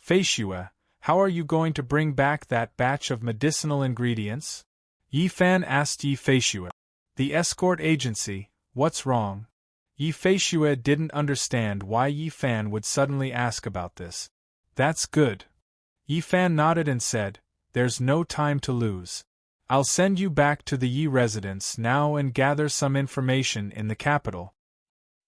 Feishue, how are you going to bring back that batch of medicinal ingredients? Yi Fan asked Yi Feishue. The escort agency, what's wrong? Yi Feishue didn't understand why Yi Fan would suddenly ask about this. That's good. Yi Fan nodded and said, there's no time to lose. I'll send you back to the Yi residence now and gather some information in the capital.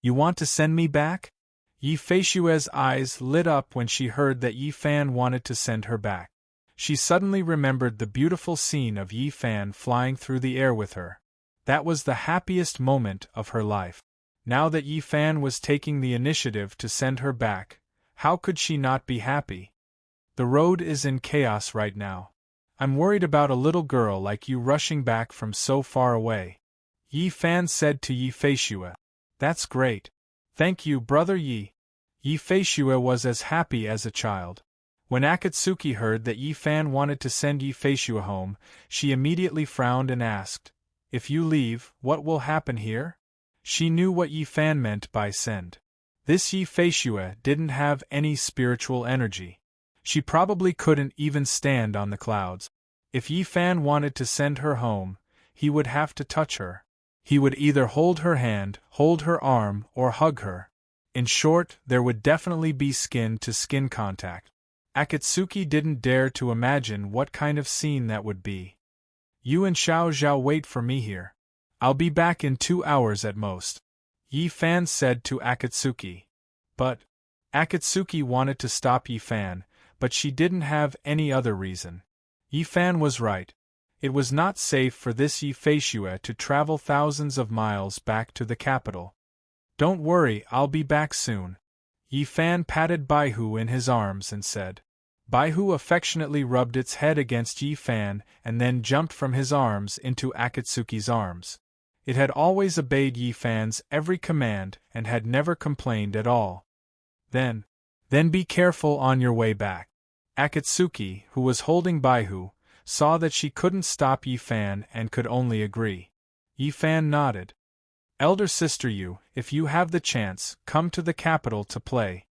You want to send me back? Yi Feishue's eyes lit up when she heard that Yi Fan wanted to send her back. She suddenly remembered the beautiful scene of Yi Fan flying through the air with her. That was the happiest moment of her life. Now that Yi Fan was taking the initiative to send her back, how could she not be happy? The road is in chaos right now. I'm worried about a little girl like you rushing back from so far away. Yi Fan said to Yi Feishue. That's great. Thank you, Brother Yi. Yi Feishue was as happy as a child. When Akatsuki heard that Yi Fan wanted to send Yi Feishue home, she immediately frowned and asked, if you leave, what will happen here? She knew what Yi Fan meant by send. This Yi Feishue didn't have any spiritual energy. She probably couldn't even stand on the clouds. If Yi Fan wanted to send her home, he would have to touch her. He would either hold her hand, hold her arm, or hug her. In short, there would definitely be skin-to-skin contact. Akatsuki didn't dare to imagine what kind of scene that would be. You and Xiao Zhao wait for me here. I'll be back in 2 hours at most, Yi Fan said to Akatsuki. But Akatsuki wanted to stop Yi Fan, but she didn't have any other reason. Yi Fan was right. It was not safe for this Yi Feishue to travel thousands of miles back to the capital. Don't worry, I'll be back soon. Yi Fan patted Baihu in his arms and said. Baihu affectionately rubbed its head against Yi Fan and then jumped from his arms into Akatsuki's arms. It had always obeyed Yi Fan's every command and had never complained at all. Then be careful on your way back. Akatsuki, who was holding Baihu, saw that she couldn't stop Yi Fan and could only agree. Yi Fan nodded. Elder sister Yu, if you have the chance, come to the capital to play.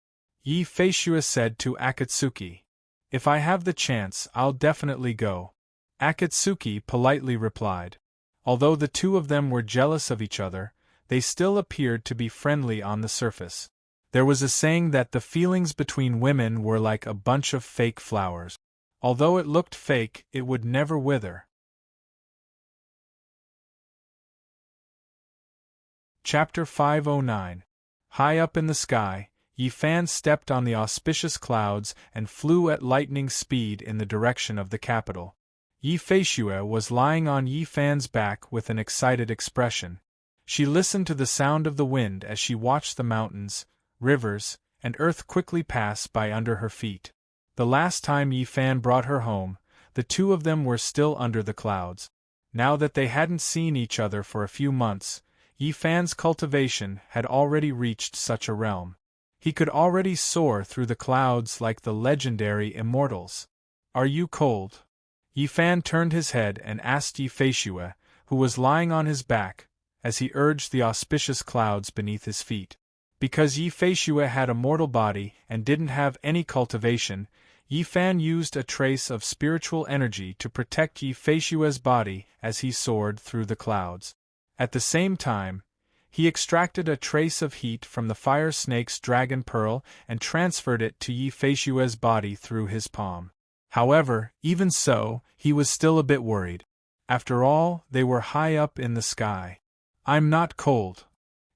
Yi Feishue said to Akatsuki. If I have the chance, I'll definitely go. Akatsuki politely replied. Although the two of them were jealous of each other, they still appeared to be friendly on the surface. There was a saying that the feelings between women were like a bunch of fake flowers. Although it looked fake, it would never wither. Chapter 509. High up in the sky, Yi Fan stepped on the auspicious clouds and flew at lightning speed in the direction of the capital. Yi Feishue was lying on Yi Fan's back with an excited expression. She listened to the sound of the wind as she watched the mountains, rivers, and earth quickly pass by under her feet. The last time Yi Fan brought her home, the two of them were still under the clouds. Now that they hadn't seen each other for a few months, Yi Fan's cultivation had already reached such a realm. He could already soar through the clouds like the legendary immortals. Are you cold? Yi Fan turned his head and asked Yi Feishue, who was lying on his back, as he urged the auspicious clouds beneath his feet. Because Yi Feishue had a mortal body and didn't have any cultivation, Yi Fan used a trace of spiritual energy to protect Yi Feishue's body as he soared through the clouds. At the same time, He extracted a trace of heat from the fire snake's dragon pearl and transferred it to Yi Feishue's body through his palm. However, even so, he was still a bit worried. After all, they were high up in the sky. I'm not cold.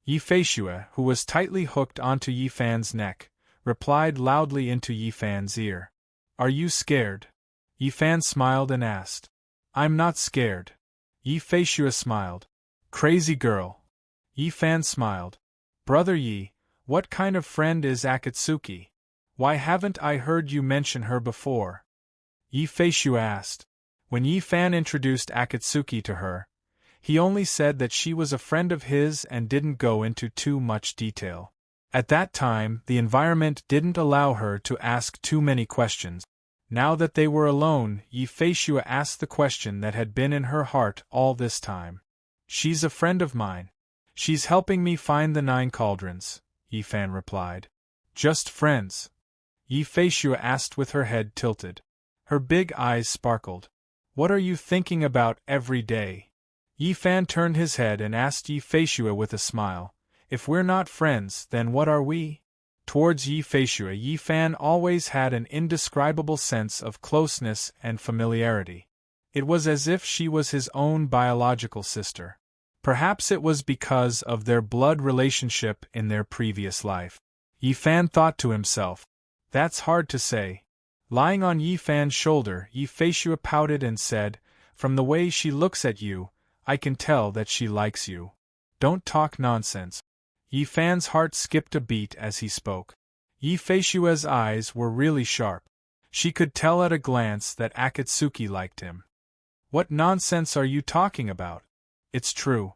Yi Feishue, who was tightly hooked onto Yi Fan's neck, replied loudly into Yi Fan's ear. Are you scared? Yi Fan smiled and asked. I'm not scared. Yi Feishue smiled. Crazy girl. Yi Fan smiled. Brother Yi, what kind of friend is Akatsuki? Why haven't I heard you mention her before? Yi Feishue asked. When Yi Fan introduced Akatsuki to her, he only said that she was a friend of his and didn't go into too much detail. At that time, the environment didn't allow her to ask too many questions. Now that they were alone, Yi Feishue asked the question that had been in her heart all this time. She's a friend of mine. She's helping me find the 9 cauldrons, Yi Fan replied. Just friends? Yi Feishue asked with her head tilted. Her big eyes sparkled. What are you thinking about every day? Yi Fan turned his head and asked Yi Feishue with a smile. If we're not friends, then what are we? Towards Yi Feishue, Yi Fan always had an indescribable sense of closeness and familiarity. It was as if she was his own biological sister. Perhaps it was because of their blood relationship in their previous life. Yi Fan thought to himself. That's hard to say. Lying on Yi Fan's shoulder, Yi Feishue pouted and said, From the way she looks at you, I can tell that she likes you. Don't talk nonsense. Yi Fan's heart skipped a beat as he spoke. Yi Feishue's eyes were really sharp. She could tell at a glance that Akatsuki liked him. What nonsense are you talking about? It's true.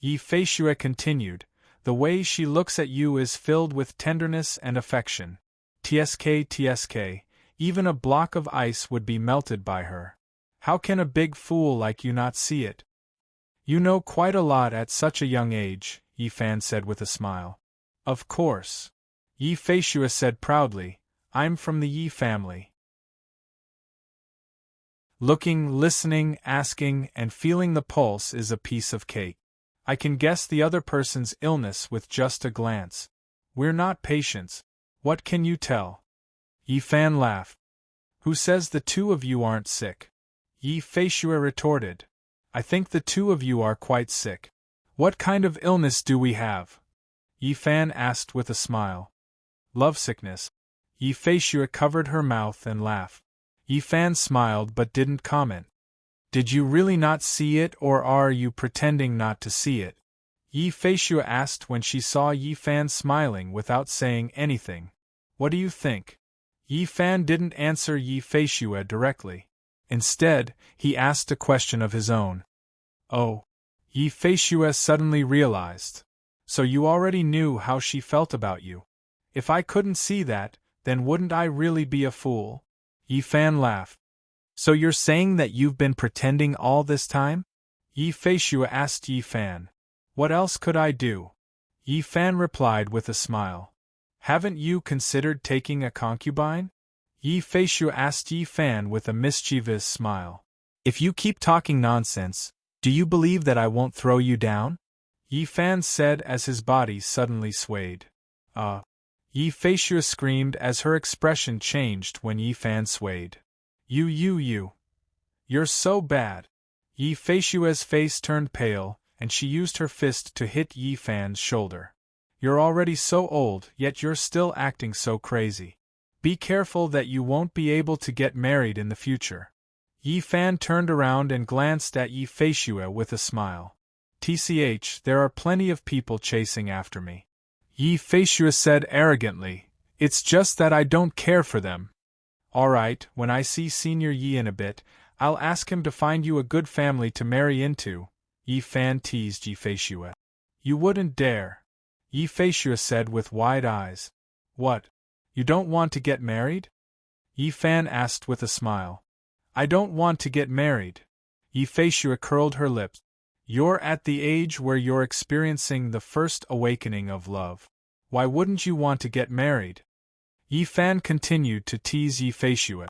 Yi Feishue continued. The way she looks at you is filled with tenderness and affection. Tsk, even a block of ice would be melted by her. How can a big fool like you not see it? You know quite a lot at such a young age, Yi Fan said with a smile. Of course. Yi Feishue said proudly, I'm from the Yi family. Looking, listening, asking, and feeling the pulse is a piece of cake. I can guess the other person's illness with just a glance. We're not patients. What can you tell? Yi Fan laughed. Who says the two of you aren't sick? Yi Feishue retorted. I think the two of you are quite sick. What kind of illness do we have? Yi Fan asked with a smile. Lovesickness. Yi Feishue covered her mouth and laughed. Yi Fan smiled but didn't comment. Did you really not see it, or are you pretending not to see it? Yi Feishue asked when she saw Yi Fan smiling without saying anything. What do you think? Yi Fan didn't answer Yi Feishue directly. Instead, he asked a question of his own. Oh. Yi Feishue suddenly realized. So you already knew how she felt about you. If I couldn't see that, then wouldn't I really be a fool? Yi Fan laughed. So you're saying that you've been pretending all this time? Yi Feishue asked Yi Fan. What else could I do? Yi Fan replied with a smile. Haven't you considered taking a concubine? Yi Feishue asked Yi Fan with a mischievous smile. If you keep talking nonsense, do you believe that I won't throw you down? Yi Fan said as his body suddenly swayed. Yi Feishue screamed as her expression changed when Yi Fan swayed. You're so bad. Yi Feishue's face turned pale, and she used her fist to hit Yi Fan's shoulder. You're already so old, yet you're still acting so crazy. Be careful that you won't be able to get married in the future. Yi Fan turned around and glanced at Yi Feishue with a smile. There are plenty of people chasing after me. Yi Feishue said arrogantly, It's just that I don't care for them. Alright, when I see Senior Yi in a bit, I'll ask him to find you a good family to marry into, Yi Fan teased Yi Feishue. You wouldn't dare. Yi Feishue said with wide eyes. What? You don't want to get married? Yi Fan asked with a smile. I don't want to get married. Yi Feishue curled her lips. You're at the age where you're experiencing the first awakening of love. Why wouldn't you want to get married? Yi Fan continued to tease Yi Feishue.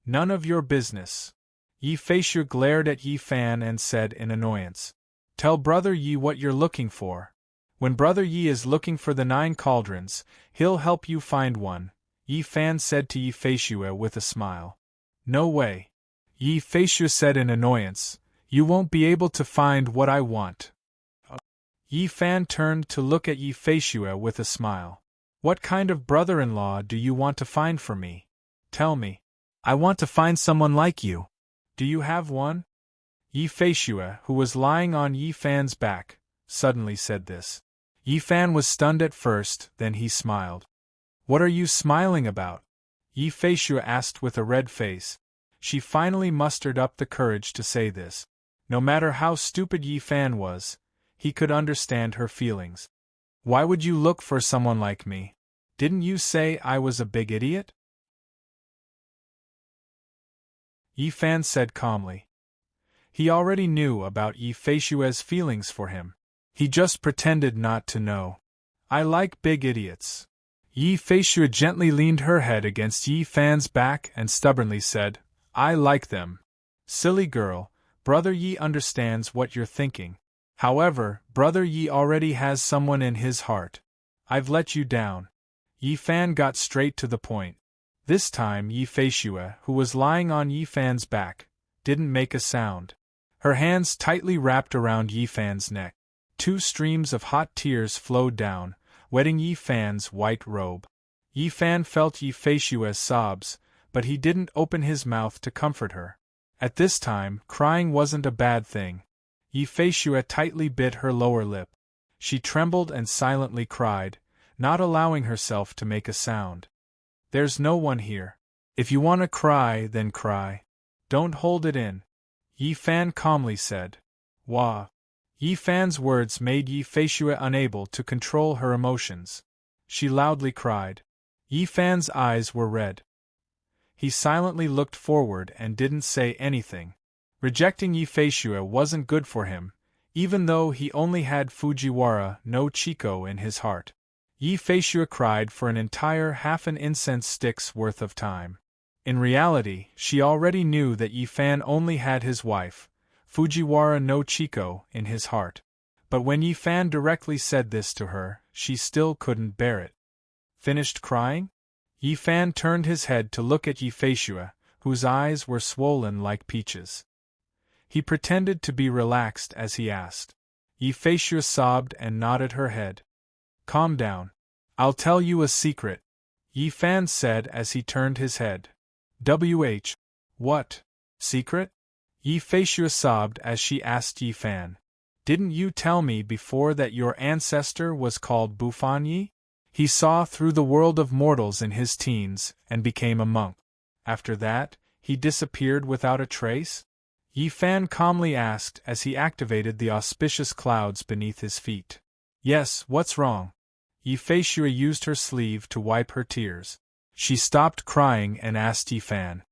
None of your business. Yi Feishue glared at Yi Fan and said in annoyance. Tell Brother Yi what you're looking for. When Brother Yi is looking for the 9 cauldrons, he'll help you find one, Yi Fan said to Yi Feishue with a smile. No way. Yi Feishue said in annoyance, you won't be able to find what I want. Yi Fan turned to look at Yi Feishue with a smile. What kind of brother-in-law do you want to find for me? Tell me. I want to find someone like you. Do you have one? Yi Feishue, who was lying on Yi Fan's back, suddenly said this. Yi Fan was stunned at first, then he smiled. What are you smiling about? Yi Feishue asked with a red face. She finally mustered up the courage to say this. No matter how stupid Yi Fan was, he could understand her feelings. Why would you look for someone like me? Didn't you say I was a big idiot? Yi Fan said calmly. He already knew about Yi Feishue's feelings for him. He just pretended not to know. I like big idiots. Yi Feishue gently leaned her head against Yi Fan's back and stubbornly said, I like them. Silly girl, Brother Yi understands what you're thinking. However, Brother Yi already has someone in his heart. I've let you down. Yi Fan got straight to the point. This time Yi Feishue, who was lying on Yi Fan's back, didn't make a sound. Her hands tightly wrapped around Yi Fan's neck. 2 streams of hot tears flowed down, wetting Yi Fan's white robe. Yi Fan felt Yi Feishue's sobs, but he didn't open his mouth to comfort her. At this time, crying wasn't a bad thing. Yi Feishue tightly bit her lower lip. She trembled and silently cried, not allowing herself to make a sound. There's no one here. If you want to cry, then cry. Don't hold it in. Yi Fan calmly said. Wah. Yi Fan's words made Yi Feishue unable to control her emotions. She loudly cried. Yi Fan's eyes were red. He silently looked forward and didn't say anything. Rejecting Yi Feishue wasn't good for him, even though he only had Fujiwara no Chiko in his heart. Yi Feishue cried for an entire half an incense stick's worth of time. In reality, she already knew that Yi Fan only had his wife, Fujiwara no Chiko, in his heart. But when Yi Fan directly said this to her, she still couldn't bear it. Finished crying? Yi Fan turned his head to look at Yi Feishue, whose eyes were swollen like peaches. He pretended to be relaxed as he asked. Yi Feishue sobbed and nodded her head. Calm down. I'll tell you a secret, Yi Fan said as he turned his head. What? Secret? Yi Feishue sobbed as she asked Yi Fan. Didn't you tell me before that your ancestor was called Bufanyi? He saw through the world of mortals in his teens and became a monk. After that, he disappeared without a trace? Yi Fan calmly asked as he activated the auspicious clouds beneath his feet. Yes, what's wrong? Yi Feishue used her sleeve to wipe her tears. She stopped crying and asked Yi Fan.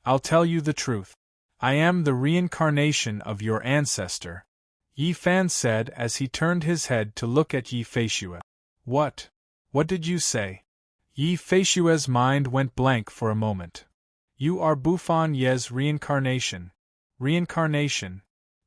I'll tell you the truth. I am the reincarnation of your ancestor, Yi Fan said as he turned his head to look at Yi Feishue. What? What did you say? Yi Feishue's mind went blank for a moment. You are Bufan Ye's reincarnation. Reincarnation?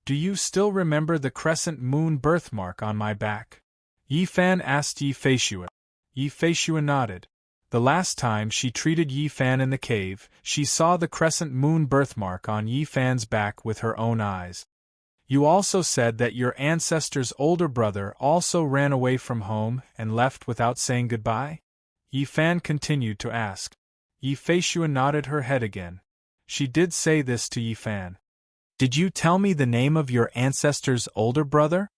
Do you still remember the crescent moon birthmark on my back? Yi Fan asked Yi Feishue. Yi Feishue nodded. The last time she treated Yi Fan in the cave, she saw the crescent moon birthmark on Yi Fan's back with her own eyes. You also said that your ancestor's older brother also ran away from home and left without saying goodbye? Yi Fan continued to ask. Yi Feishue nodded her head again. She did say this to Yi Fan. Did you tell me the name of your ancestor's older brother?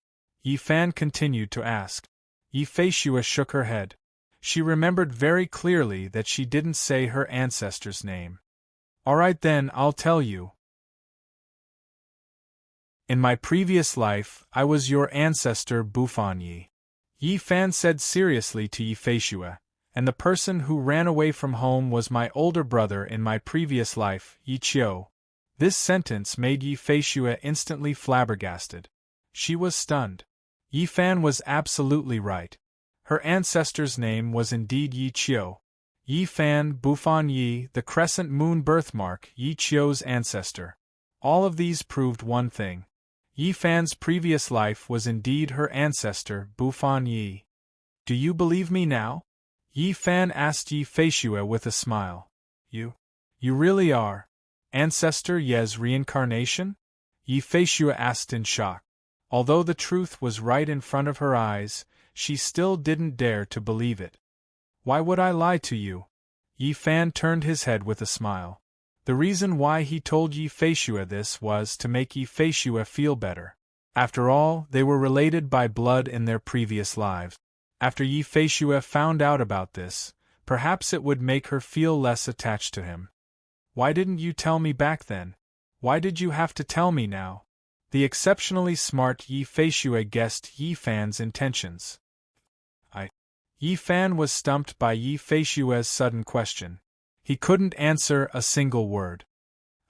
Yi Fan continued to ask. Yi Feishue shook her head. She remembered very clearly that she didn't say her ancestor's name. All right then, I'll tell you. In my previous life, I was your ancestor Bufanyi. Yi Fan said seriously to Yi Feishue, and the person who ran away from home was my older brother in my previous life, Yi Chiu. This sentence made Yi Feishue instantly flabbergasted. She was stunned. Yi Fan was absolutely right. Her ancestor's name was indeed Yi Chiu. Yi Fan, Bufanyi, the crescent moon birthmark, Yi Chiu's ancestor. All of these proved one thing. Yi Fan's previous life was indeed her ancestor, Bufan Yi. Do you believe me now? Yi Fan asked Yi Feishue with a smile. You really are Ancestor Ye's reincarnation? Yi Feishue asked in shock. Although the truth was right in front of her eyes, she still didn't dare to believe it. Why would I lie to you? Yi Fan turned his head with a smile. The reason why he told Yi Feishue this was to make Yi Feishue feel better. After all, they were related by blood in their previous lives. After Yi Feishue found out about this, perhaps it would make her feel less attached to him. Why didn't you tell me back then? Why did you have to tell me now? The exceptionally smart Yi Feishue guessed Yi Fan's intentions. Yi Fan was stumped by Yi Feishue's sudden question. He couldn't answer a single word.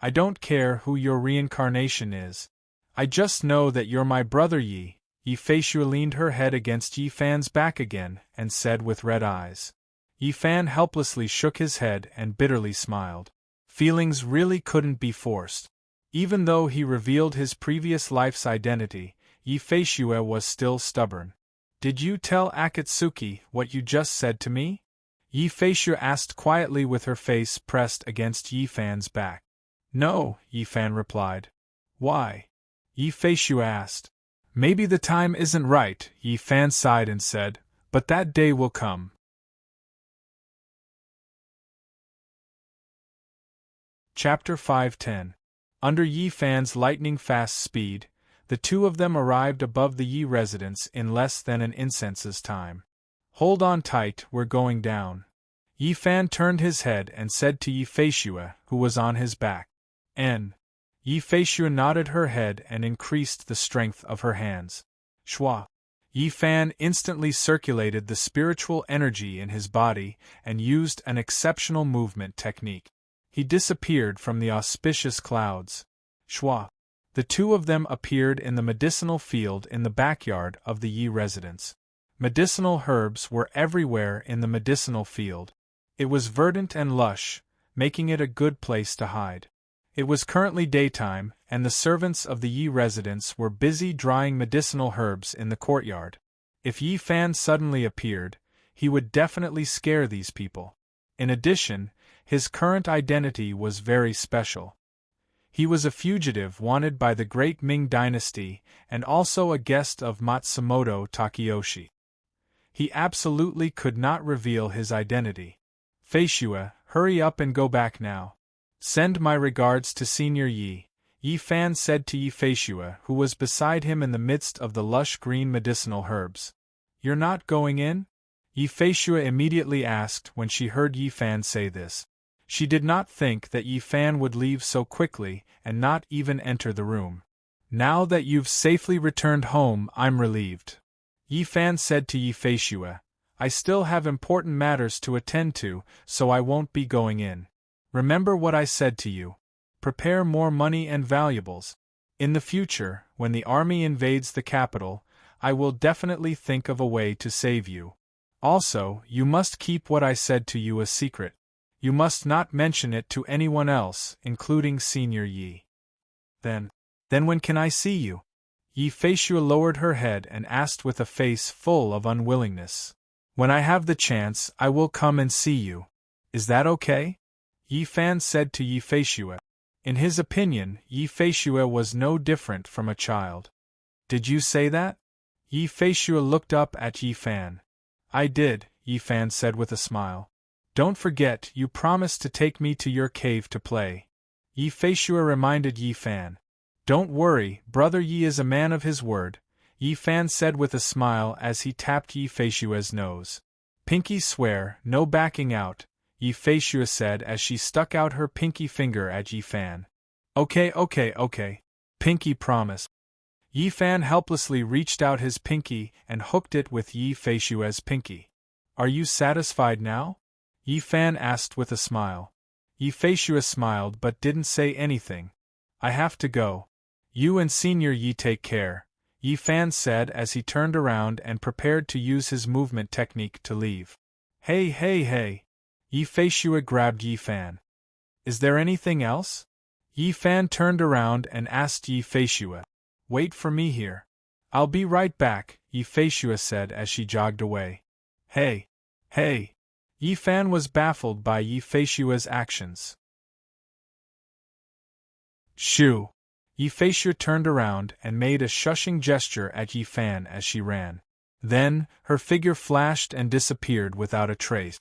I don't care who your reincarnation is. I just know that you're my brother Yi. Yi Feishue leaned her head against Yi Fan's back again and said with red eyes. Yi Fan helplessly shook his head and bitterly smiled. Feelings really couldn't be forced. Even though he revealed his previous life's identity, Yi Feishue was still stubborn. Did you tell Akatsuki what you just said to me? Yi Feishue asked quietly with her face pressed against Yi Fan's back. No, Yi Fan replied. Why? Yi Feishue asked. Maybe the time isn't right, Yi Fan sighed and said, but that day will come. Chapter 510. Under Yi Fan's lightning-fast speed, the two of them arrived above the Yi residence in less than an incense's time. Hold on tight, we're going down. Yi Fan turned his head and said to Yi Feishue, who was on his back. N. Yi Feishue nodded her head and increased the strength of her hands. Shwa. Yi Fan instantly circulated the spiritual energy in his body and used an exceptional movement technique. He disappeared from the auspicious clouds. Shwa. The two of them appeared in the medicinal field in the backyard of the Yi residence. Medicinal herbs were everywhere in the medicinal field. It was verdant and lush, making it a good place to hide. It was currently daytime, and the servants of the Yi residence were busy drying medicinal herbs in the courtyard. If Yi Fan suddenly appeared, he would definitely scare these people. In addition, his current identity was very special. He was a fugitive wanted by the Great Ming Dynasty and also a guest of Matsumoto Takeyoshi. He absolutely could not reveal his identity. Feishue, hurry up and go back now. Send my regards to Senior Yi, Yi Fan said to Yi Feishue, who was beside him in the midst of the lush green medicinal herbs. You're not going in? Yi Feishue immediately asked when she heard Yi Fan say this. She did not think that Yi Fan would leave so quickly and not even enter the room. Now that you've safely returned home, I'm relieved. Yi Fan said to Yi Feishue, I still have important matters to attend to, so I won't be going in. Remember what I said to you. Prepare more money and valuables. In the future, when the army invades the capital, I will definitely think of a way to save you. Also, you must keep what I said to you a secret. You must not mention it to anyone else, including Senior Yi. Then when can I see you? Yi Feishue lowered her head and asked with a face full of unwillingness. When I have the chance, I will come and see you. Is that okay? Yi Fan said to Yi Feishue. In his opinion, Yi Feishue was no different from a child. Did you say that? Yi Feishue looked up at Yi Fan. I did, Yi Fan said with a smile. Don't forget, you promised to take me to your cave to play. Yi Feishue reminded Yi Fan. Don't worry, brother Yi is a man of his word, Yi Fan said with a smile as he tapped Yi Feishue's nose. Pinky swear, no backing out, Yi Feishue said as she stuck out her pinky finger at Yi Fan. Okay. Pinky promise. Yi Fan helplessly reached out his pinky and hooked it with Yi Feishue's pinky. Are you satisfied now? Yi Fan asked with a smile. Yi Feishue smiled but didn't say anything. I have to go. You and Senior Yi take care, Yi Fan said as he turned around and prepared to use his movement technique to leave. Hey. Yi Feishue grabbed Yi Fan. Is there anything else? Yi Fan turned around and asked Yi Feishue. Wait for me here. I'll be right back, Yi Feishue said as she jogged away. Hey! Hey! Yi Fan was baffled by Yi Feishue's actions. Shoo! Yi Feishue turned around and made a shushing gesture at Yi Fan as she ran. Then, her figure flashed and disappeared without a trace.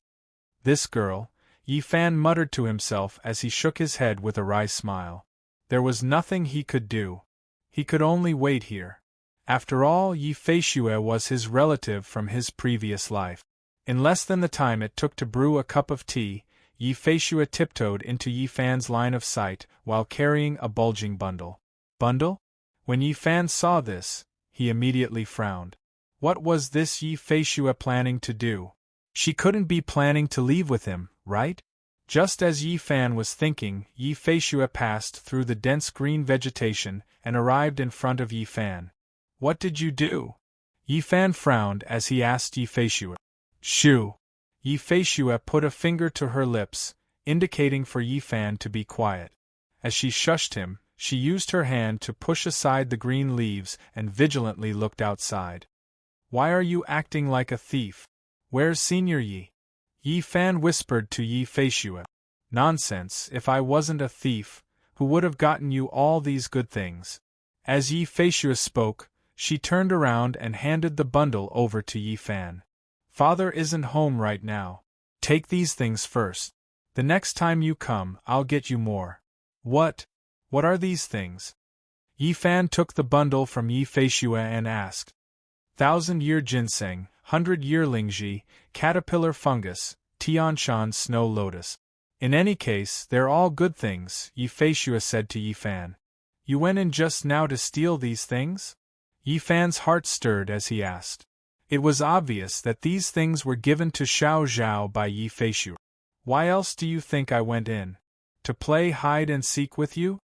This girl, Yi Fan muttered to himself as he shook his head with a wry smile. There was nothing he could do. He could only wait here. After all, Yi Feishue was his relative from his previous life. In less than the time it took to brew a cup of tea, Yi Feishue tiptoed into Yi Fan's line of sight while carrying a bulging bundle. Bundle? When Yi Fan saw this, he immediately frowned. What was this Yi Feishue planning to do? She couldn't be planning to leave with him, right? Just as Yi Fan was thinking, Yi Feishue passed through the dense green vegetation and arrived in front of Yi Fan. What did you do? Yi Fan frowned as he asked Yi Feishue. Shoo! Yi Feishue put a finger to her lips, indicating for Yi Fan to be quiet. As she shushed him, she used her hand to push aside the green leaves and vigilantly looked outside. Why are you acting like a thief? Where's Senior Yi? Yi Fan whispered to Yi Feishue. Nonsense, if I wasn't a thief, who would have gotten you all these good things? As Yi Feishue spoke, she turned around and handed the bundle over to Yi Fan. Father isn't home right now. Take these things first. The next time you come, I'll get you more. What? What are these things? Yi Fan took the bundle from Yi Feishue and asked. 1,000-year ginseng, 100-year lingji, caterpillar fungus, Tianshan snow lotus. In any case, they're all good things, Yi Feishue said to Yi Fan. You went in just now to steal these things? Yi Fan's heart stirred as he asked. It was obvious that these things were given to Xiao Zhao by Yi Feishue. Why else do you think I went in? To play hide and seek with you?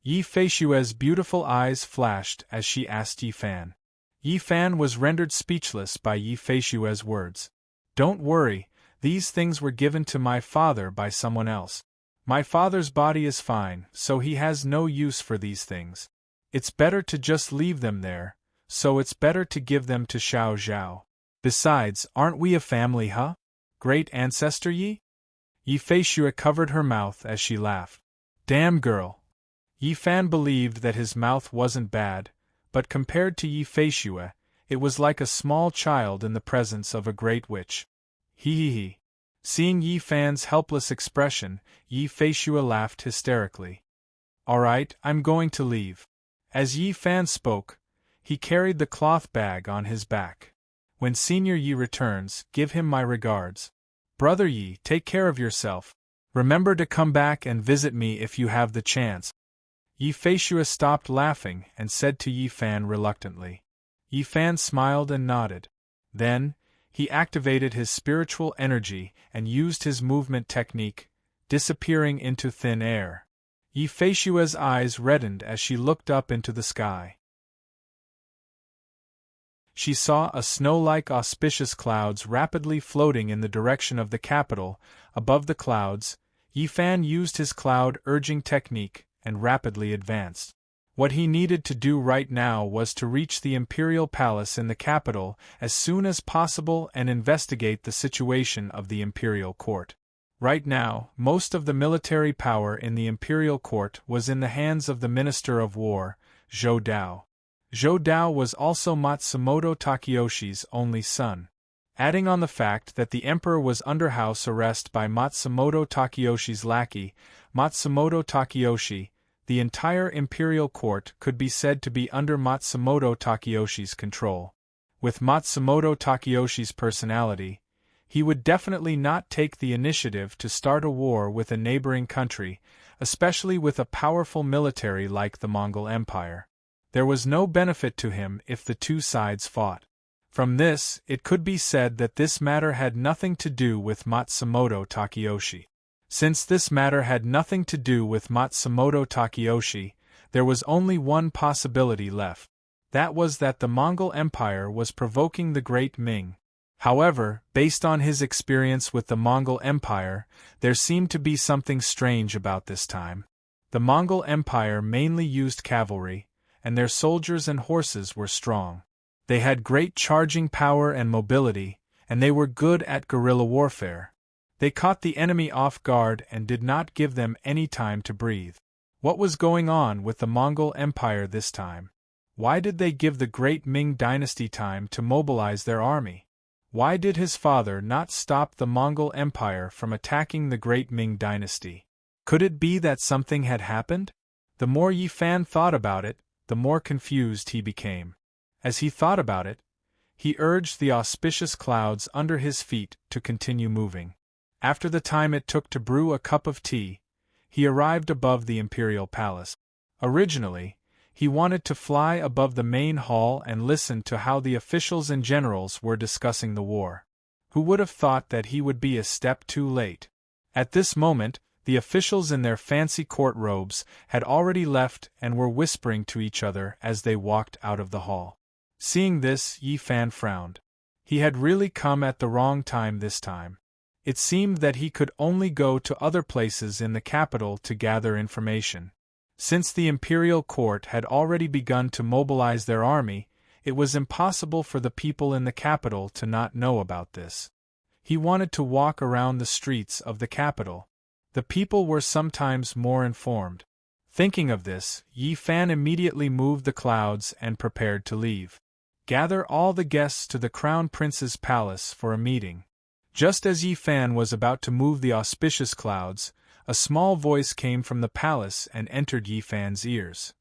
Yi Feishue's beautiful eyes flashed as she asked Yi Fan. Yi Fan was rendered speechless by Yi Feishue's words. Don't worry, these things were given to my father by someone else. My father's body is fine, so he has no use for these things. It's better to just leave them there, so it's better to give them to Xiao Zhao. Besides, aren't we a family, huh? Great ancestor Yi? Yi Feishue covered her mouth as she laughed. Damn girl. Yi Fan believed that his mouth wasn't bad, but compared to Yi Feishue, it was like a small child in the presence of a great witch. Hee. Seeing Yi Fan's helpless expression, Yi Feishue laughed hysterically. All right, I'm going to leave. As Yi Fan spoke, he carried the cloth bag on his back. When Senior Yi returns, give him my regards. Brother Yi, take care of yourself. Remember to come back and visit me if you have the chance. Yi Feishue stopped laughing and said to Yi Fan reluctantly. Yi Fan smiled and nodded. Then, he activated his spiritual energy and used his movement technique, disappearing into thin air. Yi Feishue's eyes reddened as she looked up into the sky. She saw a snow-like auspicious clouds rapidly floating in the direction of the capital. Above the clouds, Yi Fan used his cloud-urging technique and rapidly advanced. What he needed to do right now was to reach the imperial palace in the capital as soon as possible and investigate the situation of the imperial court. Right now, most of the military power in the imperial court was in the hands of the Minister of War, Zhou Dao. Zhou Dao was also Matsumoto Takeyoshi's only son. Adding on the fact that the emperor was under house arrest by Matsumoto Takeyoshi's lackey, Matsumoto Takeyoshi, the entire imperial court could be said to be under Matsumoto Takeyoshi's control. With Matsumoto Takeyoshi's personality, he would definitely not take the initiative to start a war with a neighboring country, especially with a powerful military like the Mongol Empire. There was no benefit to him if the two sides fought. From this, it could be said that this matter had nothing to do with Matsumoto Takeyoshi. Since this matter had nothing to do with Matsumoto Takeyoshi, there was only one possibility left. That was that the Mongol Empire was provoking the Great Ming. However, based on his experience with the Mongol Empire, there seemed to be something strange about this time. The Mongol Empire mainly used cavalry, and their soldiers and horses were strong. They had great charging power and mobility, and they were good at guerrilla warfare. They caught the enemy off guard and did not give them any time to breathe. What was going on with the Mongol Empire this time? Why did they give the great Ming dynasty time to mobilize their army? Why did his father not stop the Mongol Empire from attacking the great Ming dynasty? Could it be that something had happened? The more Yi Fan thought about it, the more confused he became. As he thought about it, he urged the auspicious clouds under his feet to continue moving. After the time it took to brew a cup of tea, he arrived above the imperial palace. Originally, he wanted to fly above the main hall and listen to how the officials and generals were discussing the war. Who would have thought that he would be a step too late? At this moment, the officials in their fancy court robes had already left and were whispering to each other as they walked out of the hall. Seeing this, Yi Fan frowned. He had really come at the wrong time this time. It seemed that he could only go to other places in the capital to gather information. Since the imperial court had already begun to mobilize their army, it was impossible for the people in the capital to not know about this. He wanted to walk around the streets of the capital. The people were sometimes more informed. Thinking of this, Yi Fan immediately moved the clouds and prepared to leave. Gather all the guests to the Crown Prince's palace for a meeting. Just as Yi Fan was about to move the auspicious clouds, a small voice came from the palace and entered Yi Fan's ears.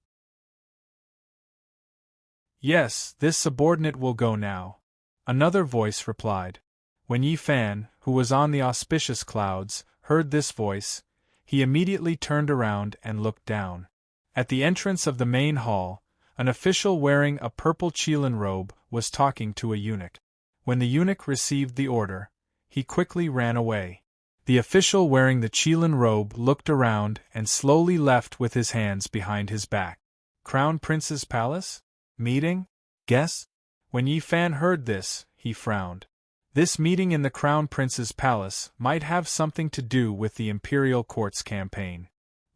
Yes, this subordinate will go now. Another voice replied. When Yi Fan, who was on the auspicious clouds, heard this voice, he immediately turned around and looked down. At the entrance of the main hall, an official wearing a purple Qilin robe was talking to a eunuch. When the eunuch received the order, he quickly ran away. The official wearing the Qilin robe looked around and slowly left with his hands behind his back. Crown Prince's palace? Meeting? Guests? When Yi Fan heard this, he frowned. This meeting in the Crown Prince's palace might have something to do with the imperial court's campaign.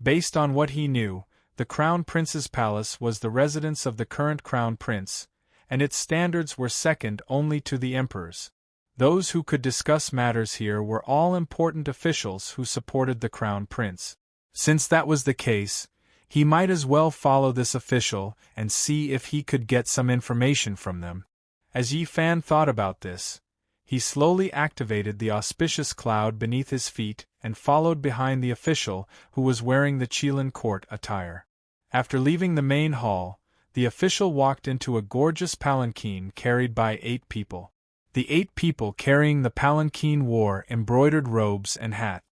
Based on what he knew, the Crown Prince's palace was the residence of the current Crown Prince, and its standards were second only to the emperor's. Those who could discuss matters here were all important officials who supported the Crown Prince. Since that was the case, he might as well follow this official and see if he could get some information from them. As Yi Fan thought about this, he slowly activated the auspicious cloud beneath his feet and followed behind the official who was wearing the Qilin court attire. After leaving the main hall, the official walked into a gorgeous palanquin carried by 8 people. The 8 people carrying the palanquin wore embroidered robes and hats.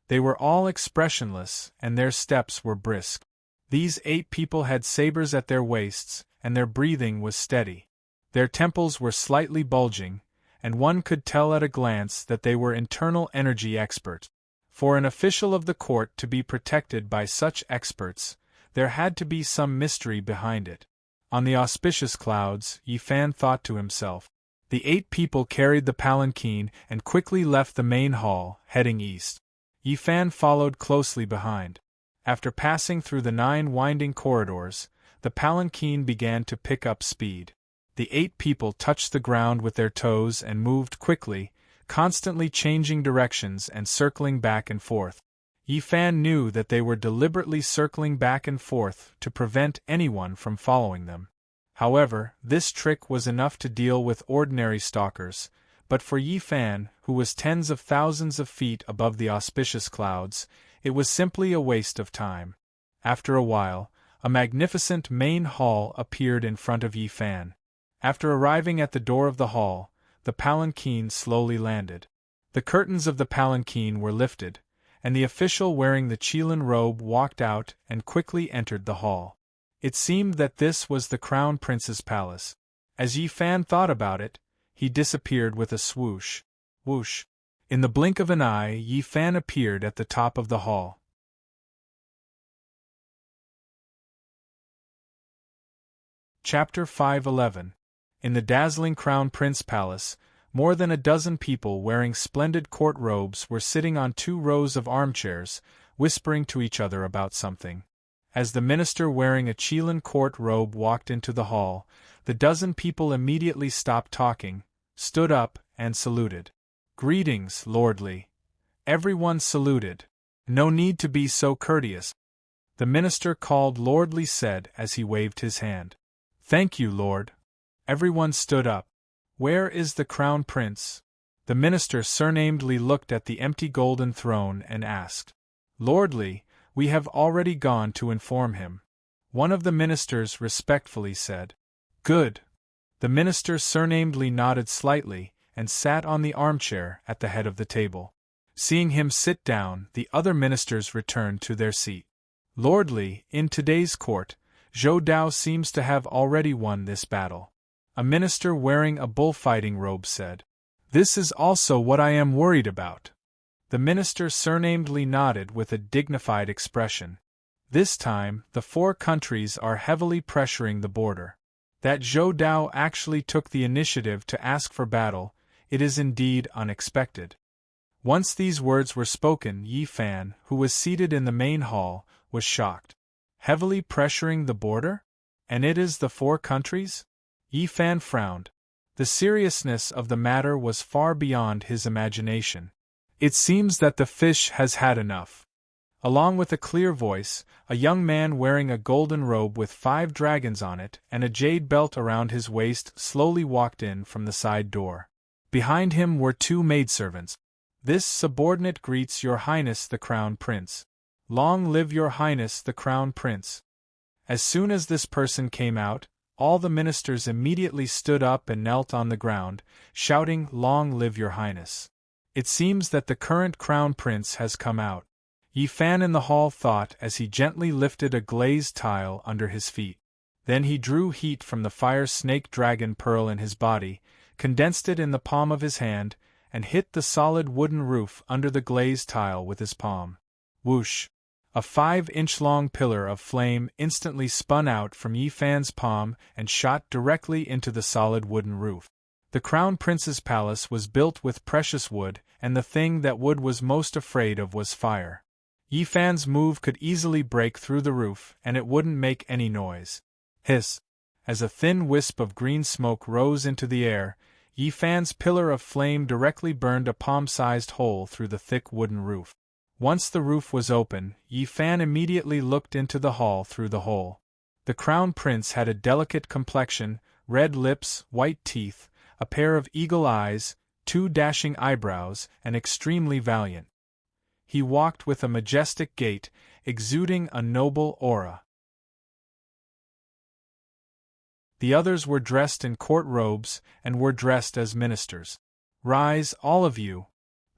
They were all expressionless, and their steps were brisk. These 8 people had sabers at their waists, and their breathing was steady. Their temples were slightly bulging, and one could tell at a glance that they were internal energy experts. For an official of the court to be protected by such experts, there had to be some mystery behind it. On the auspicious clouds, Yi Fan thought to himself. The 8 people carried the palanquin and quickly left the main hall, heading east. Yi Fan followed closely behind. After passing through the 9 winding corridors, the palanquin began to pick up speed. The 8 people touched the ground with their toes and moved quickly, constantly changing directions and circling back and forth. Yi Fan knew that they were deliberately circling back and forth to prevent anyone from following them. However, this trick was enough to deal with ordinary stalkers, but for Yi Fan, who was tens of thousands of feet above the auspicious clouds, it was simply a waste of time. After a while, a magnificent main hall appeared in front of Yi Fan. After arriving at the door of the hall, the palanquin slowly landed. The curtains of the palanquin were lifted, and the official wearing the Qilin robe walked out and quickly entered the hall. It seemed that this was the Crown Prince's palace. As Yi Fan thought about it, he disappeared with a swoosh. Whoosh! In the blink of an eye, Yi Fan appeared at the top of the hall. Chapter 511. In the dazzling Crown Prince Palace, more than a dozen people wearing splendid court robes were sitting on 2 rows of armchairs, whispering to each other about something. As the minister wearing a Chilean court robe walked into the hall, the dozen people immediately stopped talking, stood up, and saluted. "Greetings, lordly." Everyone saluted. "No need to be so courteous," the minister called lordly said as he waved his hand. "Thank you, lord." Everyone stood up. "Where is the crown prince?" The minister surnamedly looked at the empty golden throne and asked. "Lordly, we have already gone to inform him," one of the ministers respectfully said. "Good." The minister surnamedly nodded slightly and sat on the armchair at the head of the table. Seeing him sit down, the other ministers returned to their seat. "Lordly, in today's court, Zhou Dao seems to have already won this battle," a minister wearing a bullfighting robe said. "This is also what I am worried about." The minister surnamedly nodded with a dignified expression. "This time, the 4 countries are heavily pressuring the border. That Zhou Dao actually took the initiative to ask for battle, it is indeed unexpected." Once these words were spoken, Yi Fan, who was seated in the main hall, was shocked. Heavily pressuring the border? And it is the 4 countries? Yi Fan frowned. The seriousness of the matter was far beyond his imagination. "It seems that the fish has had enough." Along with a clear voice, a young man wearing a golden robe with 5 dragons on it and a jade belt around his waist slowly walked in from the side door. Behind him were 2 maidservants. "This subordinate greets Your Highness the Crown Prince." "Long live Your Highness the Crown Prince." As soon as this person came out, all the ministers immediately stood up and knelt on the ground, shouting, "Long live Your Highness." It seems that the current Crown Prince has come out. Yi Fan in the hall thought as he gently lifted a glazed tile under his feet. Then he drew heat from the fire snake dragon pearl in his body, condensed it in the palm of his hand, and hit the solid wooden roof under the glazed tile with his palm. Whoosh! A 5-inch-long pillar of flame instantly spun out from Yi Fan's palm and shot directly into the solid wooden roof. The Crown Prince's palace was built with precious wood, and the thing that wood was most afraid of was fire. Yi Fan's move could easily break through the roof, and it wouldn't make any noise. Hiss! As a thin wisp of green smoke rose into the air, Yi Fan's pillar of flame directly burned a palm-sized hole through the thick wooden roof. Once the roof was open, Yi Fan immediately looked into the hall through the hole. The Crown Prince had a delicate complexion, red lips, white teeth, a pair of eagle eyes, 2 dashing eyebrows, and extremely valiant. He walked with a majestic gait, exuding a noble aura. The others were dressed in court robes and were dressed as ministers. "Rise, all of you."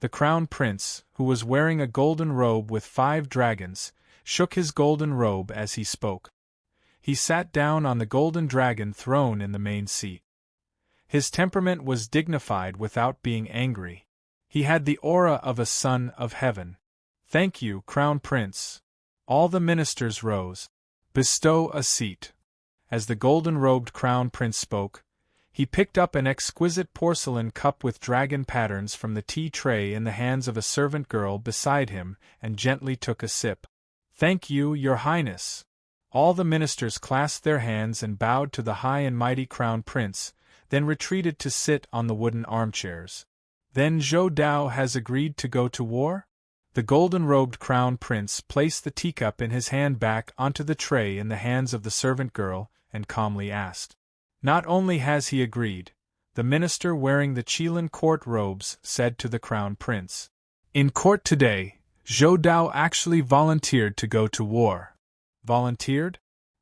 The Crown Prince, who was wearing a golden robe with 5 dragons, shook his golden robe as he spoke. He sat down on the golden dragon throne in the main seat. His temperament was dignified without being angry. He had the aura of a son of heaven. "Thank you, Crown Prince." All the ministers rose. "Bestow a seat." As the golden-robed Crown Prince spoke, he picked up an exquisite porcelain cup with dragon patterns from the tea tray in the hands of a servant girl beside him and gently took a sip. "Thank you, Your Highness." All the ministers clasped their hands and bowed to the high and mighty Crown Prince, then retreated to sit on the wooden armchairs. "Then Zhou Dao has agreed to go to war?" The golden-robed Crown Prince placed the teacup in his hand back onto the tray in the hands of the servant girl and calmly asked. "Not only has he agreed," the minister wearing the Chilean court robes said to the Crown Prince. "In court today, Zhou Dao actually volunteered to go to war." "Volunteered?"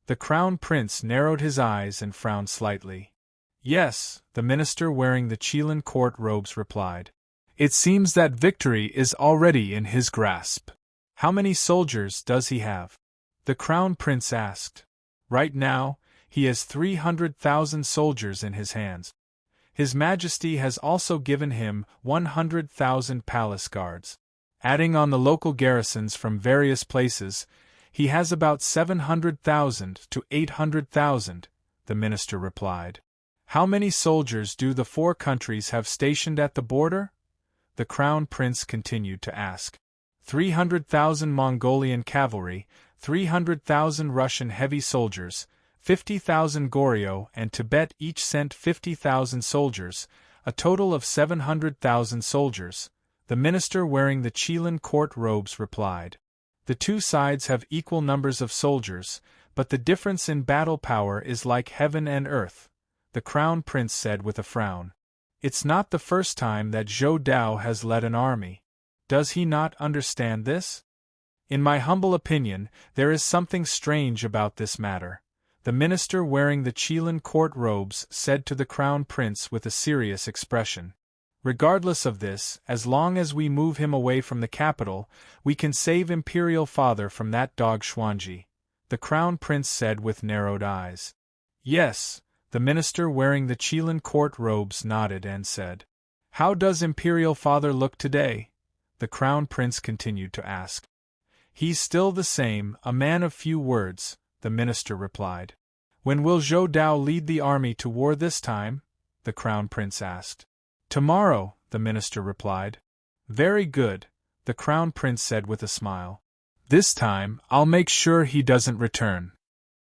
The Crown Prince narrowed his eyes and frowned slightly. "Yes," the minister wearing the Chilean court robes replied. "It seems that victory is already in his grasp." "How many soldiers does he have?" the Crown Prince asked. "Right now, he has 300,000 soldiers in his hands. His Majesty has also given him 100,000 palace guards. Adding on the local garrisons from various places, he has about 700,000 to 800,000, the minister replied. "How many soldiers do the 4 countries have stationed at the border?" the Crown Prince continued to ask. 300,000 Mongolian cavalry, 300,000 Russian heavy soldiers, 50,000 Goryeo and Tibet each sent 50,000 soldiers, a total of 700,000 soldiers, the minister wearing the Qilin court robes replied. The two sides have equal numbers of soldiers, but the difference in battle power is like heaven and earth, the crown prince said with a frown. It's not the first time that Zhou Dao has led an army. Does he not understand this? In my humble opinion, there is something strange about this matter, the minister wearing the Qilin court robes said to the crown prince with a serious expression. Regardless of this, as long as we move him away from the capital, we can save Imperial Father from that dog Xuanji, the crown prince said with narrowed eyes. Yes, the minister wearing the Qilin court robes nodded and said. How does Imperial Father look today? The crown prince continued to ask. He's still the same, a man of few words, the minister replied. When will Zhou Dao lead the army to war this time? The crown prince asked. Tomorrow, the minister replied. Very good, the crown prince said with a smile. This time, I'll make sure he doesn't return.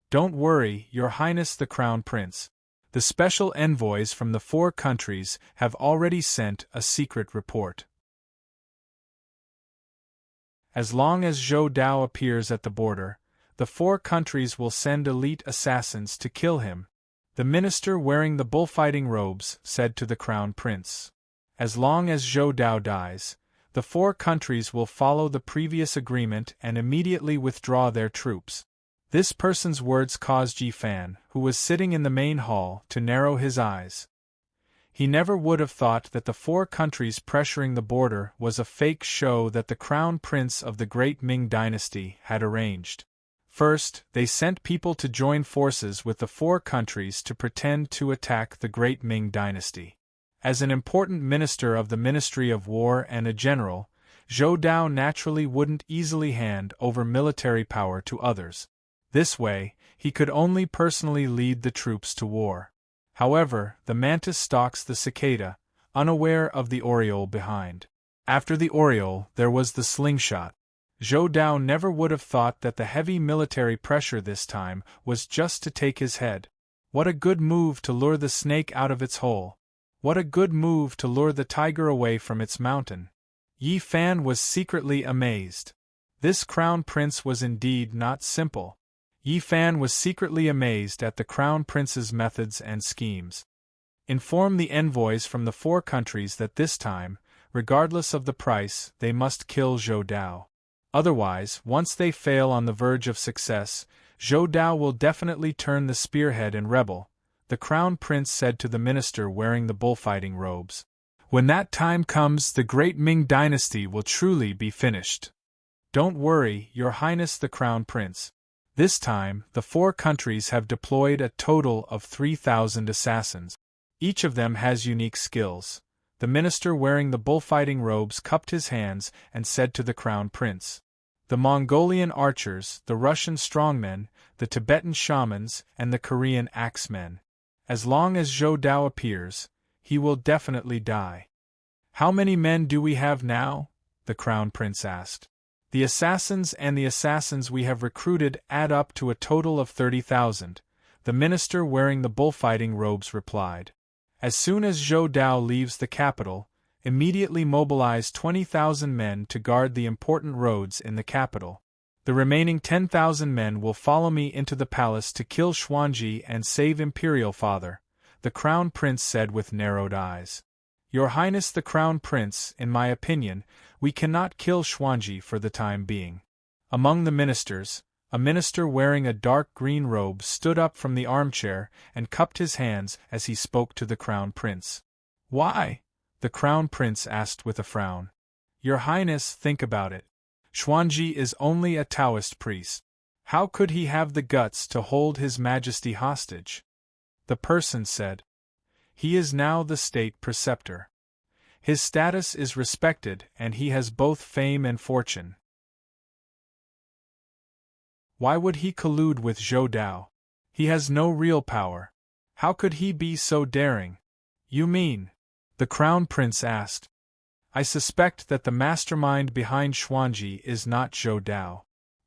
Don't worry, Your Highness the crown prince. The special envoys from the 4 countries have already sent a secret report. As long as Zhou Dao appears at the border, the 4 countries will send elite assassins to kill him, the minister wearing the bullfighting robes said to the crown prince. As long as Zhou Dao dies, the 4 countries will follow the previous agreement and immediately withdraw their troops. This person's words caused Ji Fan, who was sitting in the main hall, to narrow his eyes. He never would have thought that the 4 countries pressuring the border was a fake show that the crown prince of the great Ming dynasty had arranged. First, they sent people to join forces with the 4 countries to pretend to attack the great Ming dynasty. As an important minister of the Ministry of War and a general, Zhou Dao naturally wouldn't easily hand over military power to others. This way, he could only personally lead the troops to war. However, the mantis stalks the cicada, unaware of the aureole behind. After the aureole, there was the slingshot. Zhou Dao never would have thought that the heavy military pressure this time was just to take his head. What a good move to lure the snake out of its hole. What a good move to lure the tiger away from its mountain. Yi Fan was secretly amazed. This crown prince was indeed not simple. Yi Fan was secretly amazed at the crown prince's methods and schemes. Inform the envoys from the 4 countries that this time, regardless of the price, they must kill Zhou Dao. Otherwise, once they fail on the verge of success, Zhou Dao will definitely turn the spearhead and rebel, the crown prince said to the minister wearing the bullfighting robes. When that time comes, the great Ming dynasty will truly be finished. Don't worry, Your Highness the crown prince. This time, the 4 countries have deployed a total of 3,000 assassins. Each of them has unique skills. The minister wearing the bullfighting robes cupped his hands and said to the crown prince. The Mongolian archers, the Russian strongmen, the Tibetan shamans, and the Korean axemen. As long as Zhou Dao appears, he will definitely die. How many men do we have now? The crown prince asked. The assassins we have recruited add up to a total of 30,000, the minister wearing the bullfighting robes replied. As soon as Zhou Dao leaves the capital, immediately mobilize 20,000 men to guard the important roads in the capital. The remaining 10,000 men will follow me into the palace to kill Xuanji and save Imperial Father, the crown prince said with narrowed eyes. Your Highness the crown prince, in my opinion, we cannot kill Xuanji for the time being. Among the ministers, a minister wearing a dark green robe stood up from the armchair and cupped his hands as he spoke to the crown prince. Why? The crown prince asked with a frown. Your Highness, think about it. Xuanji is only a Taoist priest. How could he have the guts to hold His Majesty hostage? The person said. He is now the state preceptor. His status is respected and he has both fame and fortune. Why would he collude with Zhou Dao? He has no real power. How could he be so daring? You mean? The crown prince asked. I suspect that the mastermind behind Xuanji is not Zhou Dao.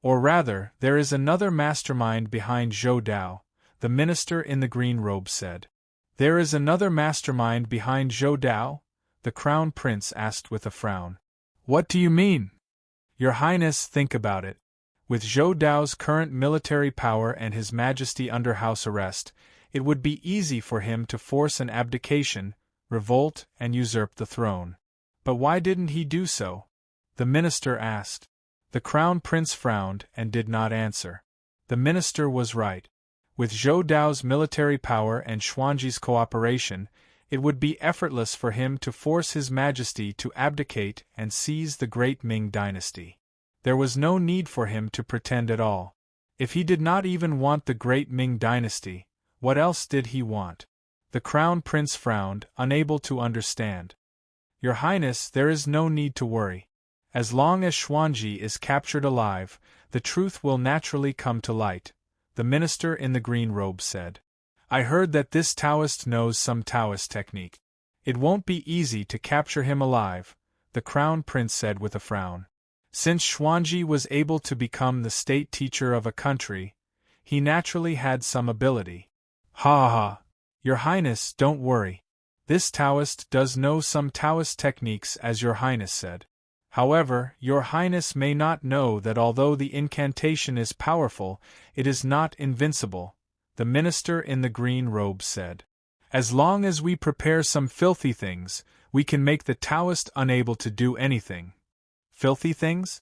Or rather, there is another mastermind behind Zhou Dao, the minister in the green robe said. There is another mastermind behind Zhou Dao? The crown prince asked with a frown. What do you mean? Your Highness, think about it. With Zhou Dao's current military power and His Majesty under house arrest, it would be easy for him to force an abdication, revolt, and usurp the throne. But why didn't he do so? The minister asked. The crown prince frowned and did not answer. The minister was right. With Zhou Dao's military power and Xuanji's cooperation, it would be effortless for him to force His Majesty to abdicate and seize the great Ming dynasty. There was no need for him to pretend at all. If he did not even want the great Ming dynasty, what else did he want? The crown prince frowned, unable to understand. Your Highness, there is no need to worry. As long as Xuanji is captured alive, the truth will naturally come to light, the minister in the green robe said. I heard that this Taoist knows some Taoist technique. It won't be easy to capture him alive, the crown prince said with a frown. Since Xuanji was able to become the state teacher of a country, he naturally had some ability. Ha ha! Your Highness, don't worry. This Taoist does know some Taoist techniques, as Your Highness said. However, Your Highness may not know that although the incantation is powerful, it is not invincible, the minister in the green robe said. As long as we prepare some filthy things, we can make the Taoist unable to do anything. Filthy things?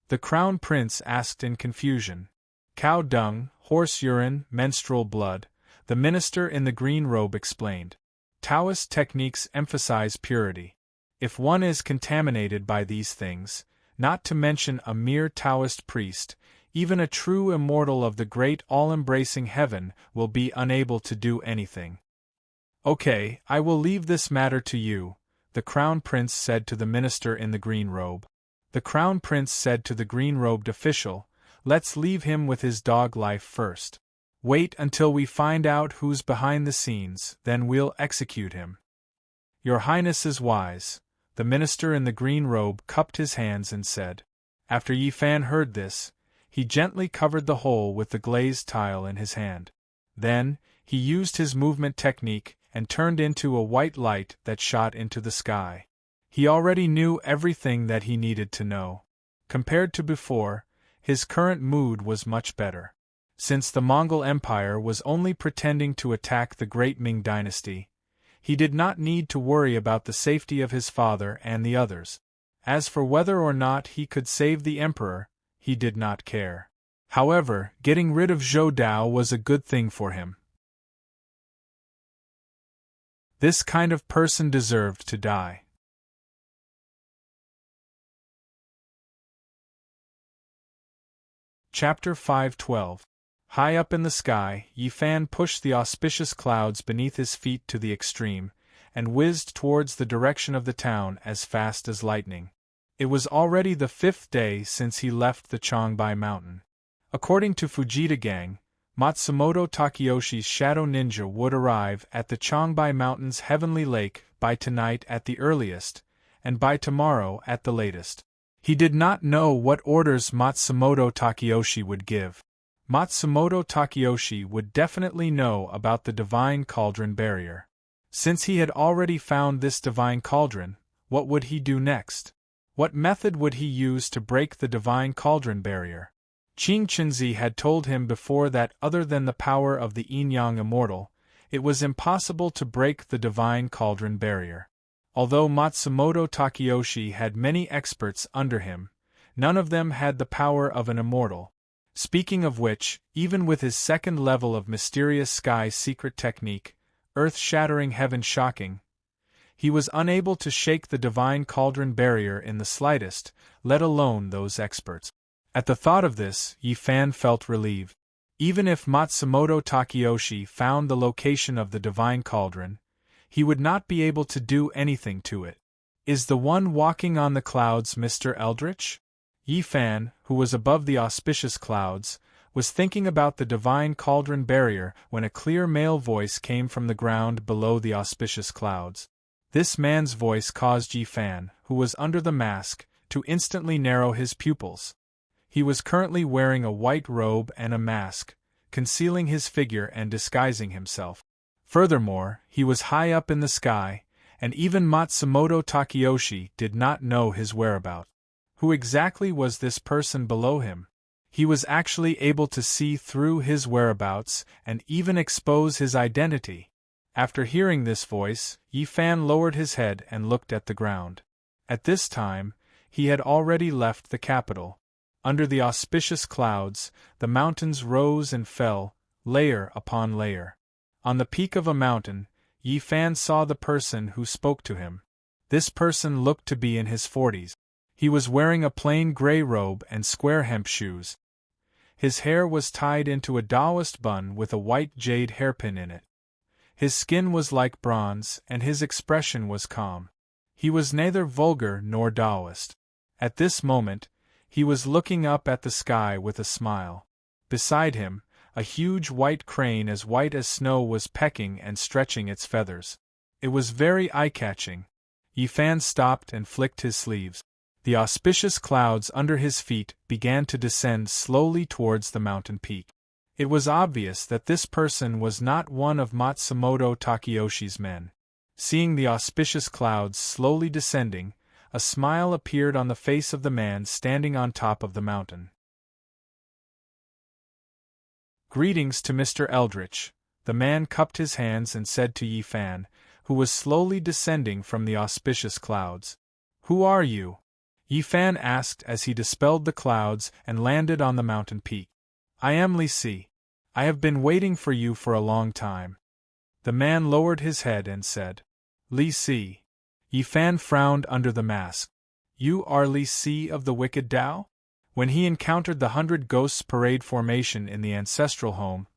The crown prince asked in confusion. Cow dung, horse urine, menstrual blood, the minister in the green robe explained. Taoist techniques emphasize purity. If one is contaminated by these things, not to mention a mere Taoist priest, even a true immortal of the great all-embracing heaven will be unable to do anything. Okay, I will leave this matter to you, the crown prince said to the minister in the green robe. The crown prince said to the green-robed official, let's leave him with his dog life first. Wait until we find out who's behind the scenes, then we'll execute him. Your Highness is wise. The minister in the green robe cupped his hands and said. After Yi Fan heard this, he gently covered the hole with the glazed tile in his hand. Then, he used his movement technique and turned into a white light that shot into the sky. He already knew everything that he needed to know. Compared to before, his current mood was much better. Since the Mongol Empire was only pretending to attack the great Ming dynasty, he did not need to worry about the safety of his father and the others. As for whether or not he could save the emperor, he did not care. However, getting rid of Zhou Dao was a good thing for him. This kind of person deserved to die. Chapter 5:12. High up in the sky, Yi Fan pushed the auspicious clouds beneath his feet to the extreme, and whizzed towards the direction of the town as fast as lightning. It was already the 5th day since he left the Changbai mountain. According to Fujita Gang, Matsumoto Takeyoshi's shadow ninja would arrive at the Changbai Mountain's heavenly lake by tonight at the earliest, and by tomorrow at the latest. He did not know what orders Matsumoto Takeyoshi would give. Matsumoto Takeyoshi would definitely know about the divine cauldron barrier. Since he had already found this divine cauldron, what would he do next? What method would he use to break the divine cauldron barrier? Qing Chenzi had told him before that other than the power of the yin-yang immortal, it was impossible to break the divine cauldron barrier. Although Matsumoto Takeyoshi had many experts under him, none of them had the power of an immortal. Speaking of which, even with his second level of mysterious sky secret technique, earth-shattering heaven-shocking, he was unable to shake the divine cauldron barrier in the slightest, let alone those experts. At the thought of this, Yi Fan felt relieved. Even if Matsumoto Takeyoshi found the location of the divine cauldron, he would not be able to do anything to it. Is the one walking on the clouds Mr. Eldritch? Yi Fan, who was above the auspicious clouds, was thinking about the divine cauldron barrier when a clear male voice came from the ground below the auspicious clouds. This man's voice caused Yi Fan, who was under the mask, to instantly narrow his pupils. He was currently wearing a white robe and a mask, concealing his figure and disguising himself. Furthermore, he was high up in the sky, and even Matsumoto Takeyoshi did not know his whereabouts. Who exactly was this person below him? He was actually able to see through his whereabouts and even expose his identity. After hearing this voice, Yi Fan lowered his head and looked at the ground. At this time, he had already left the capital. Under the auspicious clouds, the mountains rose and fell, layer upon layer. On the peak of a mountain, Yi Fan saw the person who spoke to him. This person looked to be in his 40s. He was wearing a plain gray robe and square hemp shoes. His hair was tied into a Taoist bun with a white jade hairpin in it. His skin was like bronze, and his expression was calm. He was neither vulgar nor Taoist. At this moment, he was looking up at the sky with a smile. Beside him, a huge white crane as white as snow was pecking and stretching its feathers. It was very eye-catching. Yi Fan stopped and flicked his sleeves. The auspicious clouds under his feet began to descend slowly towards the mountain peak. It was obvious that this person was not one of Matsumoto Takeyoshi's men. Seeing the auspicious clouds slowly descending, a smile appeared on the face of the man standing on top of the mountain. "Greetings to Mr. Eldritch," the man cupped his hands and said to Yi Fan, who was slowly descending from the auspicious clouds. "Who are you?" Yi Fan asked as he dispelled the clouds and landed on the mountain peak. "I am Li Si. I have been waiting for you for a long time." The man lowered his head and said, "Li Si." Yi Fan frowned under the mask. "You are Li Si of the Wicked Tao?" When he encountered the 100 Ghosts Parade formation in the ancestral home,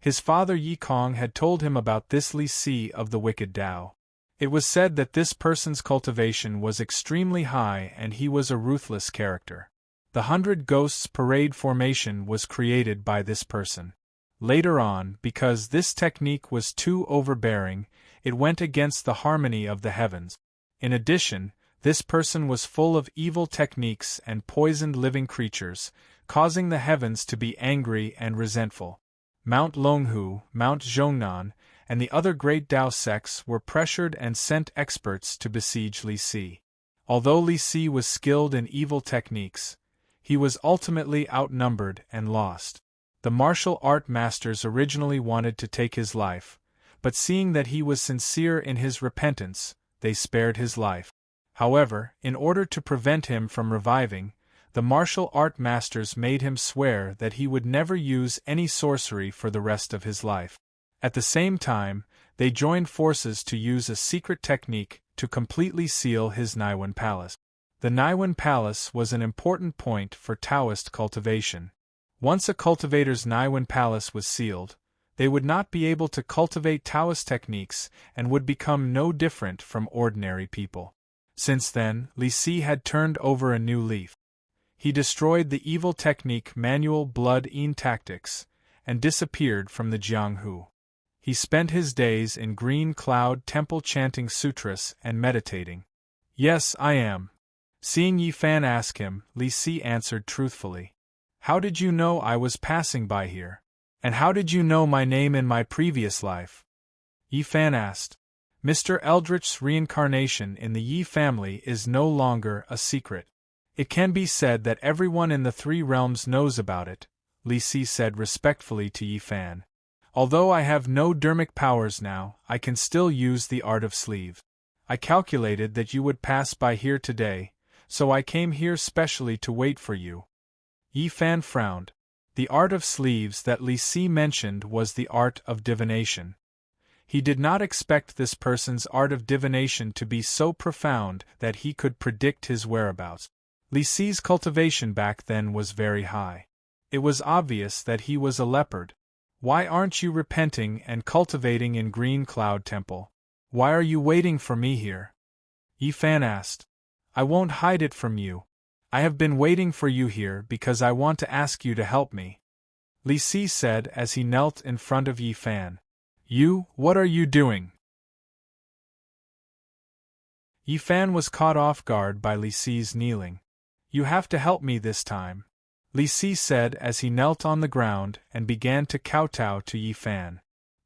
his father Yi Kong had told him about this Li Si of the Wicked Tao. It was said that this person's cultivation was extremely high and he was a ruthless character. The 100 Ghosts Parade formation was created by this person. Later on, because this technique was too overbearing, it went against the harmony of the heavens. In addition, this person was full of evil techniques and poisoned living creatures, causing the heavens to be angry and resentful. Mount Longhu, Mount Zhongnan, and the other great Tao sects were pressured and sent experts to besiege Li Si. Although Li Si was skilled in evil techniques, he was ultimately outnumbered and lost. The martial art masters originally wanted to take his life, but seeing that he was sincere in his repentance, they spared his life. However, in order to prevent him from reviving, the martial art masters made him swear that he would never use any sorcery for the rest of his life. At the same time, they joined forces to use a secret technique to completely seal his Naiwan Palace. The Naiwan Palace was an important point for Taoist cultivation. Once a cultivator's Naiwan Palace was sealed, they would not be able to cultivate Taoist techniques and would become no different from ordinary people. Since then, Li Si had turned over a new leaf. He destroyed the evil technique manual blood-in tactics, and disappeared from the Jianghu. He spent his days in Green Cloud Temple chanting sutras and meditating. "Yes, I am." Seeing Yi Fan ask him, Li Si answered truthfully. "How did you know I was passing by here? And how did you know my name in my previous life?" Yi Fan asked. Mr. Eldritch's reincarnation in the Yi family is no longer a secret. It can be said that everyone in the 3 realms knows about it, Li Si said respectfully to Yi Fan. "Although I have no dermic powers now, I can still use the art of sleeve. I calculated that you would pass by here today, so I came here specially to wait for you." Yi Fan frowned. The art of sleeves that Li Si mentioned was the art of divination. He did not expect this person's art of divination to be so profound that he could predict his whereabouts. Li Si's cultivation back then was very high. It was obvious that he was a leopard. "Why aren't you repenting and cultivating in Green Cloud Temple? Why are you waiting for me here?" Yi Fan asked. "I won't hide it from you. I have been waiting for you here because I want to ask you to help me," Li Si said as he knelt in front of Yi Fan. What are you doing?" Yi Fan was caught off guard by Li Si's kneeling. "You have to help me this time." Li Si said as he knelt on the ground and began to kowtow to Yi Fan.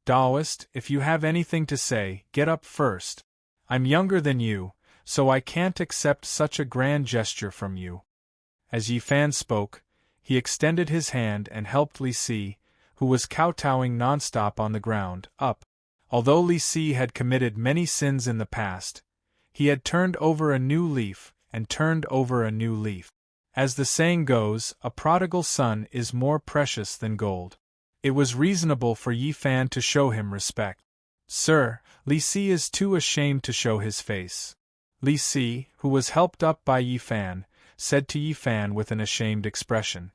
Taoist, if you have anything to say, get up first. I'm younger than you, so I can't accept such a grand gesture from you. As Yi Fan spoke, he extended his hand and helped Li Si, who was kowtowing nonstop on the ground, up. Although Li Si had committed many sins in the past, he had turned over a new leaf and turned over a new leaf. As the saying goes, a prodigal son is more precious than gold. It was reasonable for Yi Fan to show him respect. Sir, Li Si is too ashamed to show his face. Li Si, who was helped up by Yi Fan, said to Yi Fan with an ashamed expression.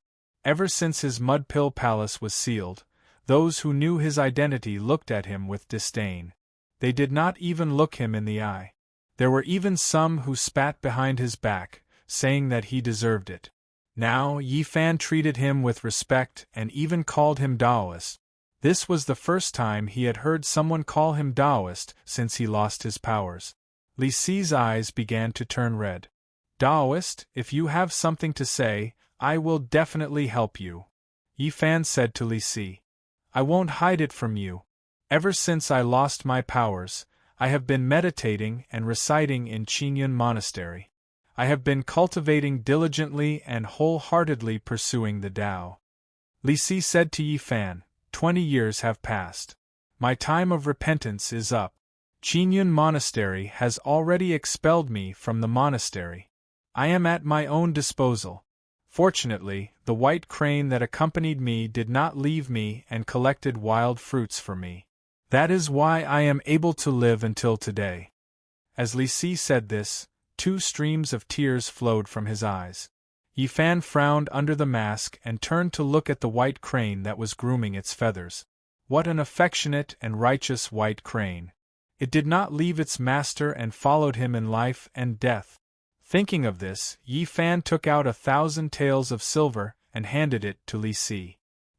Ever since his mud pill palace was sealed, those who knew his identity looked at him with disdain. They did not even look him in the eye. There were even some who spat behind his back, saying that he deserved it. Now Yi Fan treated him with respect and even called him Taoist. This was the first time he had heard someone call him Taoist since he lost his powers. Li Si's eyes began to turn red. Taoist, if you have something to say, I will definitely help you. Yi Fan said to Li Si. I won't hide it from you. Ever since I lost my powers, I have been meditating and reciting in Qingyun Monastery. I have been cultivating diligently and wholeheartedly pursuing the Tao. Li Si said to Yi Fan, 20 years have passed. My time of repentance is up. Qingyun Monastery has already expelled me from the monastery. I am at my own disposal. Fortunately, the white crane that accompanied me did not leave me and collected wild fruits for me. That is why I am able to live until today. As Li Si said this, 2 streams of tears flowed from his eyes. Yi Fan frowned under the mask and turned to look at the white crane that was grooming its feathers. What an affectionate and righteous white crane! It did not leave its master and followed him in life and death. Thinking of this, Yi Fan took out 1,000 taels of silver and handed it to Li Si.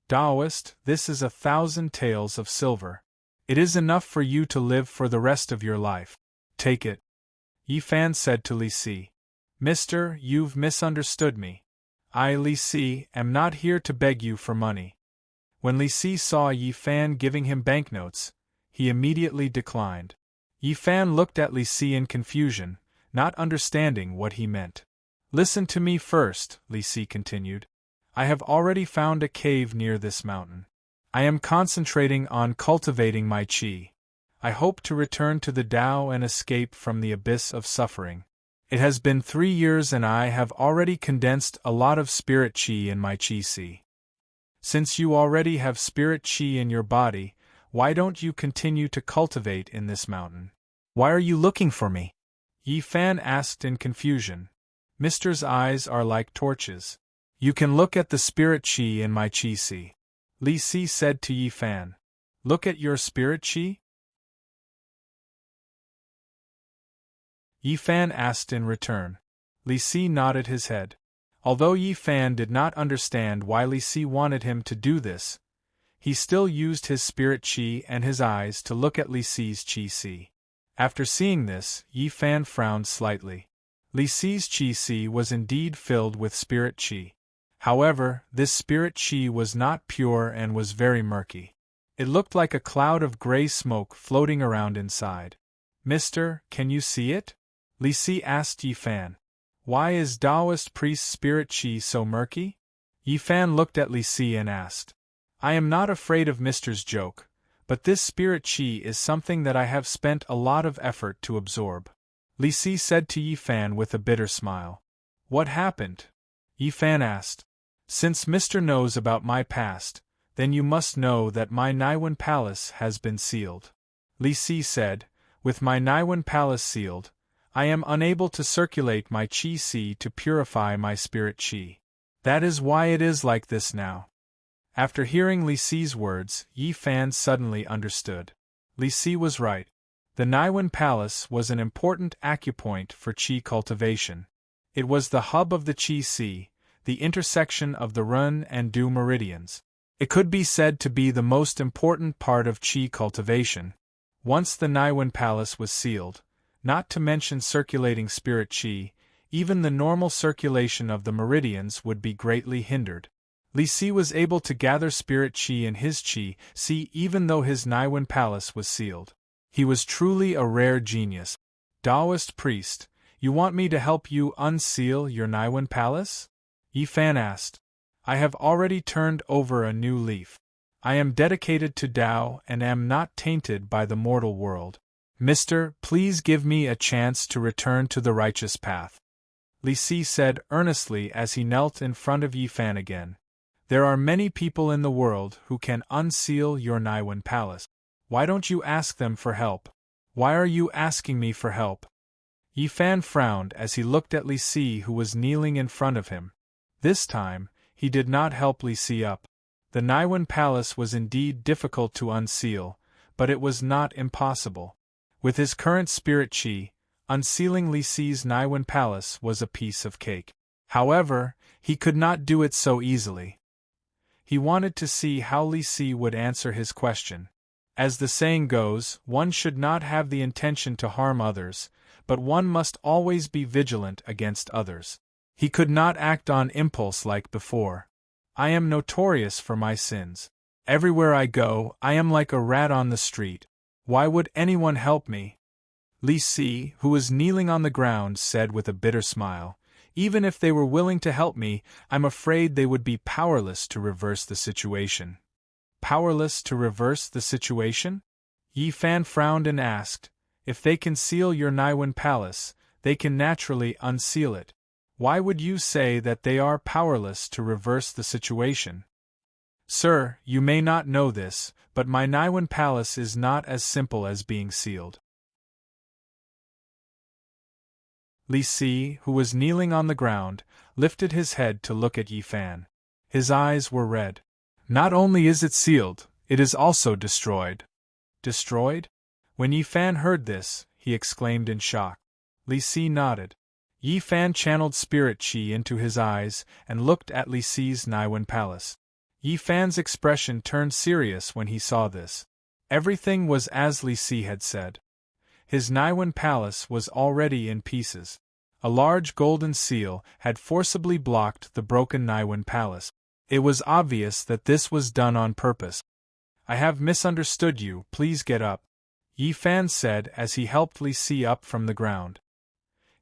Taoist, this is 1,000 taels of silver. It is enough for you to live for the rest of your life. Take it. Yi Fan said to Li Si. Mister, you've misunderstood me. I, Li Si, am not here to beg you for money. When Li Si saw Yi Fan giving him banknotes, he immediately declined. Yi Fan looked at Li Si in confusion, not understanding what he meant. Listen to me first, Li Si continued. I have already found a cave near this mountain. I am concentrating on cultivating my qi. I hope to return to the Tao and escape from the abyss of suffering. It has been 3 years and I have already condensed a lot of spirit qi in my qi si. Since you already have spirit qi in your body, why don't you continue to cultivate in this mountain? Why are you looking for me? Yi Fan asked in confusion. Mister's eyes are like torches. You can look at the spirit qi in my qi si. Li Si said to Yi Fan. Look at your spirit qi? Yi Fan asked in return. Li Si nodded his head. Although Yi Fan did not understand why Li Si wanted him to do this, he still used his spirit qi and his eyes to look at Li Si's qi si. After seeing this, Yi Fan frowned slightly. Li Si's qi si was indeed filled with spirit qi. However, this spirit qi was not pure and was very murky. It looked like a cloud of gray smoke floating around inside. Mister, can you see it? Li Si asked Yi Fan. Why is Taoist priest's spirit qi so murky? Yi Fan looked at Li Si and asked. I am not afraid of Mister's joke, but this spirit qi is something that I have spent a lot of effort to absorb. Li Si said to Yi Fan with a bitter smile. What happened? Yi Fan asked. Since Mister knows about my past, then you must know that my Naiwan palace has been sealed. Li Si said, with my Naiwan palace sealed, I am unable to circulate my qi si to purify my spirit qi. That is why it is like this now. After hearing Li Si's words, Yi Fan suddenly understood. Li Si was right. The Naiwan Palace was an important acupoint for qi cultivation. It was the hub of the qi si, the intersection of the Run and Du meridians. It could be said to be the most important part of qi cultivation. Once the Naiwan Palace was sealed, not to mention circulating spirit qi, even the normal circulation of the meridians would be greatly hindered. Li Si was able to gather spirit qi in his qi, even though his Naiwen palace was sealed. He was truly a rare genius. Taoist priest, you want me to help you unseal your Naiwen palace? Yi Fan asked. I have already turned over a new leaf. I am dedicated to Tao and am not tainted by the mortal world. Mister, please give me a chance to return to the righteous path. Li Si said earnestly as he knelt in front of Yi Fan again. There are many people in the world who can unseal your Naiwen palace. Why don't you ask them for help? Why are you asking me for help? Yi Fan frowned as he looked at Li Si, who was kneeling in front of him. This time, he did not help Li Si up. The Naiwen palace was indeed difficult to unseal, but it was not impossible. With his current spirit qi, unsealing Li Si's Naiwen palace was a piece of cake. However, he could not do it so easily. He wanted to see how Li Si would answer his question. As the saying goes, one should not have the intention to harm others, but one must always be vigilant against others. He could not act on impulse like before. I am notorious for my sins. Everywhere I go, I am like a rat on the street. Why would anyone help me? Li Si, who was kneeling on the ground, said with a bitter smile, even if they were willing to help me, I'm afraid they would be powerless to reverse the situation. Powerless to reverse the situation? Yi Fan frowned and asked, if they can seal your Naiwen palace, they can naturally unseal it. Why would you say that they are powerless to reverse the situation? Sir, you may not know this, but my Naiwen palace is not as simple as being sealed. Li Si, who was kneeling on the ground, lifted his head to look at Yi Fan. His eyes were red. Not only is it sealed, it is also destroyed. Destroyed? When Yi Fan heard this, he exclaimed in shock. Li Si nodded. Yi Fan channeled spirit qi into his eyes and looked at Li Si's Naiwen palace. Yi Fan's expression turned serious when he saw this. Everything was as Li Si had said. His Naiwen palace was already in pieces. A large golden seal had forcibly blocked the broken Naiwen palace. It was obvious that this was done on purpose. I have misunderstood you, please get up, Yi Fan said as he helped Li Si up from the ground.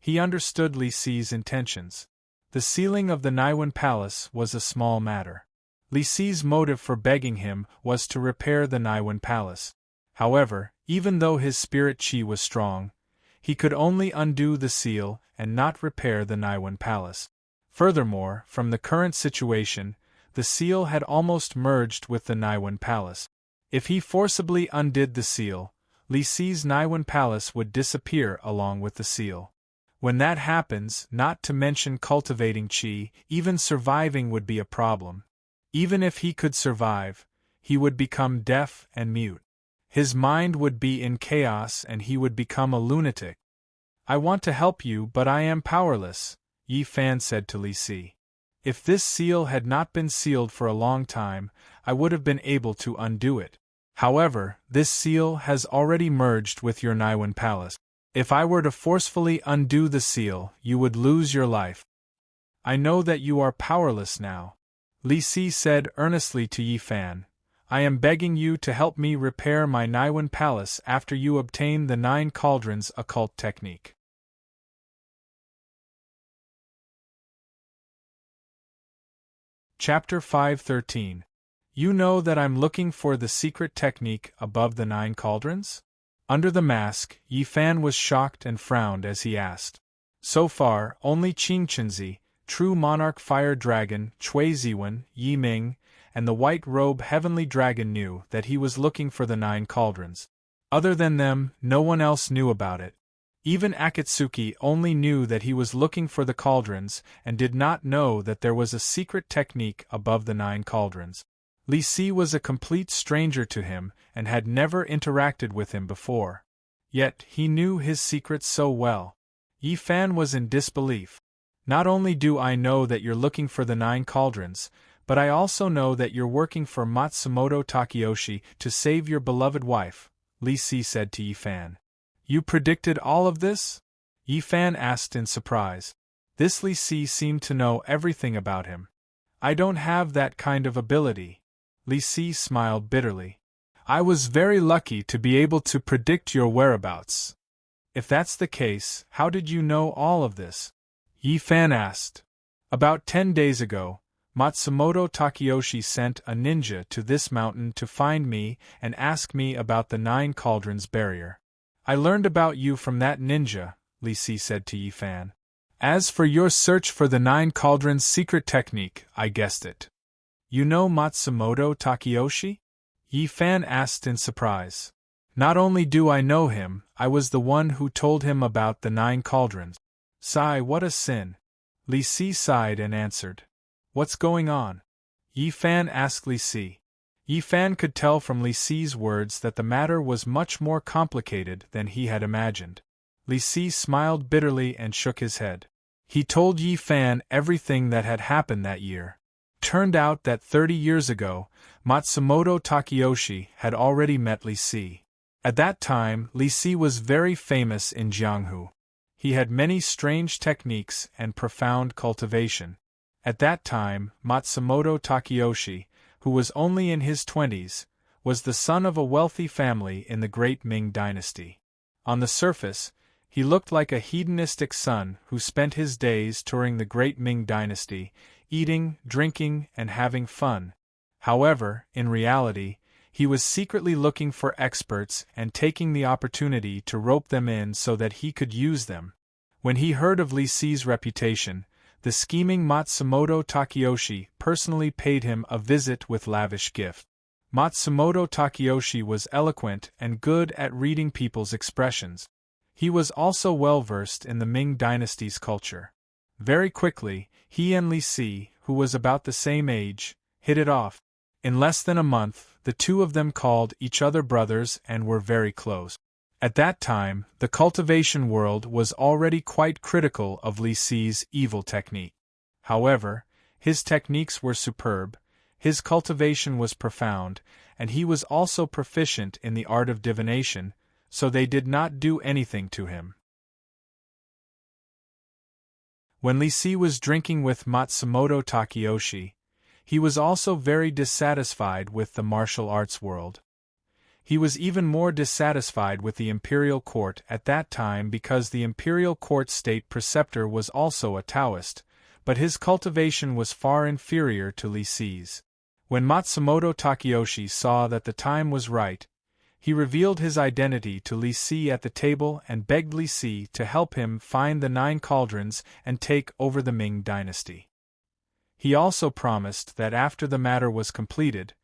He understood Li Si's intentions. The sealing of the Naiwen palace was a small matter. Li Si's motive for begging him was to repair the Naiwen palace. However, even though his spirit qi was strong, he could only undo the seal and not repair the Naiwen palace. Furthermore, from the current situation, the seal had almost merged with the Naiwen palace. If he forcibly undid the seal, Li Si's Naiwen palace would disappear along with the seal. When that happens, not to mention cultivating qi, even surviving would be a problem. Even if he could survive, he would become deaf and mute. His mind would be in chaos and he would become a lunatic. I want to help you, but I am powerless, Yi Fan said to Li Si. If this seal had not been sealed for a long time, I would have been able to undo it. However, this seal has already merged with your Naiwen palace. If I were to forcefully undo the seal, you would lose your life. I know that you are powerless now, Li Si said earnestly to Yi Fan. I am begging you to help me repair my Naiwen palace after you obtain the 9 cauldrons occult technique. Chapter 5:13. You know that I'm looking for the secret technique above the 9 cauldrons? Under the mask, Yi Fan was shocked and frowned as he asked. So far, only Qing Chenzi, true monarch fire dragon, Cui Ziwen, Yi Ming, and the white robe heavenly dragon knew that he was looking for the 9 cauldrons. Other than them, no one else knew about it. Even Akatsuki only knew that he was looking for the cauldrons and did not know that there was a secret technique above the 9 cauldrons. Li Si was a complete stranger to him and had never interacted with him before. Yet he knew his secrets so well. Yi Fan was in disbelief. Not only do I know that you're looking for the 9 cauldrons, but I also know that you're working for Matsumoto Takeyoshi to save your beloved wife, Li Si said to Yi Fan. You predicted all of this? Yi Fan asked in surprise. This Li Si seemed to know everything about him. I don't have that kind of ability. Li Si smiled bitterly. I was very lucky to be able to predict your whereabouts. If that's the case, how did you know all of this? Yi Fan asked. About 10 days ago, Matsumoto Takeyoshi sent a ninja to this mountain to find me and ask me about the 9 Cauldrons barrier. I learned about you from that ninja, Li Si said to Yi Fan. As for your search for the 9 Cauldrons secret technique, I guessed it. You know Matsumoto Takeyoshi? Yi Fan asked in surprise. Not only do I know him, I was the one who told him about the 9 Cauldrons. Sigh, what a sin. Li Si sighed and answered. What's going on? Yi Fan asked Li Si. Yi Fan could tell from Li Si's words that the matter was much more complicated than he had imagined. Li Si smiled bitterly and shook his head. He told Yi Fan everything that had happened that year. Turned out that 30 years ago, Matsumoto Takeyoshi had already met Li Si. At that time, Li Si was very famous in Jianghu. He had many strange techniques and profound cultivation. At that time, Matsumoto Takeyoshi, who was only in his 20s, was the son of a wealthy family in the Great Ming Dynasty. On the surface, he looked like a hedonistic son who spent his days touring the Great Ming Dynasty, eating, drinking, and having fun. However, in reality, he was secretly looking for experts and taking the opportunity to rope them in so that he could use them. When he heard of Li Si's reputation, the scheming Matsumoto Takeyoshi personally paid him a visit with lavish gifts. Matsumoto Takeyoshi was eloquent and good at reading people's expressions. He was also well-versed in the Ming dynasty's culture. Very quickly, he and Li Si, who was about the same age, hit it off. In less than a month, the two of them called each other brothers and were very close. At that time, the cultivation world was already quite critical of Li Si's evil technique. However, his techniques were superb, his cultivation was profound, and he was also proficient in the art of divination, so they did not do anything to him. When Li Si was drinking with Matsumoto Takeyoshi, he was also very dissatisfied with the martial arts world. He was even more dissatisfied with the imperial court at that time because the imperial court state preceptor was also a Taoist, but his cultivation was far inferior to Li Si's. When Matsumoto Takeyoshi saw that the time was right, he revealed his identity to Li Si at the table and begged Li Si to help him find the 9 Cauldrons and take over the Ming dynasty. He also promised that after the matter was completed,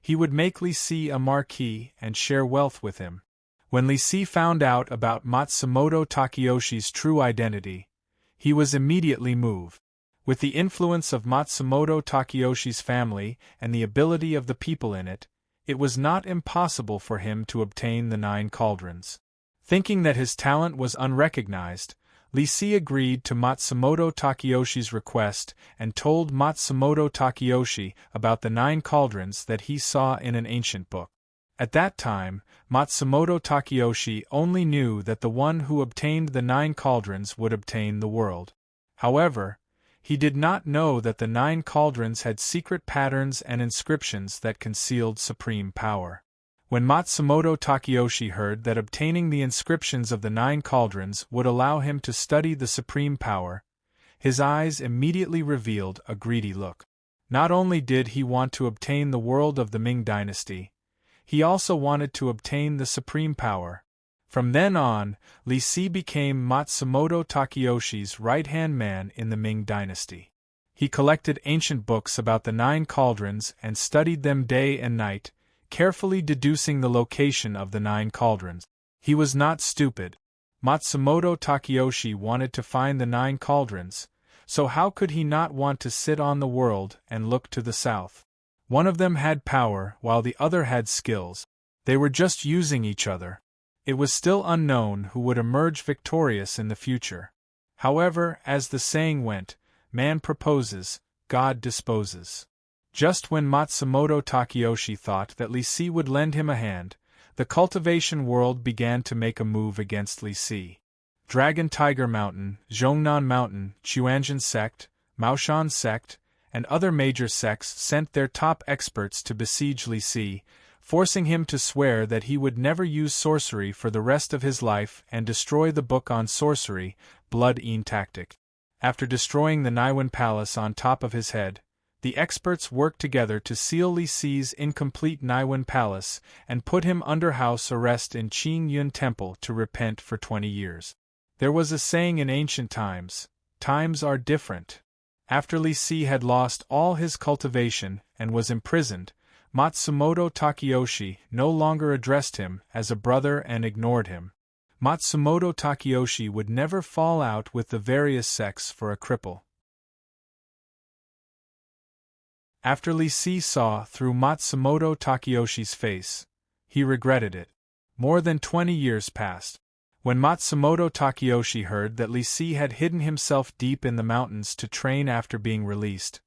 he would make Li Si a marquis and share wealth with him. When Li Si found out about Matsumoto Takeyoshi's true identity, he was immediately moved. With the influence of Matsumoto Takeyoshi's family and the ability of the people in it, it was not impossible for him to obtain the 9 Cauldrons. Thinking that his talent was unrecognized, Li Si agreed to Matsumoto Takeyoshi's request and told Matsumoto Takeyoshi about the 9 Cauldrons that he saw in an ancient book. At that time, Matsumoto Takeyoshi only knew that the one who obtained the 9 Cauldrons would obtain the world. However, he did not know that the 9 Cauldrons had secret patterns and inscriptions that concealed supreme power. When Matsumoto Takeyoshi heard that obtaining the inscriptions of the 9 Cauldrons would allow him to study the supreme power, his eyes immediately revealed a greedy look. Not only did he want to obtain the world of the Ming dynasty, he also wanted to obtain the supreme power. From then on, Li Si became Matsumoto Takeyoshi's right-hand man in the Ming dynasty. He collected ancient books about the 9 Cauldrons and studied them day and night, carefully deducing the location of the 9 Cauldrons. He was not stupid. Matsumoto Takeyoshi wanted to find the 9 Cauldrons, so how could he not want to sit on the world and look to the south? One of them had power while the other had skills. They were just using each other. It was still unknown who would emerge victorious in the future. However, as the saying went, man proposes, God disposes. Just when Matsumoto Takeyoshi thought that Li Si would lend him a hand, the cultivation world began to make a move against Li Si. Dragon Tiger Mountain, Zhongnan Mountain, Chuanjian Sect, Maoshan Sect, and other major sects sent their top experts to besiege Li Si, forcing him to swear that he would never use sorcery for the rest of his life and destroy the book on sorcery, Blood Een Tactic. After destroying the Naiwen Palace on top of his head, the experts worked together to seal Li Si's incomplete Naiwen Palace and put him under house arrest in Qing Yun Temple to repent for 20 years. There was a saying in ancient times, "Times are different." After Li Si had lost all his cultivation and was imprisoned, Matsumoto Takeyoshi no longer addressed him as a brother and ignored him. Matsumoto Takeyoshi would never fall out with the various sects for a cripple. After Li Si saw through Matsumoto Takeyoshi's face, he regretted it. More than 20 years passed. When Matsumoto Takeyoshi heard that Li Si had hidden himself deep in the mountains to train after being released,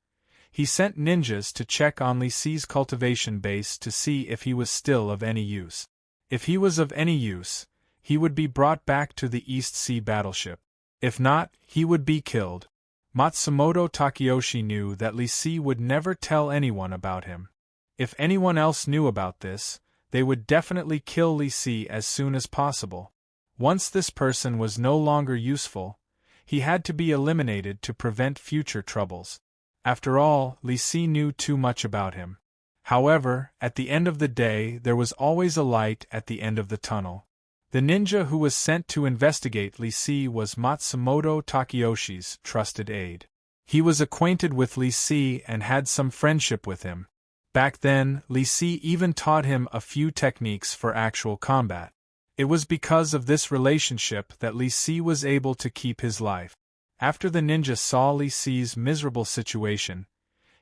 he sent ninjas to check on Li Si's cultivation base to see if he was still of any use. If he was of any use, he would be brought back to the East Sea battleship. If not, he would be killed. Matsumoto Takeyoshi knew that Li Si would never tell anyone about him. If anyone else knew about this, they would definitely kill Li Si as soon as possible. Once this person was no longer useful, he had to be eliminated to prevent future troubles. After all, Li Si knew too much about him. However, at the end of the day there was always a light at the end of the tunnel. The ninja who was sent to investigate Li Si was Matsumoto Takeyoshi's trusted aide. He was acquainted with Li Si and had some friendship with him. Back then, Li Si even taught him a few techniques for actual combat. It was because of this relationship that Li Si was able to keep his life. After the ninja saw Li Si's miserable situation,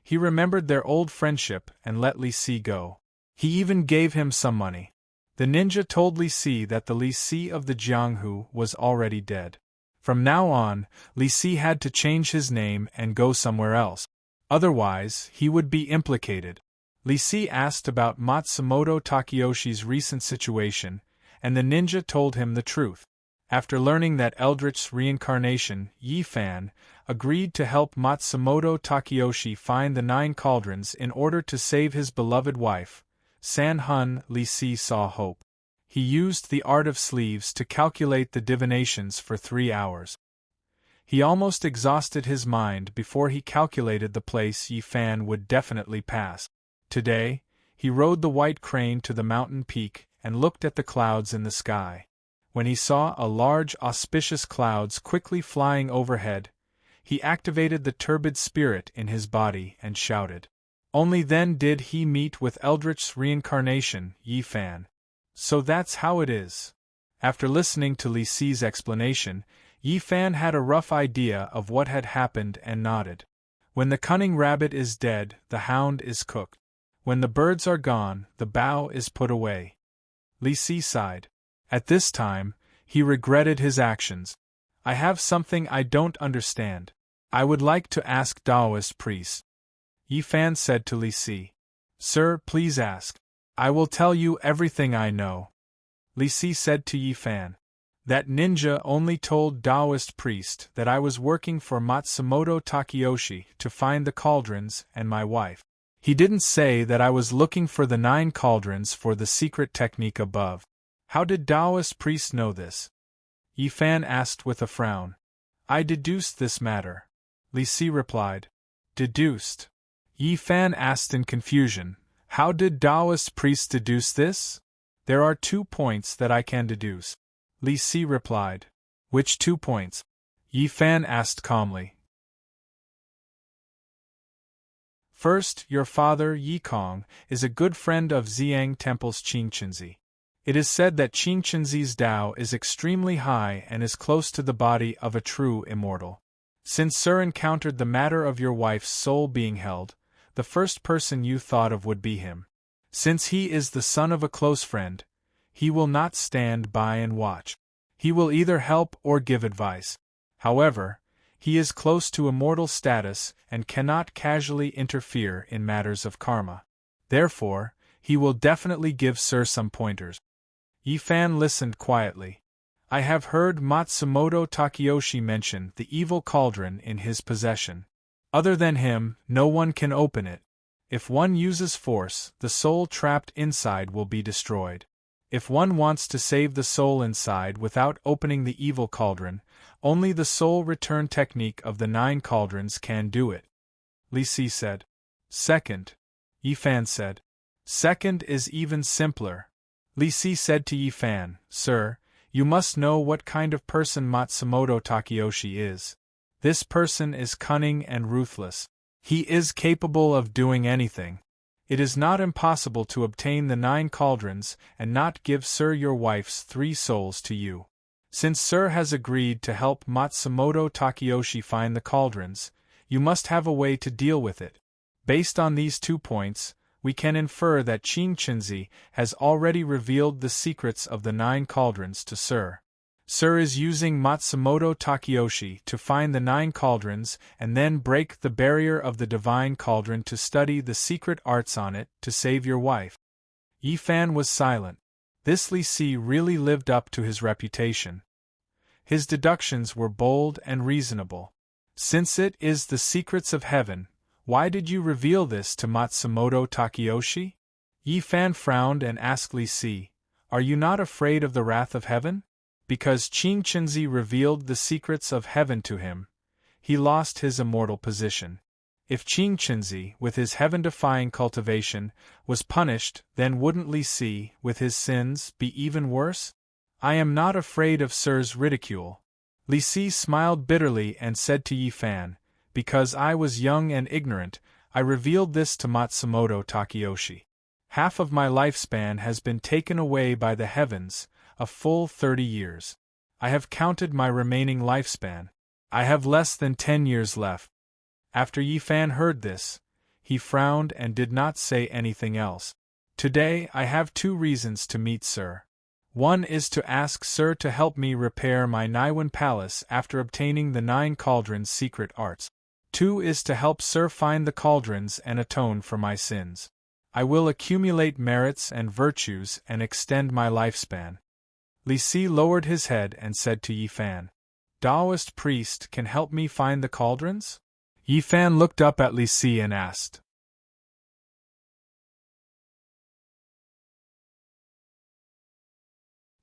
he remembered their old friendship and let Li Si go. He even gave him some money. The ninja told Li Si that the Li Si of the Jianghu was already dead. From now on, Li Si had to change his name and go somewhere else. Otherwise, he would be implicated. Li Si asked about Matsumoto Takeyoshi's recent situation, and the ninja told him the truth. After learning that Eldritch's reincarnation, Yi Fan, agreed to help Matsumoto Takeyoshi find the 9 cauldrons in order to save his beloved wife, San Hun, Li Si saw hope. He used the art of sleeves to calculate the divinations for 3 hours. He almost exhausted his mind before he calculated the place Yi Fan would definitely pass. Today, he rode the white crane to the mountain peak and looked at the clouds in the sky. When he saw a large auspicious clouds quickly flying overhead, he activated the turbid spirit in his body and shouted. Only then did he meet with Eldritch's reincarnation, Yi Fan. So that's how it is. After listening to Li Si's explanation, Yi Fan had a rough idea of what had happened and nodded. When the cunning rabbit is dead, the hound is cooked. When the birds are gone, the bough is put away. Li Si sighed. At this time, he regretted his actions. I have something I don't understand. I would like to ask Taoist priests. Yi Fan said to Li Si. Sir, please ask. I will tell you everything I know. Li Si said to Yi Fan. That ninja only told Taoist priest that I was working for Matsumoto Takeyoshi to find the cauldrons and my wife. He didn't say that I was looking for the 9 cauldrons for the secret technique above. How did Taoist priests know this? Yi Fan asked with a frown. I deduced this matter. Li Si replied. Deduced? Yi Fan asked in confusion. How did Taoist priests deduce this? There are 2 points that I can deduce. Li Si replied. Which 2 points? Yi Fan asked calmly. First, your father, Yi Kong, is a good friend of Xiang Temple's Qingqinzi. It is said that Qingqinzi's Tao is extremely high and is close to the body of a true immortal. Since Sir encountered the matter of your wife's soul being held, the first person you thought of would be him. Since he is the son of a close friend, he will not stand by and watch. He will either help or give advice. However, he is close to immortal status and cannot casually interfere in matters of karma. Therefore, he will definitely give Sir some pointers. Yi Fan listened quietly. I have heard Matsumoto Takeyoshi mention the evil cauldron in his possession. Other than him, no one can open it. If one uses force, the soul trapped inside will be destroyed. If one wants to save the soul inside without opening the evil cauldron, only the soul return technique of the 9 cauldrons can do it. Li Si said. Second. Yi Fan said. Second is even simpler. Li Si said to Yi Fan, Sir, you must know what kind of person Matsumoto Takeyoshi is. This person is cunning and ruthless. He is capable of doing anything. It is not impossible to obtain the 9 cauldrons and not give Sir your wife's 3 souls to you. Since Sir has agreed to help Matsumoto Takeyoshi find the cauldrons, you must have a way to deal with it. Based on these 2 points, we can infer that Qingqinzi has already revealed the secrets of the 9 cauldrons to Sir. Sir is using Matsumoto Takeyoshi to find the 9 cauldrons and then break the barrier of the divine cauldron to study the secret arts on it to save your wife. Yi Fan was silent. This Li Si really lived up to his reputation. His deductions were bold and reasonable. Since it is the secrets of heaven, why did you reveal this to Matsumoto Takeyoshi? Yi Fan frowned and asked Li Si, Are you not afraid of the wrath of heaven? Because Qingqinzi revealed the secrets of heaven to him, he lost his immortal position. If Qingqinzi, with his heaven-defying cultivation, was punished, then wouldn't Li Si, with his sins, be even worse? I am not afraid of Sir's ridicule. Li Si smiled bitterly and said to Yi Fan, Because I was young and ignorant, I revealed this to Matsumoto Takeyoshi. Half of my lifespan has been taken away by the heavens, a full 30 years. I have counted my remaining lifespan. I have less than 10 years left. After Yi Fan heard this, he frowned and did not say anything else. Today I have 2 reasons to meet Sir. One is to ask Sir to help me repair my Naiwan palace after obtaining the 9 cauldrons' secret arts. 2 is to help Sir find the cauldrons and atone for my sins. I will accumulate merits and virtues and extend my lifespan. Li Si lowered his head and said to Yi Fan, Taoist priest can help me find the cauldrons? Yi Fan looked up at Li Si and asked.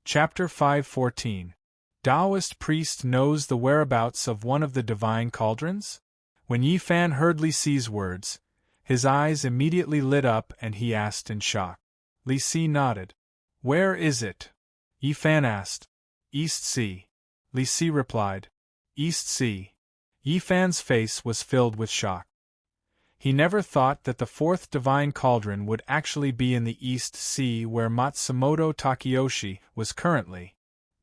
Chapter 514. Taoist priest knows the whereabouts of one of the divine cauldrons? When Yi Fan heard Li Si's words, his eyes immediately lit up and he asked in shock. Li Si nodded. Where is it? Yi Fan asked. East Sea. Li Si replied. East Sea. Yi Fan's face was filled with shock. He never thought that the 4th divine cauldron would actually be in the East Sea where Matsumoto Takeyoshi was currently.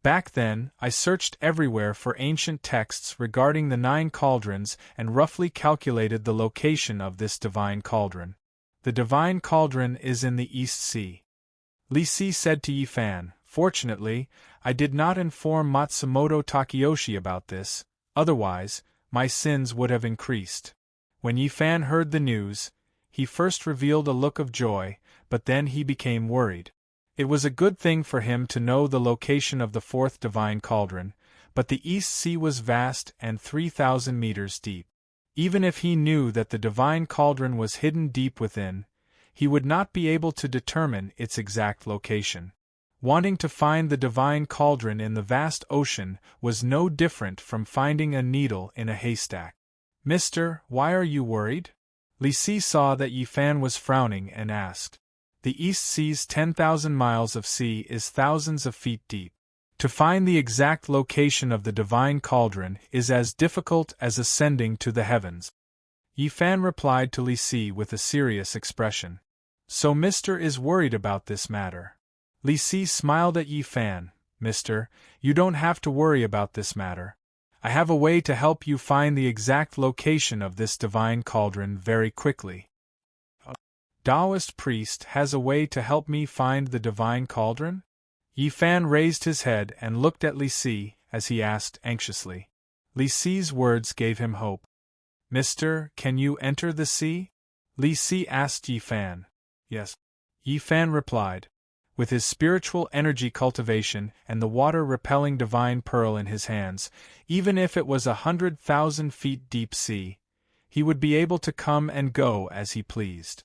Back then, I searched everywhere for ancient texts regarding the 9 cauldrons and roughly calculated the location of this divine cauldron. The divine cauldron is in the East Sea. Li Si said to Yi Fan, Fortunately, I did not inform Matsumoto Takeyoshi about this, otherwise, my sins would have increased. When Yi Fan heard the news, he first revealed a look of joy, but then he became worried. It was a good thing for him to know the location of the 4th divine cauldron, but the East Sea was vast and 3,000 meters deep. Even if he knew that the divine cauldron was hidden deep within, he would not be able to determine its exact location. Wanting to find the divine cauldron in the vast ocean was no different from finding a needle in a haystack. Mister, why are you worried? Li Si saw that Yi Fan was frowning and asked. The East Sea's 10,000 miles of sea is thousands of feet deep. To find the exact location of the divine cauldron is as difficult as ascending to the heavens. Yi Fan replied to Li Si with a serious expression. So Mister is worried about this matter. Li Si smiled at Yi Fan. Mister, you don't have to worry about this matter. I have a way to help you find the exact location of this divine cauldron very quickly. A Taoist priest has a way to help me find the divine cauldron? Yi Fan raised his head and looked at Li Si as he asked anxiously. Li Si's words gave him hope. Mister, can you enter the sea? Li Si asked Yi Fan. Yes. Yi Fan replied. with his spiritual energy cultivation and the water-repelling divine pearl in his hands, even if it was 100,000 feet deep sea, he would be able to come and go as he pleased.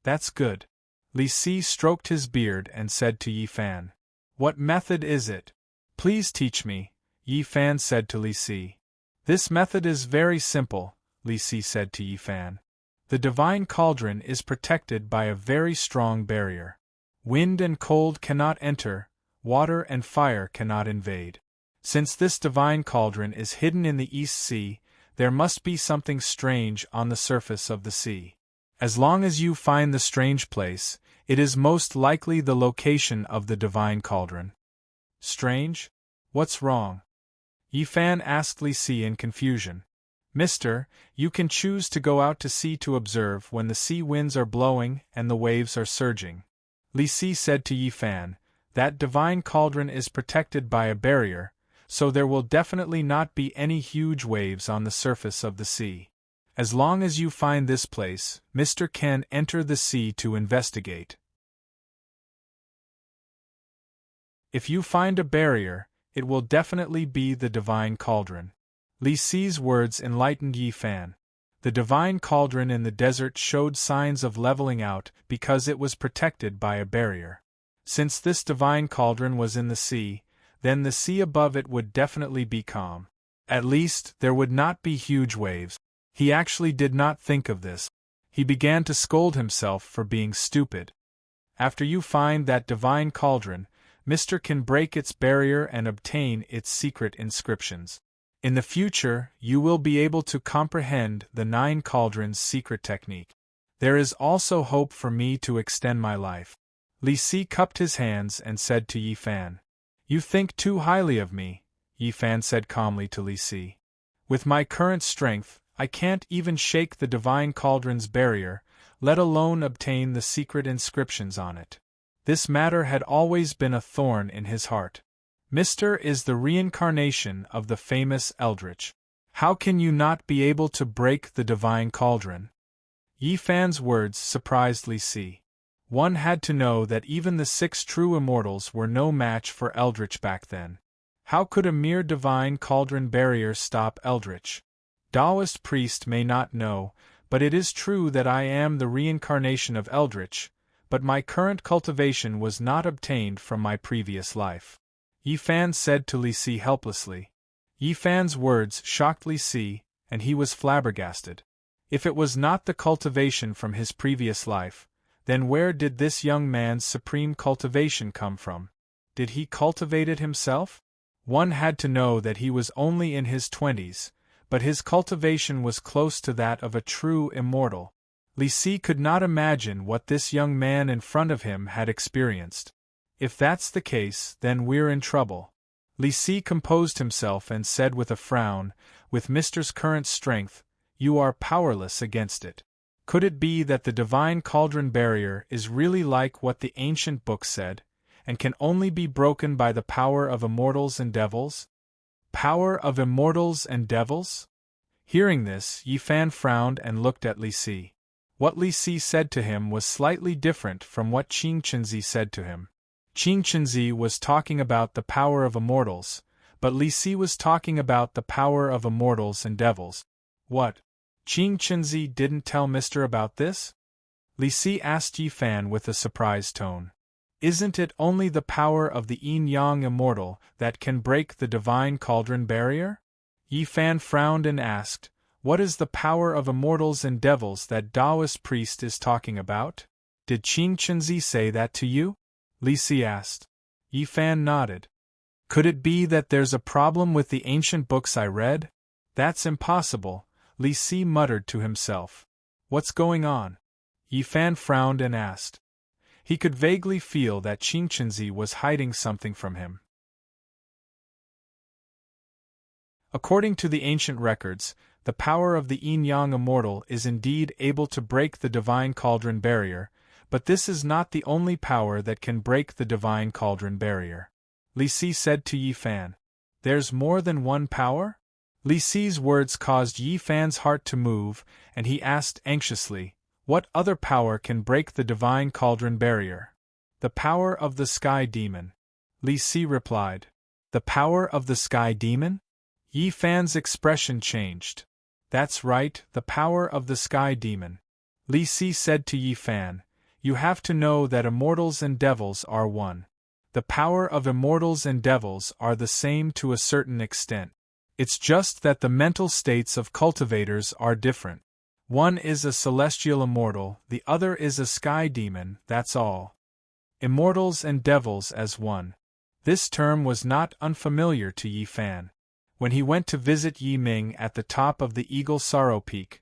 That's good. Li Si stroked his beard and said to Yi Fan. What method is it? Please teach me, Yi Fan said to Li Si. This method is very simple, Li Si said to Yi Fan. The divine cauldron is protected by a very strong barrier. Wind and cold cannot enter, water and fire cannot invade. Since this divine cauldron is hidden in the East Sea, there must be something strange on the surface of the sea. As long as you find the strange place, it is most likely the location of the divine cauldron. Strange? What's wrong? Yi Fan asked Li Si in confusion. Mister, you can choose to go out to sea to observe when the sea winds are blowing and the waves are surging. Li Si said to Yi Fan, that divine cauldron is protected by a barrier, so there will definitely not be any huge waves on the surface of the sea. As long as you find this place, Mr. can enter the sea to investigate. If you find a barrier, it will definitely be the divine cauldron. Li Si's words enlightened Yi Fan. The divine cauldron in the desert showed signs of leveling out because it was protected by a barrier. Since this divine cauldron was in the sea, then the sea above it would definitely be calm. At least, there would not be huge waves. He actually did not think of this. He began to scold himself for being stupid. After you find that divine cauldron, Mr. can break its barrier and obtain its secret inscriptions. In the future, you will be able to comprehend the 9 cauldrons' secret technique. There is also hope for me to extend my life. Li Si cupped his hands and said to Yi Fan. You think too highly of me, Yi Fan said calmly to Li Si. With my current strength, I can't even shake the divine cauldron's barrier, let alone obtain the secret inscriptions on it. This matter had always been a thorn in his heart. Mr. is the reincarnation of the famous Eldritch. How can you not be able to break the divine cauldron? Yi Fan's words surprised Li Si. One had to know that even the 6 true immortals were no match for Eldritch back then. How could a mere divine cauldron barrier stop Eldritch? Taoist priest may not know, but it is true that I am the reincarnation of Eldritch, but my current cultivation was not obtained from my previous life. Yi Fan said to Li Si helplessly. Yi Fan's words shocked Li Si, and he was flabbergasted. If it was not the cultivation from his previous life, then where did this young man's supreme cultivation come from? Did he cultivate it himself? One had to know that he was only in his 20s, but his cultivation was close to that of a true immortal. Li Si could not imagine what this young man in front of him had experienced. If that's the case, then we're in trouble. Li Si composed himself and said with a frown, with Mr.'s current strength, you are powerless against it. Could it be that the divine cauldron barrier is really like what the ancient book said, and can only be broken by the power of immortals and devils? Power of immortals and devils? Hearing this, Yi Fan frowned and looked at Li Si. What Li Si said to him was slightly different from what Qing Chenzi said to him. Qing Chenzi was talking about the power of immortals, but Li Si was talking about the power of immortals and devils. What? Qing Chenzi didn't tell Mr. about this? Li Si asked Yi Fan with a surprised tone. Isn't it only the power of the yin-yang immortal that can break the divine cauldron barrier? Yi Fan frowned and asked, what is the power of immortals and devils that Taoist priest is talking about? Did Qing Chenzi say that to you? Li Si asked. Yi Fan nodded. Could it be that there's a problem with the ancient books I read? That's impossible, Li Si muttered to himself. What's going on? Yi Fan frowned and asked. He could vaguely feel that Qing Chenzi was hiding something from him. According to the ancient records, the power of the yin-yang immortal is indeed able to break the divine cauldron barrier, but this is not the only power that can break the divine cauldron barrier. Li Si said to Yi Fan. There's more than one power? Li Si's words caused Yi Fan's heart to move, and he asked anxiously, what other power can break the divine cauldron barrier? The power of the Sky Demon. Li Si replied. The power of the Sky Demon? Yi Fan's expression changed. That's right, the power of the Sky Demon. Li Si said to Yi Fan, you have to know that immortals and devils are one. The power of immortals and devils are the same to a certain extent. It's just that the mental states of cultivators are different. One is a celestial immortal, the other is a sky demon, that's all. Immortals and devils as one. This term was not unfamiliar to Yi Fan. When he went to visit Yi Ming at the top of the Eagle Sorrow Peak,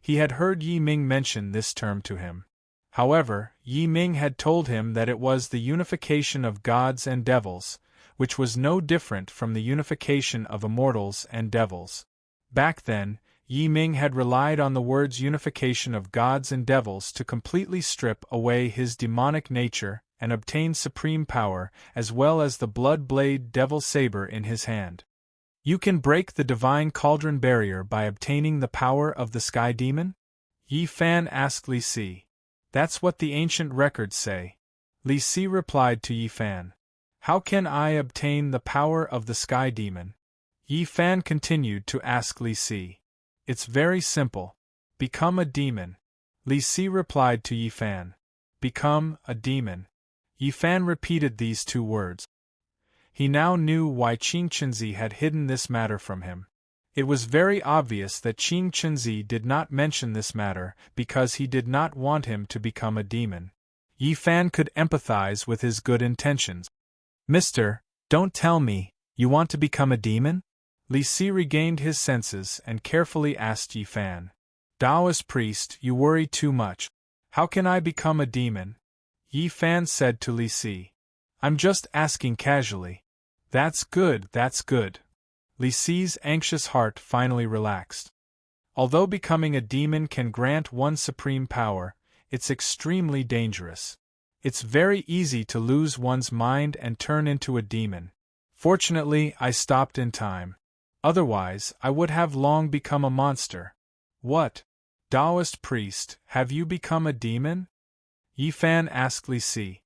he had heard Yi Ming mention this term to him. However, Yi Ming had told him that it was the unification of gods and devils, which was no different from the unification of immortals and devils. Back then, Yi Ming had relied on the words unification of gods and devils to completely strip away his demonic nature and obtain supreme power, as well as the blood blade devil saber in his hand. You can break the divine cauldron barrier by obtaining the power of the Sky Demon? Yi Fan asked Li Si. That's what the ancient records say. Li Si replied to Yi Fan. How can I obtain the power of the Sky Demon? Yi Fan continued to ask Li Si. It's very simple. Become a demon. Li Si replied to Yi Fan. Become a demon. Yi Fan repeated these two words. He now knew why Qing Chenzi had hidden this matter from him. It was very obvious that Qing Chenzi did not mention this matter because he did not want him to become a demon. Yi Fan could empathize with his good intentions. Mister, don't tell me, you want to become a demon? Li Si regained his senses and carefully asked Yi Fan. Taoist priest, you worry too much. How can I become a demon? Yi Fan said to Li Si. I'm just asking casually. That's good, that's good. Li Si's anxious heart finally relaxed. Although becoming a demon can grant one supreme power, it's extremely dangerous. It's very easy to lose one's mind and turn into a demon. Fortunately, I stopped in time. Otherwise, I would have long become a monster. What? Taoist priest, have you become a demon? Yi Fan asked Li Si.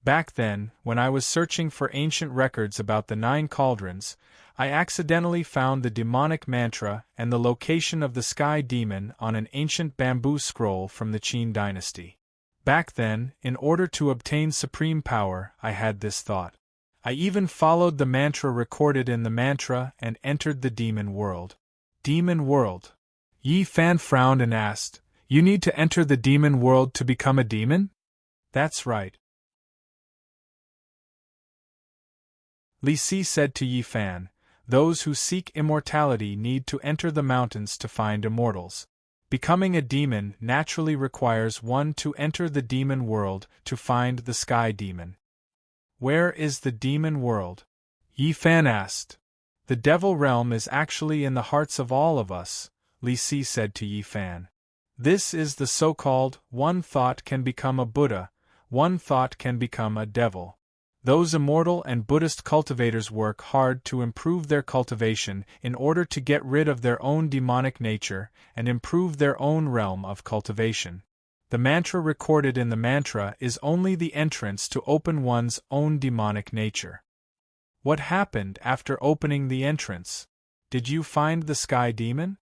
Back then, when I was searching for ancient records about the 9 cauldrons, I accidentally found the demonic mantra and the location of the sky demon on an ancient bamboo scroll from the Qin dynasty. Back then, in order to obtain supreme power, I had this thought. I even followed the mantra recorded in the mantra and entered the demon world. Demon world? Yi Fan frowned and asked, you need to enter the demon world to become a demon? That's right. Li Si said to Yi Fan, those who seek immortality need to enter the mountains to find immortals. Becoming a demon naturally requires one to enter the demon world to find the sky demon. Where is the demon world? Yi Fan asked. The devil realm is actually in the hearts of all of us, Li Si said to Yi Fan. This is the so-called one thought can become a Buddha, one thought can become a devil. Those immortal and Buddhist cultivators work hard to improve their cultivation in order to get rid of their own demonic nature and improve their own realm of cultivation. The mantra recorded in the mantra is only the entrance to open one's own demonic nature. What happened after opening the entrance? Did you find the sky demon?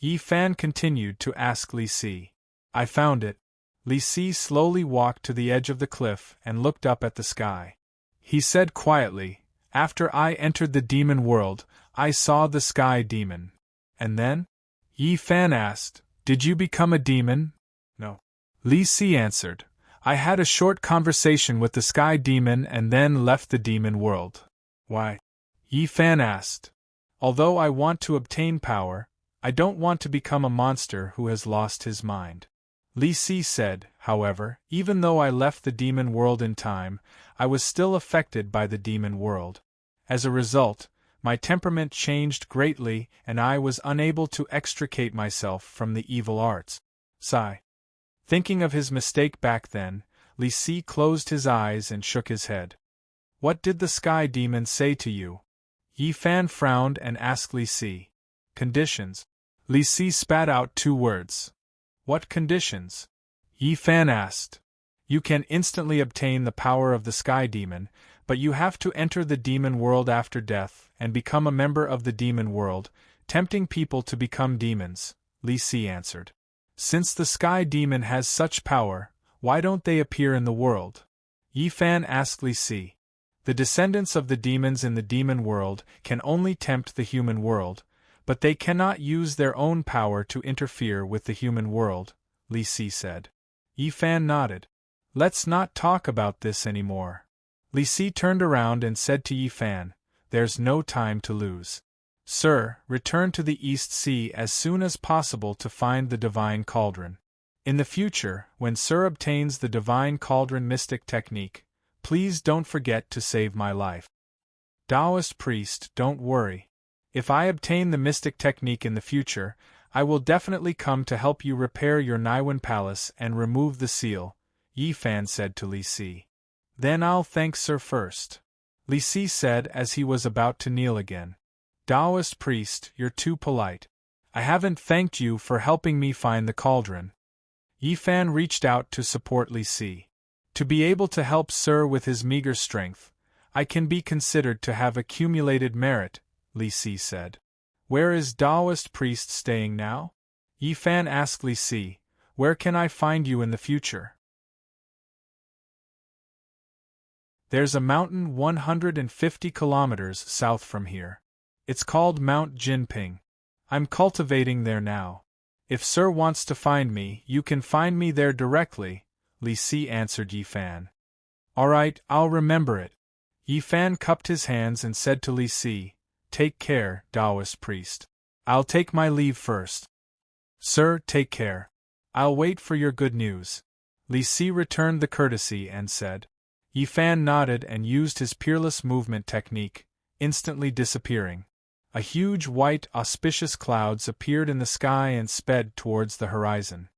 Yi Fan continued to ask Li Si. I found it. Li Si slowly walked to the edge of the cliff and looked up at the sky. He said quietly, after I entered the demon world, I saw the sky demon. And then? Yi Fan asked, did you become a demon? No. Li Si answered, I had a short conversation with the sky demon and then left the demon world. Why? Yi Fan asked. Although I want to obtain power, I don't want to become a monster who has lost his mind. Li Si said, however, even though I left the demon world in time, I was still affected by the demon world. As a result, my temperament changed greatly and I was unable to extricate myself from the evil arts. Sigh. Thinking of his mistake back then, Li Si closed his eyes and shook his head. What did the sky demon say to you? Yi Fan frowned and asked Li Si. Conditions. Li Si spat out 2 words. What conditions? Yi Fan asked. You can instantly obtain the power of the Sky Demon, but you have to enter the demon world after death and become a member of the demon world, tempting people to become demons, Li Si answered. Since the Sky Demon has such power, why don't they appear in the world? Yi Fan asked Li Si. The descendants of the demons in the demon world can only tempt the human world, but they cannot use their own power to interfere with the human world, Li Si said. Yi Fan nodded. Let's not talk about this anymore. Li Si turned around and said to Yi Fan, there's no time to lose. Sir, return to the East Sea as soon as possible to find the Divine Cauldron. In the future, when Sir obtains the Divine Cauldron mystic technique, please don't forget to save my life. Taoist priest, don't worry. If I obtain the mystic technique in the future, I will definitely come to help you repair your Naiwan palace and remove the seal, Yi Fan said to Li Si. Then I'll thank Sir first, Li Si said as he was about to kneel again. Taoist priest, you're too polite. I haven't thanked you for helping me find the cauldron. Yi Fan reached out to support Li Si. To be able to help Sir with his meager strength, I can be considered to have accumulated merit, Li Si said. Where is Taoist priest staying now? Yi Fan asked Li Si. Where can I find you in the future? There's a mountain 150 kilometers south from here. It's called Mount Jinping. I'm cultivating there now. If Sir wants to find me, you can find me there directly, Li Si answered Yi Fan. Alright, I'll remember it. Yi Fan cupped his hands and said to Li Si, take care, Taoist priest. I'll take my leave first. Sir, take care. I'll wait for your good news. Li Si returned the courtesy and said. Yi Fan nodded and used his peerless movement technique, instantly disappearing. A huge white, auspicious clouds appeared in the sky and sped towards the horizon.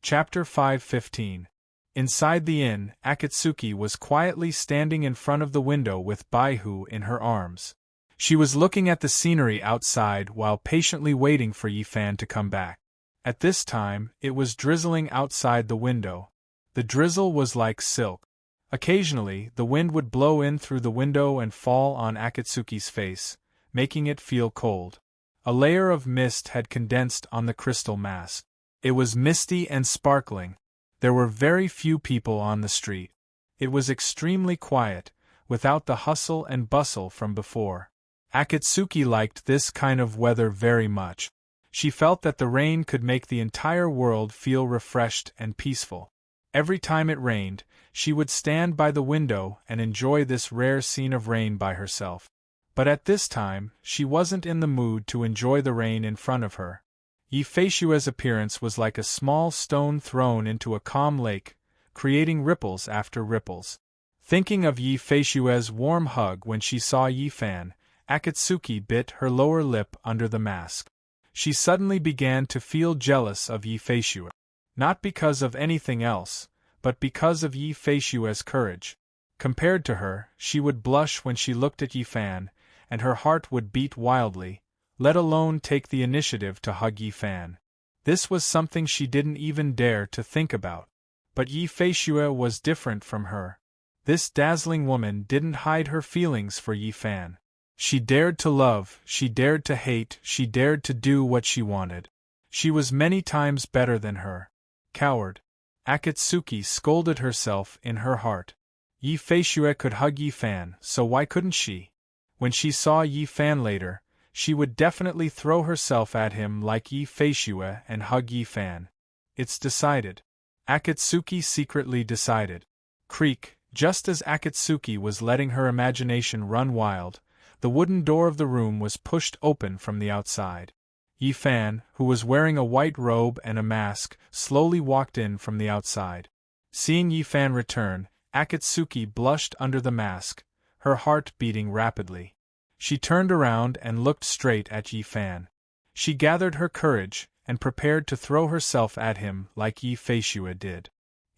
Chapter 5:15. Inside the inn, Akatsuki was quietly standing in front of the window with Baihu in her arms. She was looking at the scenery outside while patiently waiting for Yi Fan to come back. At this time, it was drizzling outside the window. The drizzle was like silk. Occasionally, the wind would blow in through the window and fall on Akatsuki's face, making it feel cold. A layer of mist had condensed on the crystal mask. It was misty and sparkling. There were very few people on the street. It was extremely quiet, without the hustle and bustle from before. Akatsuki liked this kind of weather very much. She felt that the rain could make the entire world feel refreshed and peaceful. Every time it rained, she would stand by the window and enjoy this rare scene of rain by herself. But at this time, she wasn't in the mood to enjoy the rain in front of her. Yi Feishue's appearance was like a small stone thrown into a calm lake, creating ripples after ripples. Thinking of Yi Feishue's warm hug when she saw Yi Fan, Akatsuki bit her lower lip under the mask. She suddenly began to feel jealous of Yi Feishue. Not because of anything else, but because of Yi Feishue's courage. Compared to her, she would blush when she looked at Yi Fan, and her heart would beat wildly, let alone take the initiative to hug Yi Fan. This was something she didn't even dare to think about. But Yi Feishue was different from her. This dazzling woman didn't hide her feelings for Yi Fan. She dared to love, she dared to hate, she dared to do what she wanted. She was many times better than her. Coward. Akatsuki scolded herself in her heart. Yi Feishue could hug Yi Fan, so why couldn't she? When she saw Yi Fan later, she would definitely throw herself at him like Yi Feishue and hug Yi Fan. It's decided. Akatsuki secretly decided. Creak, just as Akatsuki was letting her imagination run wild, the wooden door of the room was pushed open from the outside. Yi Fan, who was wearing a white robe and a mask, slowly walked in from the outside. Seeing Yi Fan return, Akatsuki blushed under the mask, her heart beating rapidly. She turned around and looked straight at Yi Fan. She gathered her courage and prepared to throw herself at him like Yi Feishue did.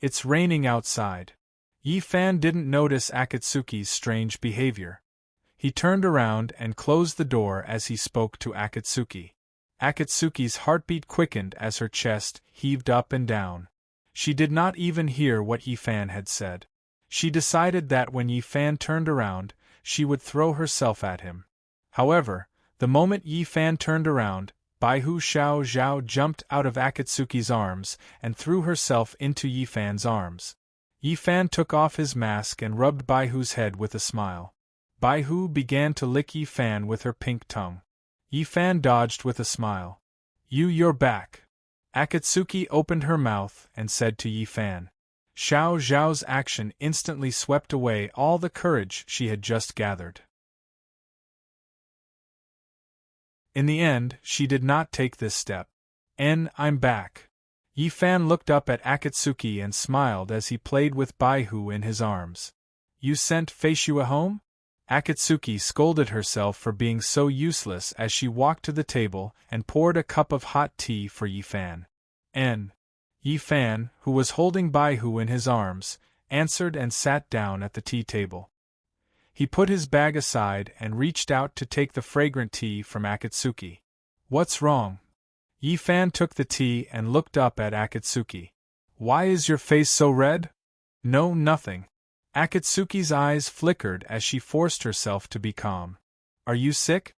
It's raining outside. Yi Fan didn't notice Akatsuki's strange behavior. He turned around and closed the door as he spoke to Akatsuki. Akatsuki's heartbeat quickened as her chest heaved up and down. She did not even hear what Yifan had said. She decided that when Yifan turned around, she would throw herself at him. However, the moment Yifan turned around, Baihu Xiao Zhao jumped out of Akatsuki's arms and threw herself into Yifan's arms. Yifan took off his mask and rubbed Baihu's head with a smile. Baihu began to lick Yifan with her pink tongue. Yifan dodged with a smile. You're back. Akatsuki opened her mouth and said to Yifan. Xiao Zhao's action instantly swept away all the courage she had just gathered. In the end, she did not take this step. I'm back. Yifan looked up at Akatsuki and smiled as he played with Baihu in his arms. You sent Feishua home? Akatsuki scolded herself for being so useless as she walked to the table and poured a cup of hot tea for Yifan. Yifan, who was holding Baihu in his arms, answered and sat down at the tea table. He put his bag aside and reached out to take the fragrant tea from Akatsuki. What's wrong? Yifan took the tea and looked up at Akatsuki. Why is your face so red? No, nothing. Akatsuki's eyes flickered as she forced herself to be calm. Are you sick?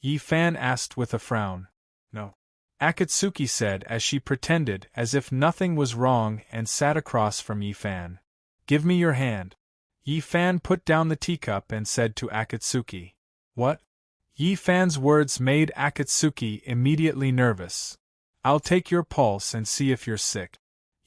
Yifan asked with a frown. No. Akatsuki said as she pretended as if nothing was wrong and sat across from Yifan. Give me your hand. Yifan put down the teacup and said to Akatsuki. What? Yifan's words made Akatsuki immediately nervous. I'll take your pulse and see if you're sick.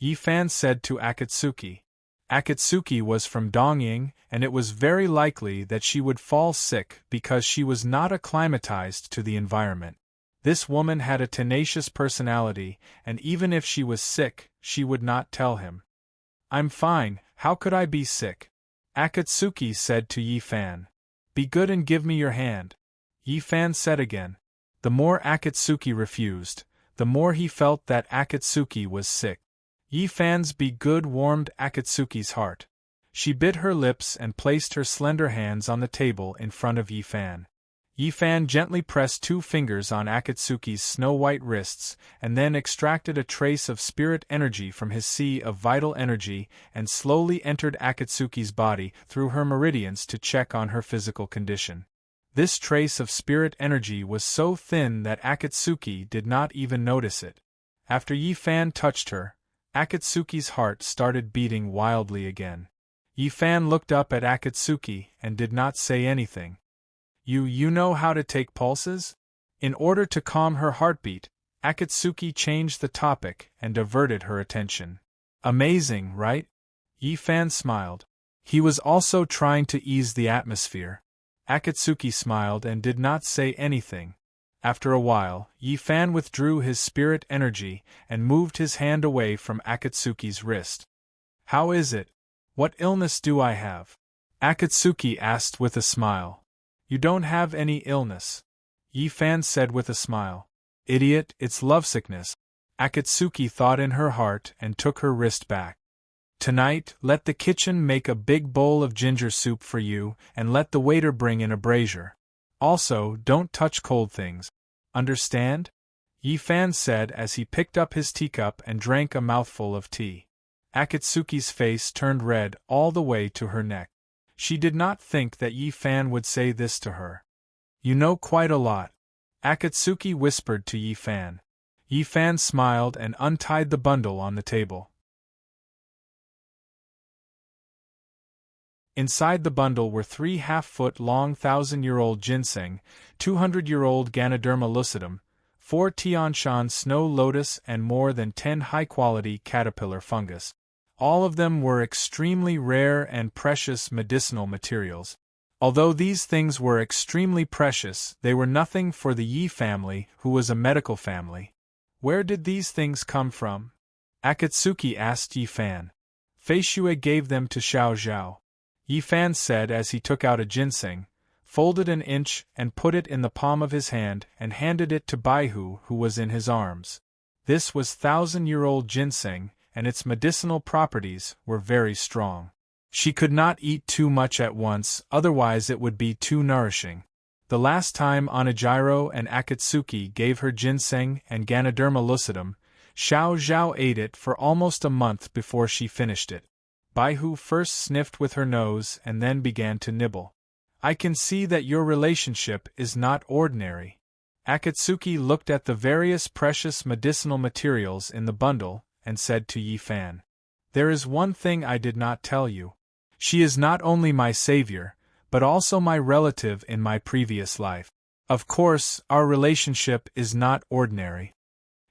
Yifan said to Akatsuki. Akatsuki was from Dongying, and it was very likely that she would fall sick because she was not acclimatized to the environment. This woman had a tenacious personality, and even if she was sick, she would not tell him. I'm fine, how could I be sick? Akatsuki said to Yifan. Be good and give me your hand. Yifan said again. The more Akatsuki refused, the more he felt that Akatsuki was sick. Yifan's be good warmed Akatsuki's heart. She bit her lips and placed her slender hands on the table in front of Yifan. Yifan gently pressed 2 fingers on Akatsuki's snow-white wrists and then extracted a trace of spirit energy from his sea of vital energy and slowly entered Akatsuki's body through her meridians to check on her physical condition. This trace of spirit energy was so thin that Akatsuki did not even notice it. After Yifan touched her, Akatsuki's heart started beating wildly again. Yifan looked up at Akatsuki and did not say anything. You know how to take pulses? In order to calm her heartbeat, Akatsuki changed the topic and diverted her attention. Amazing, right? Yifan smiled. He was also trying to ease the atmosphere. Akatsuki smiled and did not say anything. After a while, Yifan withdrew his spirit energy and moved his hand away from Akatsuki's wrist. How is it? What illness do I have? Akatsuki asked with a smile. You don't have any illness. Yifan said with a smile. Idiot, it's lovesickness. Akatsuki thought in her heart and took her wrist back. Tonight, let the kitchen make a big bowl of ginger soup for you and let the waiter bring in a brazier. Also, don't touch cold things. Understand? Yifan said as he picked up his teacup and drank a mouthful of tea. Akatsuki's face turned red all the way to her neck. She did not think that Yifan would say this to her. You know quite a lot. Akatsuki whispered to Yifan. Yifan smiled and untied the bundle on the table. Inside the bundle were 3 half-foot-long 1,000-year-old ginseng, 200-year-old Ganoderma lucidum, 4 Tianshan snow lotus and more than 10 high-quality caterpillar fungus. All of them were extremely rare and precious medicinal materials. Although these things were extremely precious, they were nothing for the Yi family, who was a medical family. Where did these things come from? Akatsuki asked Yifan. Feishua gave them to Xiao Zhao. Yifan said as he took out a ginseng, folded an inch and put it in the palm of his hand and handed it to Baihu, who was in his arms. This was 1,000-year-old ginseng, and its medicinal properties were very strong. She could not eat too much at once, otherwise it would be too nourishing. The last time Onijiro and Akatsuki gave her ginseng and Ganoderma lucidum, Xiao Zhao ate it for almost a month before she finished it. Baihu first sniffed with her nose and then began to nibble. I can see that your relationship is not ordinary. Akatsuki looked at the various precious medicinal materials in the bundle and said to Yi Fan, "There is one thing I did not tell you. She is not only my savior, but also my relative in my previous life. Of course, our relationship is not ordinary."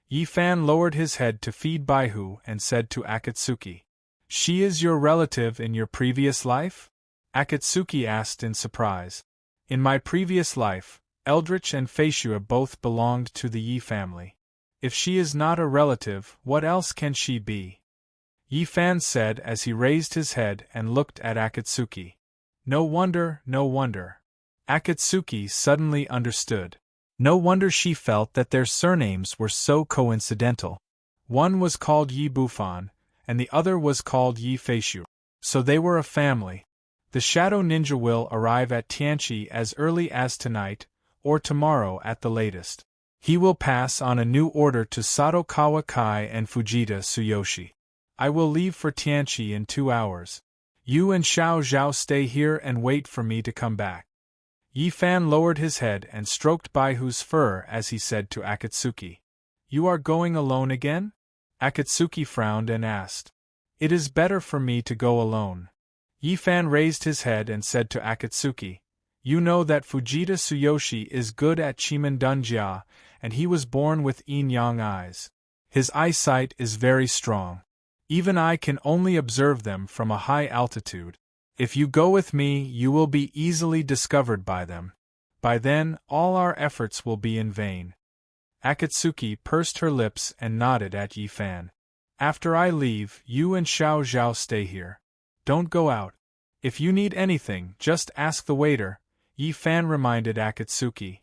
Yi Fan lowered his head to feed Baihu and said to Akatsuki, "She is your relative in your previous life?" Akatsuki asked in surprise. "In my previous life, Eldritch and Feishua both belonged to the Yi family. If she is not a relative, what else can she be?" Yi Fan said as he raised his head and looked at Akatsuki. No wonder, no wonder. Akatsuki suddenly understood. No wonder she felt that their surnames were so coincidental. One was called Yi Bufan, and the other was called Yi Feishu. So they were a family. The Shadow Ninja will arrive at Tianqi as early as tonight, or tomorrow at the latest. He will pass on a new order to Sato Kawakai and Fujita Tsuyoshi. I will leave for Tianqi in 2 hours. You and Xiao Zhao stay here and wait for me to come back. Yi Fan lowered his head and stroked Baihu's fur as he said to Akatsuki, "You are going alone again?" Akatsuki frowned and asked, "It is better for me to go alone." Yi Fan raised his head and said to Akatsuki, "You know that Fujita Tsuyoshi is good at Chimendunjia, and he was born with yin-yang eyes. His eyesight is very strong. Even I can only observe them from a high altitude. If you go with me, you will be easily discovered by them. By then, all our efforts will be in vain." Akatsuki pursed her lips and nodded at Yi Fan. "After I leave, you and Xiao Zhao stay here. Don't go out. If you need anything, just ask the waiter," Yi Fan reminded Akatsuki.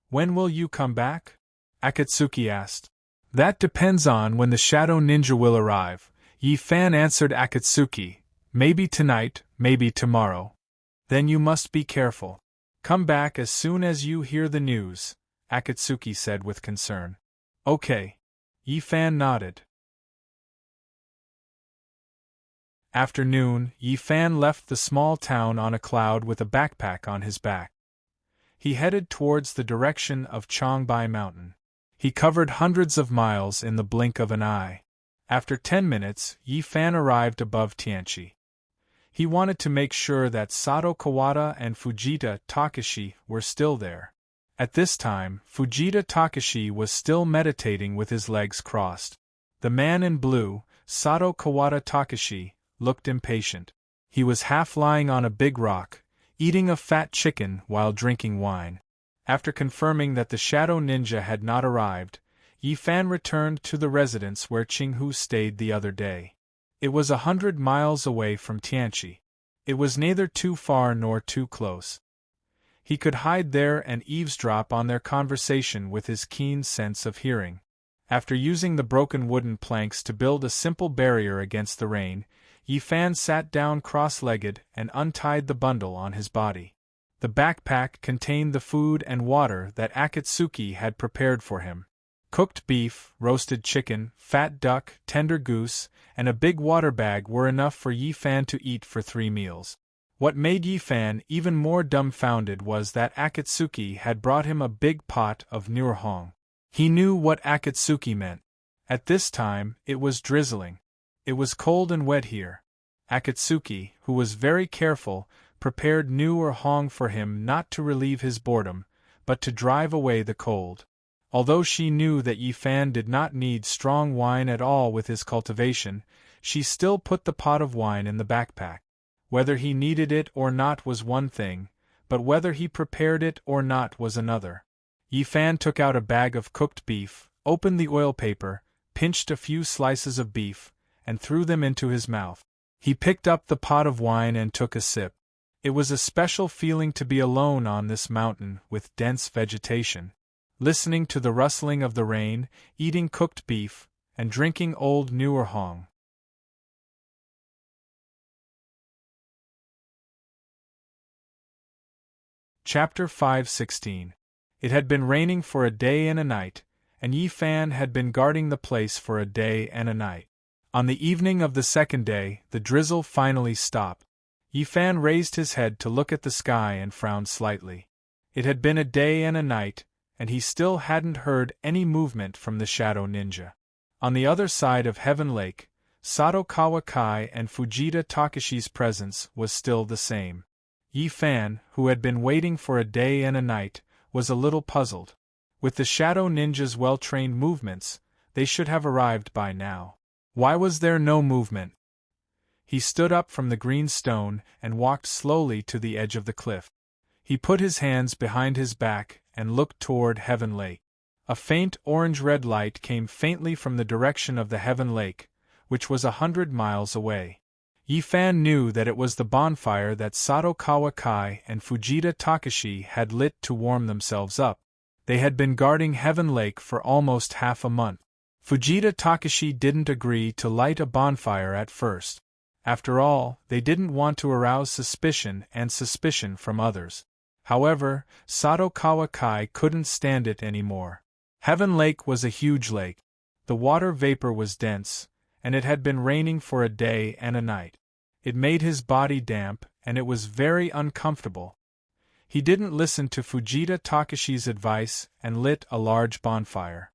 "When will you come back?" Akatsuki asked. "That depends on when the Shadow Ninja will arrive," Yi Fan answered Akatsuki. "Maybe tonight, maybe tomorrow. Then you must be careful. Come back as soon as you hear the news," Akatsuki said with concern. "Okay." Yi Fan nodded. Afternoon, Yi Fan left the small town on a cloud with a backpack on his back. He headed towards the direction of Changbai Mountain. He covered hundreds of miles in the blink of an eye. After 10 minutes, Yi Fan arrived above Tianqi. He wanted to make sure that Sato Kawada and Fujita Takashi were still there. At this time, Fujita Takashi was still meditating with his legs crossed. The man in blue, Sato Kawada Takashi, looked impatient. He was half lying on a big rock, eating a fat chicken while drinking wine. After confirming that the Shadow Ninja had not arrived, Yi Fan returned to the residence where Qinghu stayed the other day. It was 100 miles away from Tianqi. It was neither too far nor too close. He could hide there and eavesdrop on their conversation with his keen sense of hearing. After using the broken wooden planks to build a simple barrier against the rain, Yi Fan sat down cross-legged and untied the bundle on his body. The backpack contained the food and water that Akatsuki had prepared for him. Cooked beef, roasted chicken, fat duck, tender goose, and a big water bag were enough for Yi Fan to eat for 3 meals. What made Yi Fan even more dumbfounded was that Akatsuki had brought him a big pot of Nurhong. He knew what Akatsuki meant. At this time, it was drizzling. It was cold and wet here. Akatsuki, who was very careful, prepared Nurhong for him not to relieve his boredom, but to drive away the cold. Although she knew that Yi Fan did not need strong wine at all with his cultivation, she still put the pot of wine in the backpack. Whether he needed it or not was one thing, but whether he prepared it or not was another. Yi Fan took out a bag of cooked beef, opened the oil paper, pinched a few slices of beef, and threw them into his mouth. He picked up the pot of wine and took a sip. It was a special feeling to be alone on this mountain with dense vegetation, listening to the rustling of the rain, eating cooked beef, and drinking old Nurhong. Chapter 5:16. It had been raining for a day and a night, and Yi Fan had been guarding the place for a day and a night. On the evening of the second day, the drizzle finally stopped. Yi Fan raised his head to look at the sky and frowned slightly. It had been a day and a night, and he still hadn't heard any movement from the Shadow Ninja. On the other side of Heaven Lake, Sadakawa Kai and Fujita Takashi's presence was still the same. Yi Fan, who had been waiting for a day and a night, was a little puzzled. With the Shadow Ninja's well-trained movements, they should have arrived by now. Why was there no movement? He stood up from the green stone and walked slowly to the edge of the cliff. He put his hands behind his back and looked toward Heaven Lake. A faint orange-red light came faintly from the direction of the Heaven Lake, which was 100 miles away. Yi Fan knew that it was the bonfire that Sadakawa Kai and Fujita Takashi had lit to warm themselves up. They had been guarding Heaven Lake for almost half a month. Fujita Takashi didn't agree to light a bonfire at first. After all, they didn't want to arouse suspicion from others. However, Sadakawa Kai couldn't stand it anymore. Heaven Lake was a huge lake. The water vapor was dense, and it had been raining for a day and a night. It made his body damp, and it was very uncomfortable. He didn't listen to Fujita Takashi's advice and lit a large bonfire.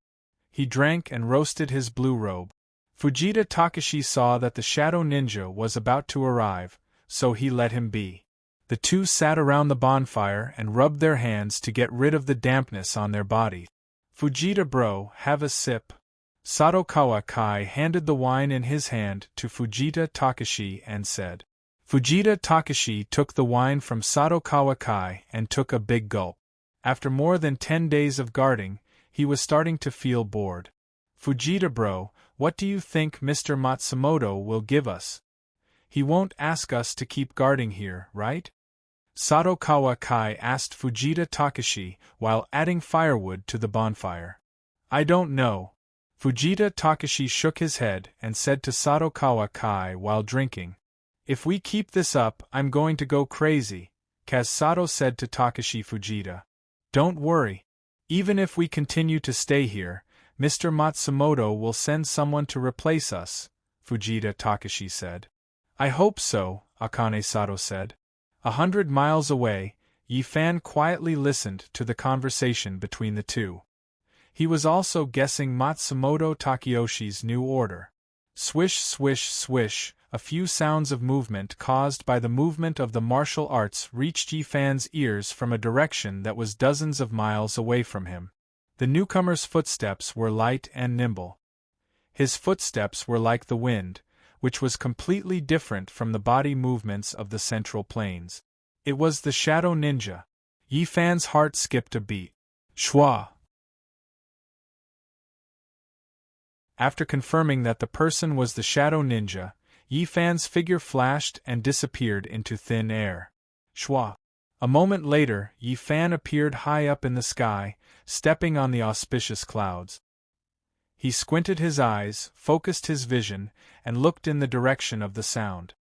He drank and roasted his blue robe. Fujita Takashi saw that the Shadow Ninja was about to arrive, so he let him be. The two sat around the bonfire and rubbed their hands to get rid of the dampness on their bodies. Fujita bro, have a sip. Sadakawa Kai handed the wine in his hand to Fujita Takashi and said. Fujita Takashi took the wine from Sadakawa Kai and took a big gulp. After more than 10 days of guarding, he was starting to feel bored. Fujita bro, what do you think Mr. Matsumoto will give us? He won't ask us to keep guarding here, right? Sadakawa Kai asked Fujita Takashi while adding firewood to the bonfire. I don't know. Fujita Takashi shook his head and said to Sadakawa Kai while drinking. If we keep this up, I'm going to go crazy, Sato said to Takashi Fujita. Don't worry. Even if we continue to stay here, Mr. Matsumoto will send someone to replace us, Fujita Takashi said. I hope so, Akane Sato said. 100 miles away, Yi Fan quietly listened to the conversation between the two. He was also guessing Matsumoto Takayoshi's new order. Swish, swish, swish, a few sounds of movement caused by the movement of the martial arts reached Yi Fan's ears from a direction that was dozens of miles away from him. The newcomer's footsteps were light and nimble. His footsteps were like the wind, which was completely different from the body movements of the Central Plains. It was the Shadow Ninja. Yi Fan's heart skipped a beat. Shwa! After confirming that the person was the Shadow Ninja, Yi Fan's figure flashed and disappeared into thin air. Shwa! A moment later, Yi Fan appeared high up in the sky, stepping on the auspicious clouds. He squinted his eyes, focused his vision, and looked in the direction of the sound.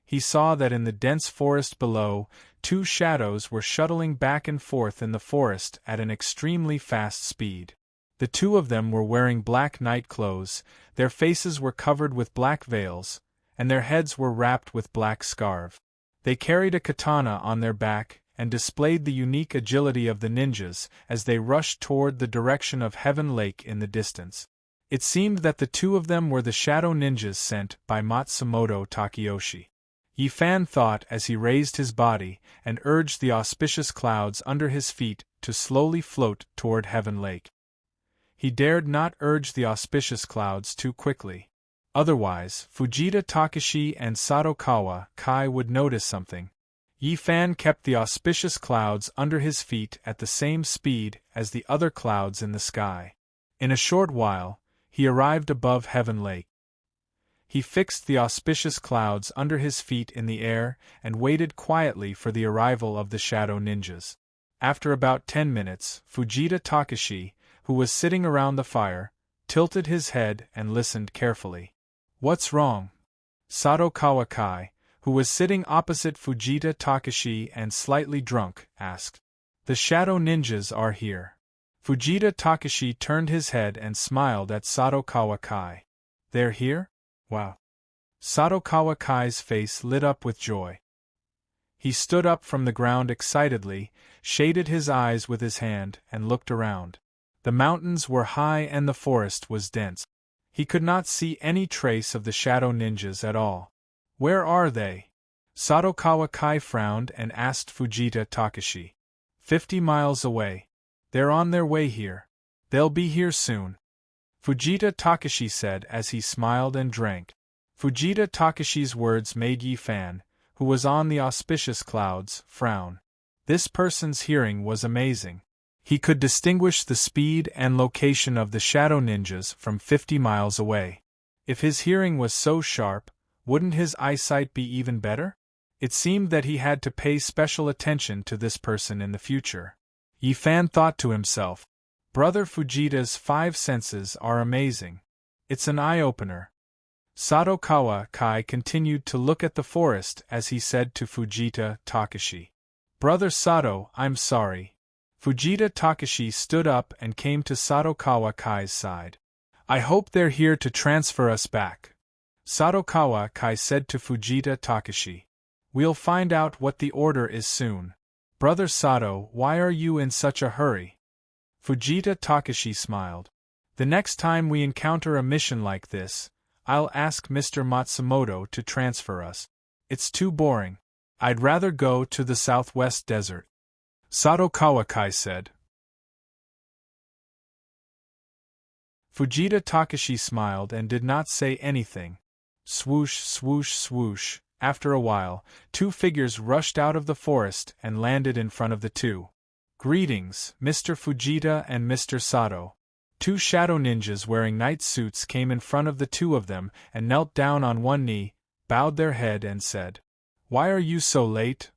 He saw that in the dense forest below, two shadows were shuttling back and forth in the forest at an extremely fast speed. The two of them were wearing black night clothes, their faces were covered with black veils, and their heads were wrapped with black scarves. They carried a katana on their back and displayed the unique agility of the ninjas as they rushed toward the direction of Heaven Lake in the distance. It seemed that the two of them were the Shadow Ninjas sent by Matsumoto Takayoshi. Yi Fan thought as he raised his body and urged the auspicious clouds under his feet to slowly float toward Heaven Lake. He dared not urge the auspicious clouds too quickly. Otherwise, Fujita Takashi and Sadakawa Kai would notice something. Yi Fan kept the auspicious clouds under his feet at the same speed as the other clouds in the sky. In a short while, he arrived above Heaven Lake. He fixed the auspicious clouds under his feet in the air and waited quietly for the arrival of the Shadow Ninjas. After about 10 minutes, Fujita Takashi, who was sitting around the fire, tilted his head and listened carefully. What's wrong? Sadakawa Kai, who was sitting opposite Fujita Takashi and slightly drunk, asked. The shadow ninjas are here. Fujita Takashi turned his head and smiled at Sadakawa Kai. They're here? Wow. Sadakawa Kai's face lit up with joy. He stood up from the ground excitedly, shaded his eyes with his hand, and looked around. The mountains were high and the forest was dense. He could not see any trace of the shadow ninjas at all. Where are they? Sadakawa Kai frowned and asked Fujita Takashi. 50 miles away. They're on their way here. They'll be here soon. Fujita Takashi said as he smiled and drank. Fujita Takashi's words made Yi Fan, who was on the auspicious clouds, frown. This person's hearing was amazing. He could distinguish the speed and location of the shadow ninjas from 50 miles away. If his hearing was so sharp, wouldn't his eyesight be even better? It seemed that he had to pay special attention to this person in the future. Yi Fan thought to himself, Brother Fujita's 5 senses are amazing. It's an eye-opener. Sadakawa Kai continued to look at the forest as he said to Fujita Takashi. Brother Sado, I'm sorry. Fujita Takashi stood up and came to Sadakawa Kai's side. I hope they're here to transfer us back. Sadakawa Kai said to Fujita Takashi. We'll find out what the order is soon. Brother Sado, why are you in such a hurry? Fujita Takashi smiled. The next time we encounter a mission like this, I'll ask Mr. Matsumoto to transfer us. It's too boring. I'd rather go to the southwest desert. Sadakawa Kai said. Fujita Takashi smiled and did not say anything. Swoosh, swoosh, swoosh. After a while, 2 figures rushed out of the forest and landed in front of the 2. Greetings, Mr. Fujita and Mr. Sado. 2 shadow ninjas wearing night suits came in front of the 2 of them and knelt down on one knee, bowed their head and said, Why are you so late?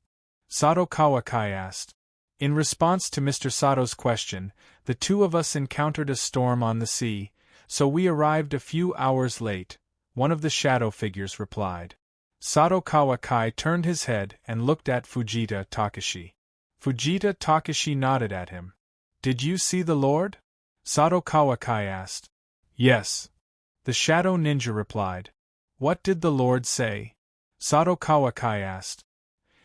Sadakawa Kai asked. In response to Mr. Sado's question, the 2 of us encountered a storm on the sea, so we arrived a few hours late, one of the shadow figures replied. Sadakawa Kai turned his head and looked at Fujita Takashi. Fujita Takashi nodded at him. Did you see the Lord? Sadakawa Kai asked. Yes. The shadow ninja replied. What did the Lord say? Sadakawa Kai asked.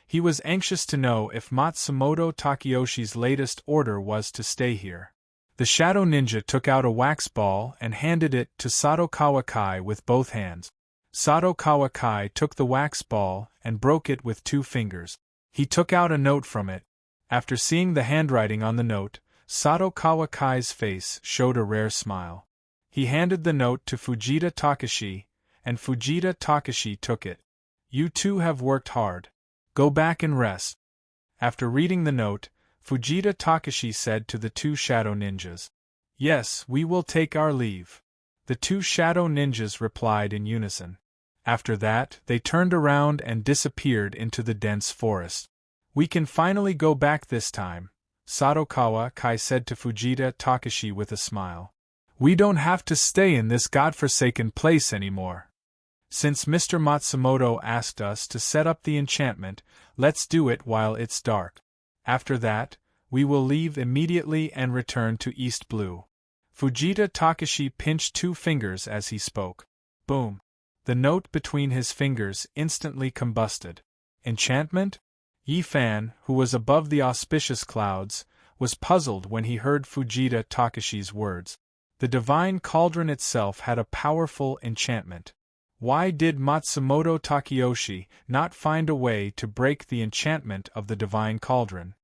He was anxious to know if Matsumoto Takayoshi's latest order was to stay here. The shadow ninja took out a wax ball and handed it to Sadakawa Kai with both hands. Sadakawa Kai took the wax ball and broke it with 2 fingers. He took out a note from it. After seeing the handwriting on the note, Sadakawa Kai's face showed a rare smile. He handed the note to Fujita Takashi, and Fujita Takashi took it. You 2 have worked hard. Go back and rest. After reading the note, Fujita Takashi said to the 2 shadow ninjas. Yes, we will take our leave. The 2 shadow ninjas replied in unison. After that, they turned around and disappeared into the dense forest. We can finally go back this time, Sadakawa Kai said to Fujita Takashi with a smile. We don't have to stay in this godforsaken place anymore. Since Mr. Matsumoto asked us to set up the enchantment, let's do it while it's dark. After that, we will leave immediately and return to East Blue. Fujita Takashi pinched 2 fingers as he spoke. Boom. The note between his fingers instantly combusted. Enchantment? Yi Fan, who was above the auspicious clouds, was puzzled when he heard Fujita Takashi's words. The divine cauldron itself had a powerful enchantment. Why did Matsumoto Takayoshi not find a way to break the enchantment of the divine cauldron?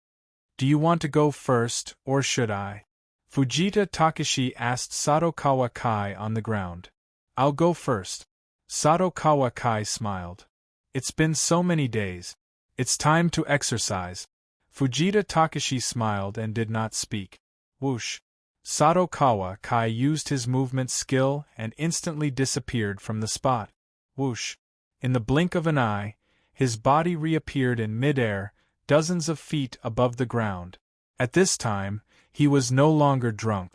Do you want to go first, or should I? Fujita Takashi asked Sadakawa Kai on the ground. I'll go first. Sadakawa Kai smiled. It's been so many days. It's time to exercise. Fujita Takashi smiled and did not speak. Whoosh. Sadakawa Kai used his movement skill and instantly disappeared from the spot. Whoosh. In the blink of an eye, his body reappeared in mid-air, dozens of feet above the ground. At this time, he was no longer drunk.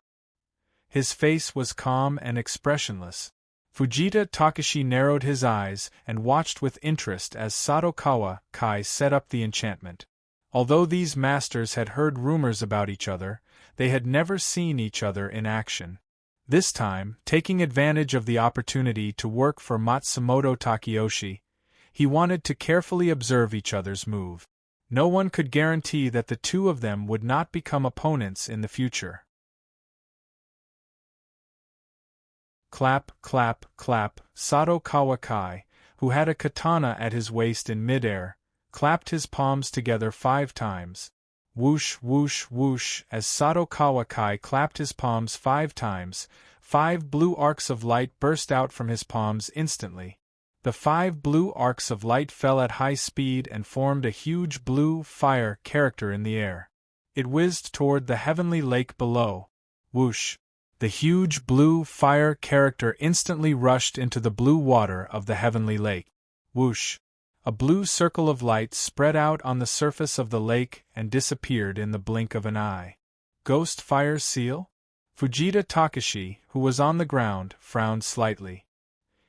His face was calm and expressionless. Fujita Takashi narrowed his eyes and watched with interest as Satokawa Kai set up the enchantment. Although these masters had heard rumors about each other, they had never seen each other in action. This time, taking advantage of the opportunity to work for Matsumoto Takeyoshi, he wanted to carefully observe each other's move. No one could guarantee that the two of them would not become opponents in the future. Clap, clap, clap. Satokawa Kai, who had a katana at his waist in midair, clapped his palms together 5 times. Whoosh, whoosh, whoosh. As Satokawa Kai clapped his palms 5 times, 5 blue arcs of light burst out from his palms instantly. The 5 blue arcs of light fell at high speed and formed a huge blue fire character in the air. It whizzed toward the heavenly lake below. Whoosh! The huge blue fire character instantly rushed into the blue water of the heavenly lake. Whoosh! A blue circle of light spread out on the surface of the lake and disappeared in the blink of an eye. Ghost fire seal? Fujita Takashi, who was on the ground, frowned slightly.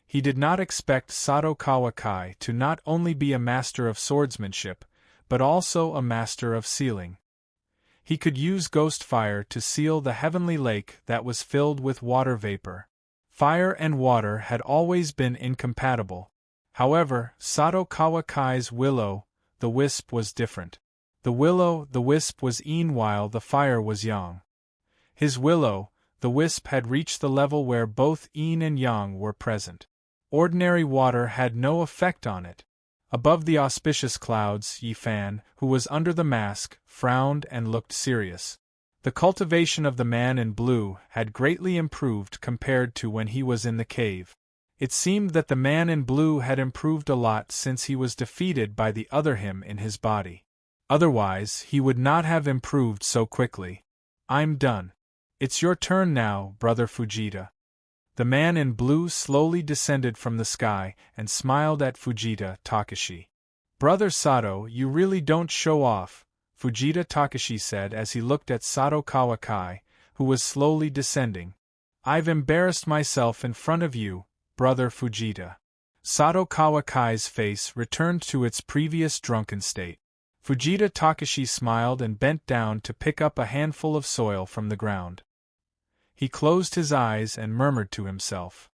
He did not expect Satokawa Kai to not only be a master of swordsmanship, but also a master of sealing. He could use ghost fire to seal the heavenly lake that was filled with water vapor. Fire and water had always been incompatible. However, Satokawa Kai's will-o'-the-wisp was different. The will-o'-the-wisp was yin while the fire was yang. His will-o'-the-wisp had reached the level where both yin and yang were present. Ordinary water had no effect on it. Above the auspicious clouds, Yi Fan, who was under the mask, frowned and looked serious. The cultivation of the man in blue had greatly improved compared to when he was in the cave. It seemed that the man in blue had improved a lot since he was defeated by the other him in his body. Otherwise, he would not have improved so quickly. I'm done. It's your turn now, Brother Fujita. The man in blue slowly descended from the sky and smiled at Fujita Takashi. Brother Sato, you really don't show off, Fujita Takashi said as he looked at Satokawa Kai, who was slowly descending. I've embarrassed myself in front of you, Brother Fujita. Satokawa Kai's face returned to its previous drunken state. Fujita Takashi smiled and bent down to pick up a handful of soil from the ground. He closed his eyes and murmured to himself.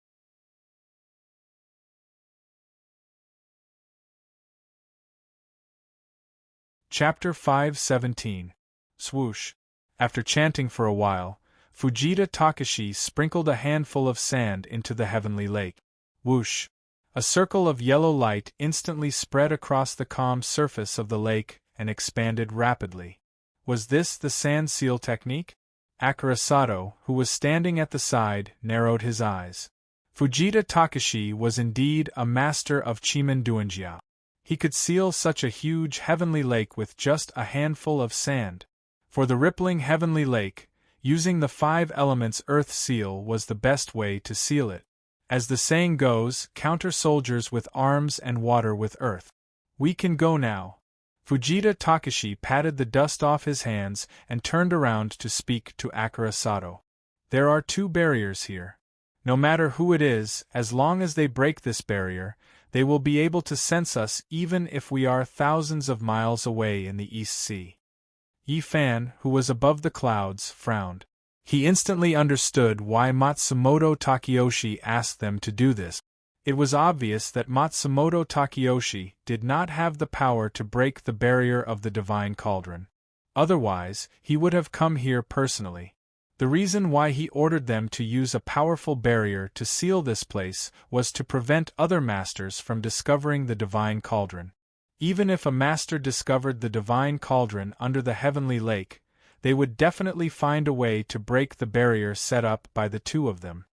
Chapter 5:17. Swoosh. After chanting for a while, Fujita Takashi sprinkled a handful of sand into the heavenly lake. Whoosh. A circle of yellow light instantly spread across the calm surface of the lake and expanded rapidly. Was this the sand seal technique? Akira Sato, who was standing at the side, narrowed his eyes. Fujita Takashi was indeed a master of Chimenduanjia. He could seal such a huge heavenly lake with just a handful of sand. For the rippling heavenly lake, using the 5 elements earth seal was the best way to seal it. As the saying goes, counter soldiers with arms and water with earth. We can go now. Fujita Takashi patted the dust off his hands and turned around to speak to Akira Sato. There are 2 barriers here. No matter who it is, as long as they break this barrier, they will be able to sense us even if we are thousands of miles away in the East Sea. Yi Fan, who was above the clouds, frowned. He instantly understood why Matsumoto Takeyoshi asked them to do this. It was obvious that Matsumoto Takeyoshi did not have the power to break the barrier of the Divine Cauldron. Otherwise, he would have come here personally. The reason why he ordered them to use a powerful barrier to seal this place was to prevent other masters from discovering the Divine Cauldron. Even if a master discovered the Divine Cauldron under the heavenly lake, they would definitely find a way to break the barrier set up by the 2 of them.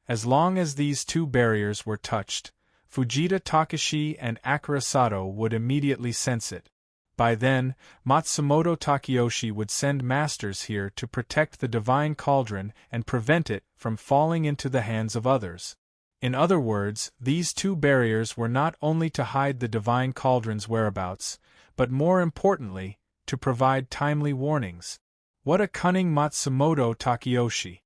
As long as these 2 barriers were touched, Fujita Takashi and Akira Sato would immediately sense it. By then, Matsumoto Takeyoshi would send masters here to protect the Divine Cauldron and prevent it from falling into the hands of others. In other words, these 2 barriers were not only to hide the Divine Cauldron's whereabouts, but more importantly, to provide timely warnings. What a cunning Matsumoto Takeyoshi!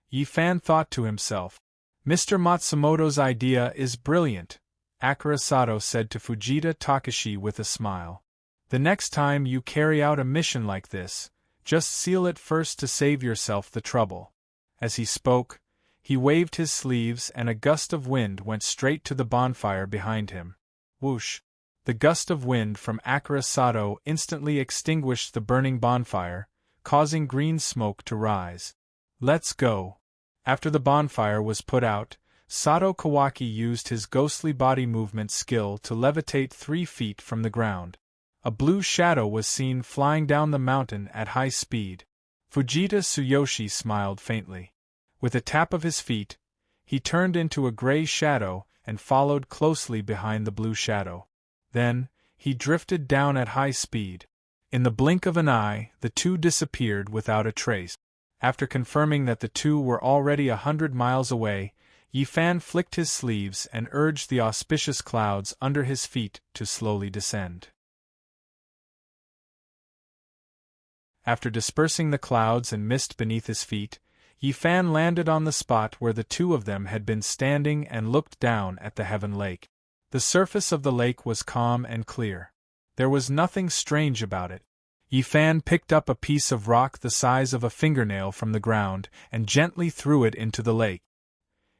Yi Fan thought to himself. Mr. Matsumoto's idea is brilliant, Akira Sato said to Fujita Takashi with a smile. The next time you carry out a mission like this, just seal it first to save yourself the trouble. As he spoke, he waved his sleeves and a gust of wind went straight to the bonfire behind him. Whoosh! The gust of wind from Akira Sato instantly extinguished the burning bonfire, causing green smoke to rise. Let's go. After the bonfire was put out, Sato Kawaki used his ghostly body movement skill to levitate 3 feet from the ground. A blue shadow was seen flying down the mountain at high speed. Fujita Tsuyoshi smiled faintly. With a tap of his feet, he turned into a gray shadow and followed closely behind the blue shadow. Then, he drifted down at high speed. In the blink of an eye, the two disappeared without a trace. After confirming that the two were already 100 miles away, Yifan flicked his sleeves and urged the auspicious clouds under his feet to slowly descend. After dispersing the clouds and mist beneath his feet, Yifan landed on the spot where the two of them had been standing and looked down at the Heaven Lake. The surface of the lake was calm and clear. There was nothing strange about it. Yifan picked up a piece of rock the size of a fingernail from the ground and gently threw it into the lake.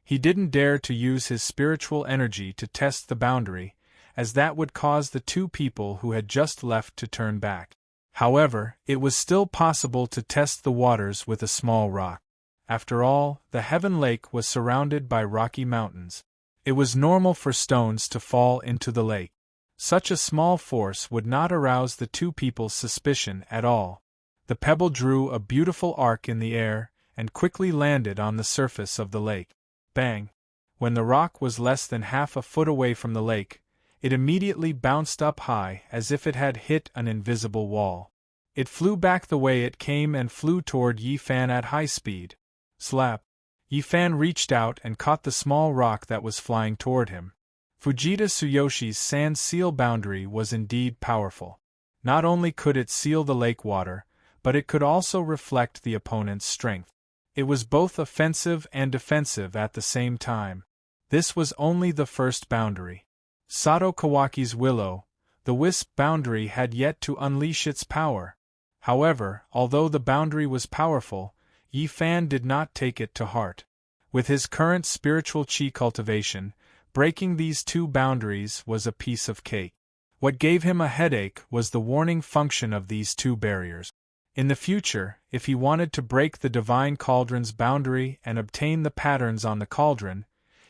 He didn't dare to use his spiritual energy to test the boundary, as that would cause the two people who had just left to turn back. However, it was still possible to test the waters with a small rock. After all, the Heaven Lake was surrounded by rocky mountains. It was normal for stones to fall into the lake. Such a small force would not arouse the two people's suspicion at all. The pebble drew a beautiful arc in the air and quickly landed on the surface of the lake. Bang! When the rock was less than half a foot away from the lake, it immediately bounced up high as if it had hit an invisible wall. It flew back the way it came and flew toward Yifan at high speed. Slap! Yifan reached out and caught the small rock that was flying toward him. Fujita Tsuyoshi's sand seal boundary was indeed powerful. Not only could it seal the lake water, but it could also reflect the opponent's strength. It was both offensive and defensive at the same time. This was only the first boundary. Sato Kawaki's will-o'-the-wisp boundary had yet to unleash its power. However, although the boundary was powerful, Yifan did not take it to heart. With his current spiritual chi cultivation, breaking these two boundaries was a piece of cake. What gave him a headache was the warning function of these two barriers. In the future, if he wanted to break the Divine Cauldron's boundary and obtain the patterns on the cauldron,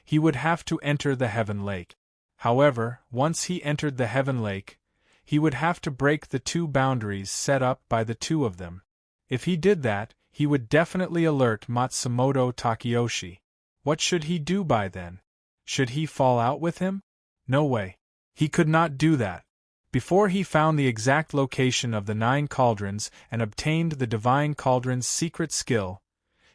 he would have to enter the Heaven Lake. However, once he entered the Heaven Lake, he would have to break the two boundaries set up by the two of them. If he did that, he would definitely alert Matsumoto Takeyoshi. What should he do by then? Should he fall out with him? No way. He could not do that. Before he found the exact location of the 9 cauldrons and obtained the Divine Cauldron's secret skill,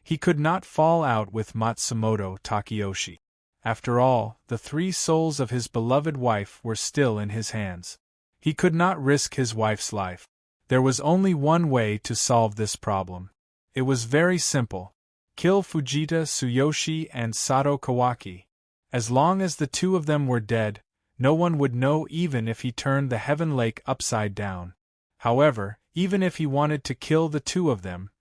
he could not fall out with Matsumoto Takeyoshi. After all, the 3 souls of his beloved wife were still in his hands. He could not risk his wife's life. There was only one way to solve this problem. It was very simple. Kill Fujita Tsuyoshi and Sato Kawaki. As long as the two of them were dead, no one would know even if he turned the Heaven Lake upside down. However, even if he wanted to kill the two of them,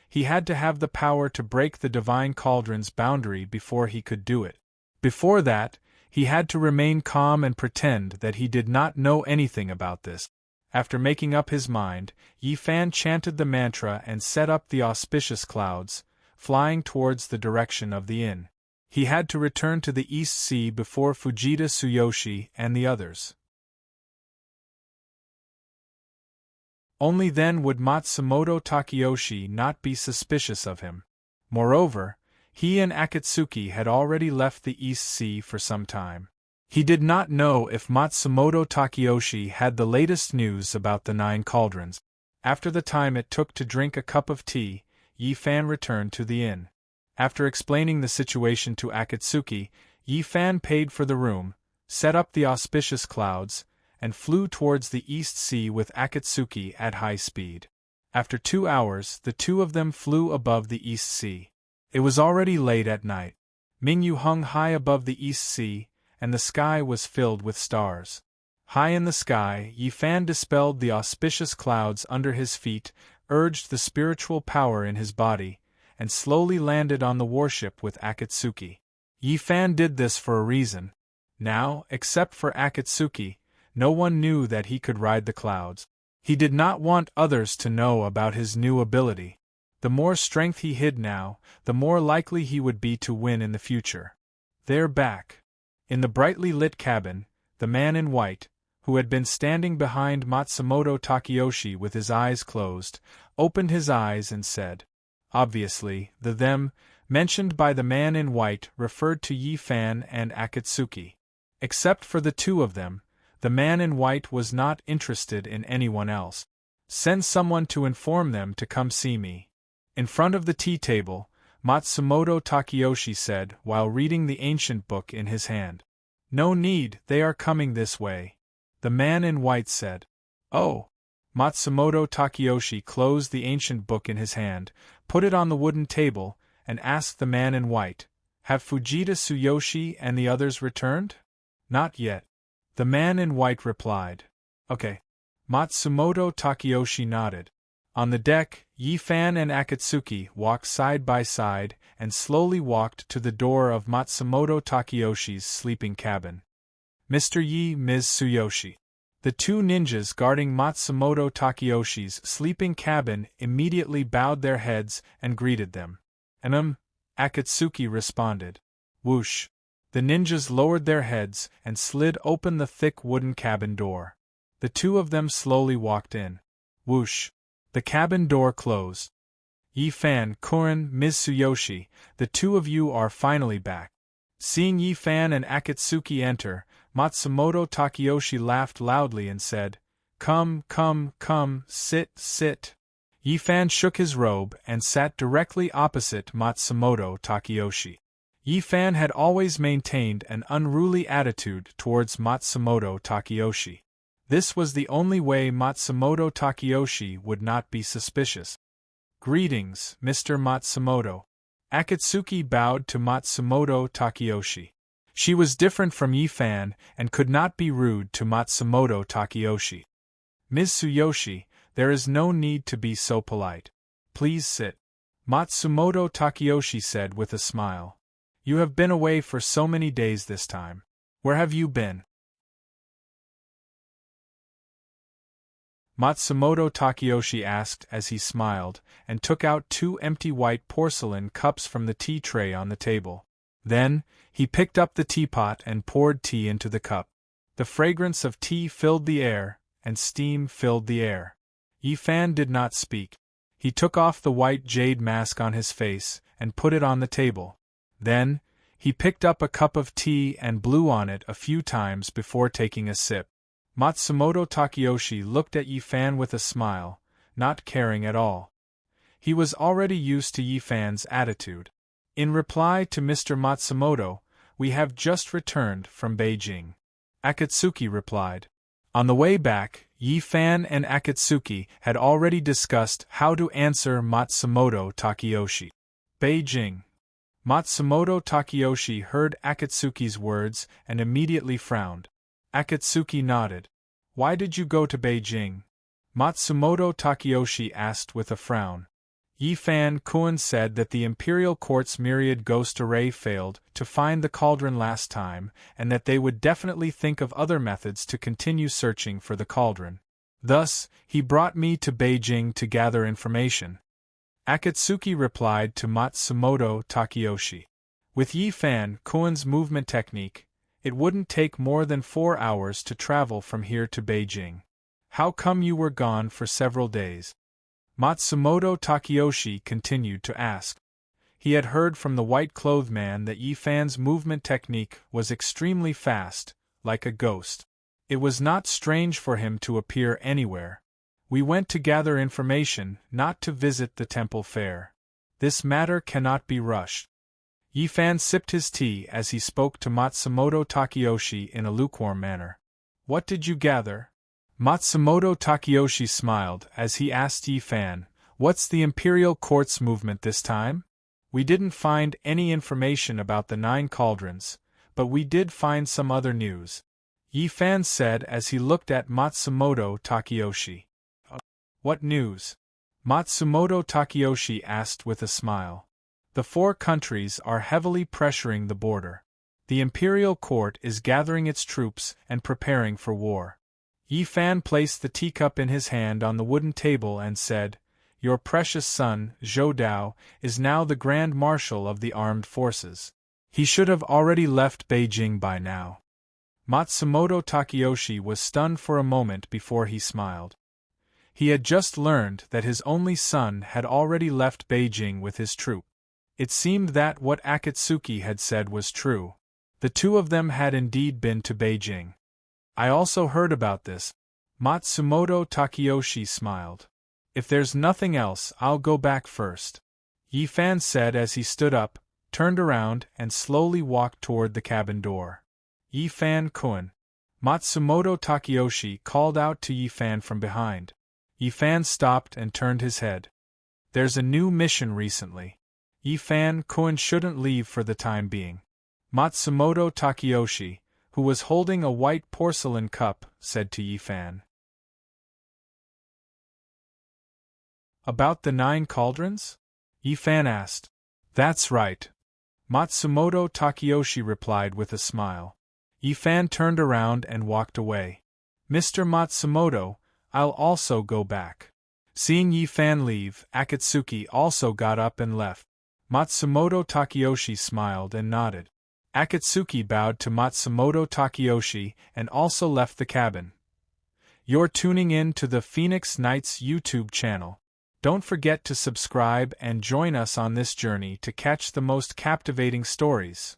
he had to have the power to break the Divine Cauldron's boundary before he could do it. Before that, he had to remain calm and pretend that he did not know anything about this. After making up his mind, Yifan chanted the mantra and set up the auspicious clouds, flying towards the direction of the inn. He had to return to the East Sea before Fujita Tsuyoshi and the others. Only then would Matsumoto Takeyoshi not be suspicious of him. Moreover, he and Akatsuki had already left the East Sea for some time. He did not know if Matsumoto Takeyoshi had the latest news about the 9 cauldrons. After the time it took to drink a cup of tea, Yifan returned to the inn. After explaining the situation to Akatsuki, Yifan paid for the room, set up the auspicious clouds, and flew towards the East Sea with Akatsuki at high speed. After 2 hours, the two of them flew above the East Sea. It was already late at night. Mingyu hung high above the East Sea, and the sky was filled with stars. High in the sky, Yi Fan dispelled the auspicious clouds under his feet, urged the spiritual power in his body, and slowly landed on the warship with Akatsuki. Yi Fan did this for a reason. Now, except for Akatsuki, no one knew that he could ride the clouds. He did not want others to know about his new ability. The more strength he hid now, the more likely he would be to win in the future. They're back. In the brightly lit cabin, the man in white, who had been standing behind Matsumoto Takeyoshi with his eyes closed, opened his eyes and said. Obviously, the them mentioned by the man in white referred to Yi Fan and Akatsuki. Except for the two of them, the man in white was not interested in anyone else. Send someone to inform them to come see me. In front of the tea table, Matsumoto Takeyoshi said while reading the ancient book in his hand. No need, they are coming this way. The man in white said. Oh. Matsumoto Takeyoshi closed the ancient book in his hand, put it on the wooden table, and asked the man in white, Have Fujita Tsuyoshi and the others returned? Not yet. The man in white replied. Okay. Matsumoto Takeyoshi nodded. On the deck, Yi Fan and Akatsuki walked side by side and slowly walked to the door of Matsumoto Takeyoshi's sleeping cabin. Mr. Yi, Ms. Tsuyoshi. The two ninjas guarding Matsumoto Takeyoshi's sleeping cabin immediately bowed their heads and greeted them. Akatsuki responded. Whoosh. The ninjas lowered their heads and slid open the thick wooden cabin door. The two of them slowly walked in. Whoosh. The cabin door closed. Yi Fan, Kuren, Ms. Tsuyoshi, the two of you are finally back. Seeing Yi Fan and Akatsuki enter, Matsumoto Takeyoshi laughed loudly and said, Come, come, come, sit, sit. Yi Fan shook his robe and sat directly opposite Matsumoto Takeyoshi. Yi Fan had always maintained an unruly attitude towards Matsumoto Takeyoshi. This was the only way Matsumoto Takeyoshi would not be suspicious. Greetings, Mr. Matsumoto. Akatsuki bowed to Matsumoto Takeyoshi. She was different from Yi Fan and could not be rude to Matsumoto Takeyoshi. Ms. Tsuyoshi, there is no need to be so polite. Please sit. Matsumoto Takeyoshi said with a smile. You have been away for so many days this time. Where have you been? Matsumoto Takeyoshi asked as he smiled, and took out two empty white porcelain cups from the tea tray on the table. Then, he picked up the teapot and poured tea into the cup. The fragrance of tea filled the air, and steam filled the air. Yi Fan did not speak. He took off the white jade mask on his face and put it on the table. Then, he picked up a cup of tea and blew on it a few times before taking a sip. Matsumoto Takeyoshi looked at Yi Fan with a smile, not caring at all. He was already used to Yi Fan's attitude. In reply to Mr. Matsumoto, we have just returned from Beijing. Akatsuki replied. On the way back, Yi Fan and Akatsuki had already discussed how to answer Matsumoto Takeyoshi. Beijing. Matsumoto Takeyoshi heard Akatsuki's words and immediately frowned. Akatsuki nodded. Why did you go to Beijing? Matsumoto Takeyoshi asked with a frown. Yi Fan Kuan said that the Imperial Court's myriad ghost array failed to find the cauldron last time, and that they would definitely think of other methods to continue searching for the cauldron. Thus, he brought me to Beijing to gather information. Akatsuki replied to Matsumoto Takeyoshi. With Yi Fan Kuan's movement technique, it wouldn't take more than 4 hours to travel from here to Beijing. How come you were gone for several days? Matsumoto Takeyoshi continued to ask. He had heard from the white-clothed man that Yi Fan's movement technique was extremely fast, like a ghost. It was not strange for him to appear anywhere. We went to gather information, not to visit the temple fair. This matter cannot be rushed. Yi Fan sipped his tea as he spoke to Matsumoto Takeyoshi in a lukewarm manner. What did you gather? Matsumoto Takeyoshi smiled as he asked Yi Fan, What's the Imperial Court's movement this time? We didn't find any information about the 9 cauldrons, but we did find some other news, Yi Fan said as he looked at Matsumoto Takeyoshi. What news? Matsumoto Takeyoshi asked with a smile. The 4 countries are heavily pressuring the border. The imperial court is gathering its troops and preparing for war. Yi Fan placed the teacup in his hand on the wooden table and said, Your precious son, Zhou Dao, is now the Grand Marshal of the armed forces. He should have already left Beijing by now. Matsumoto Takeyoshi was stunned for a moment before he smiled. He had just learned that his only son had already left Beijing with his troop. It seemed that what Akatsuki had said was true. The 2 of them had indeed been to Beijing. I also heard about this. Matsumoto Takeyoshi smiled. If there's nothing else, I'll go back first, Yi Fan said as he stood up, turned around, and slowly walked toward the cabin door. Yi Fan-kun. Matsumoto Takeyoshi called out to Yi Fan from behind. Yi Fan stopped and turned his head. There's a new mission recently. Yi Fan-kun shouldn't leave for the time being. Matsumoto Takeyoshi, who was holding a white porcelain cup, said to Yi Fan. About the 9 cauldrons? Yi Fan asked. That's right. Matsumoto Takeyoshi replied with a smile. Yi Fan turned around and walked away. Mr. Matsumoto, I'll also go back. Seeing Yi Fan leave, Akatsuki also got up and left. Matsumoto Takeyoshi smiled and nodded. Akatsuki bowed to Matsumoto Takeyoshi and also left the cabin. You're tuning in to the Phoenix Knights YouTube channel. Don't forget to subscribe and join us on this journey to catch the most captivating stories.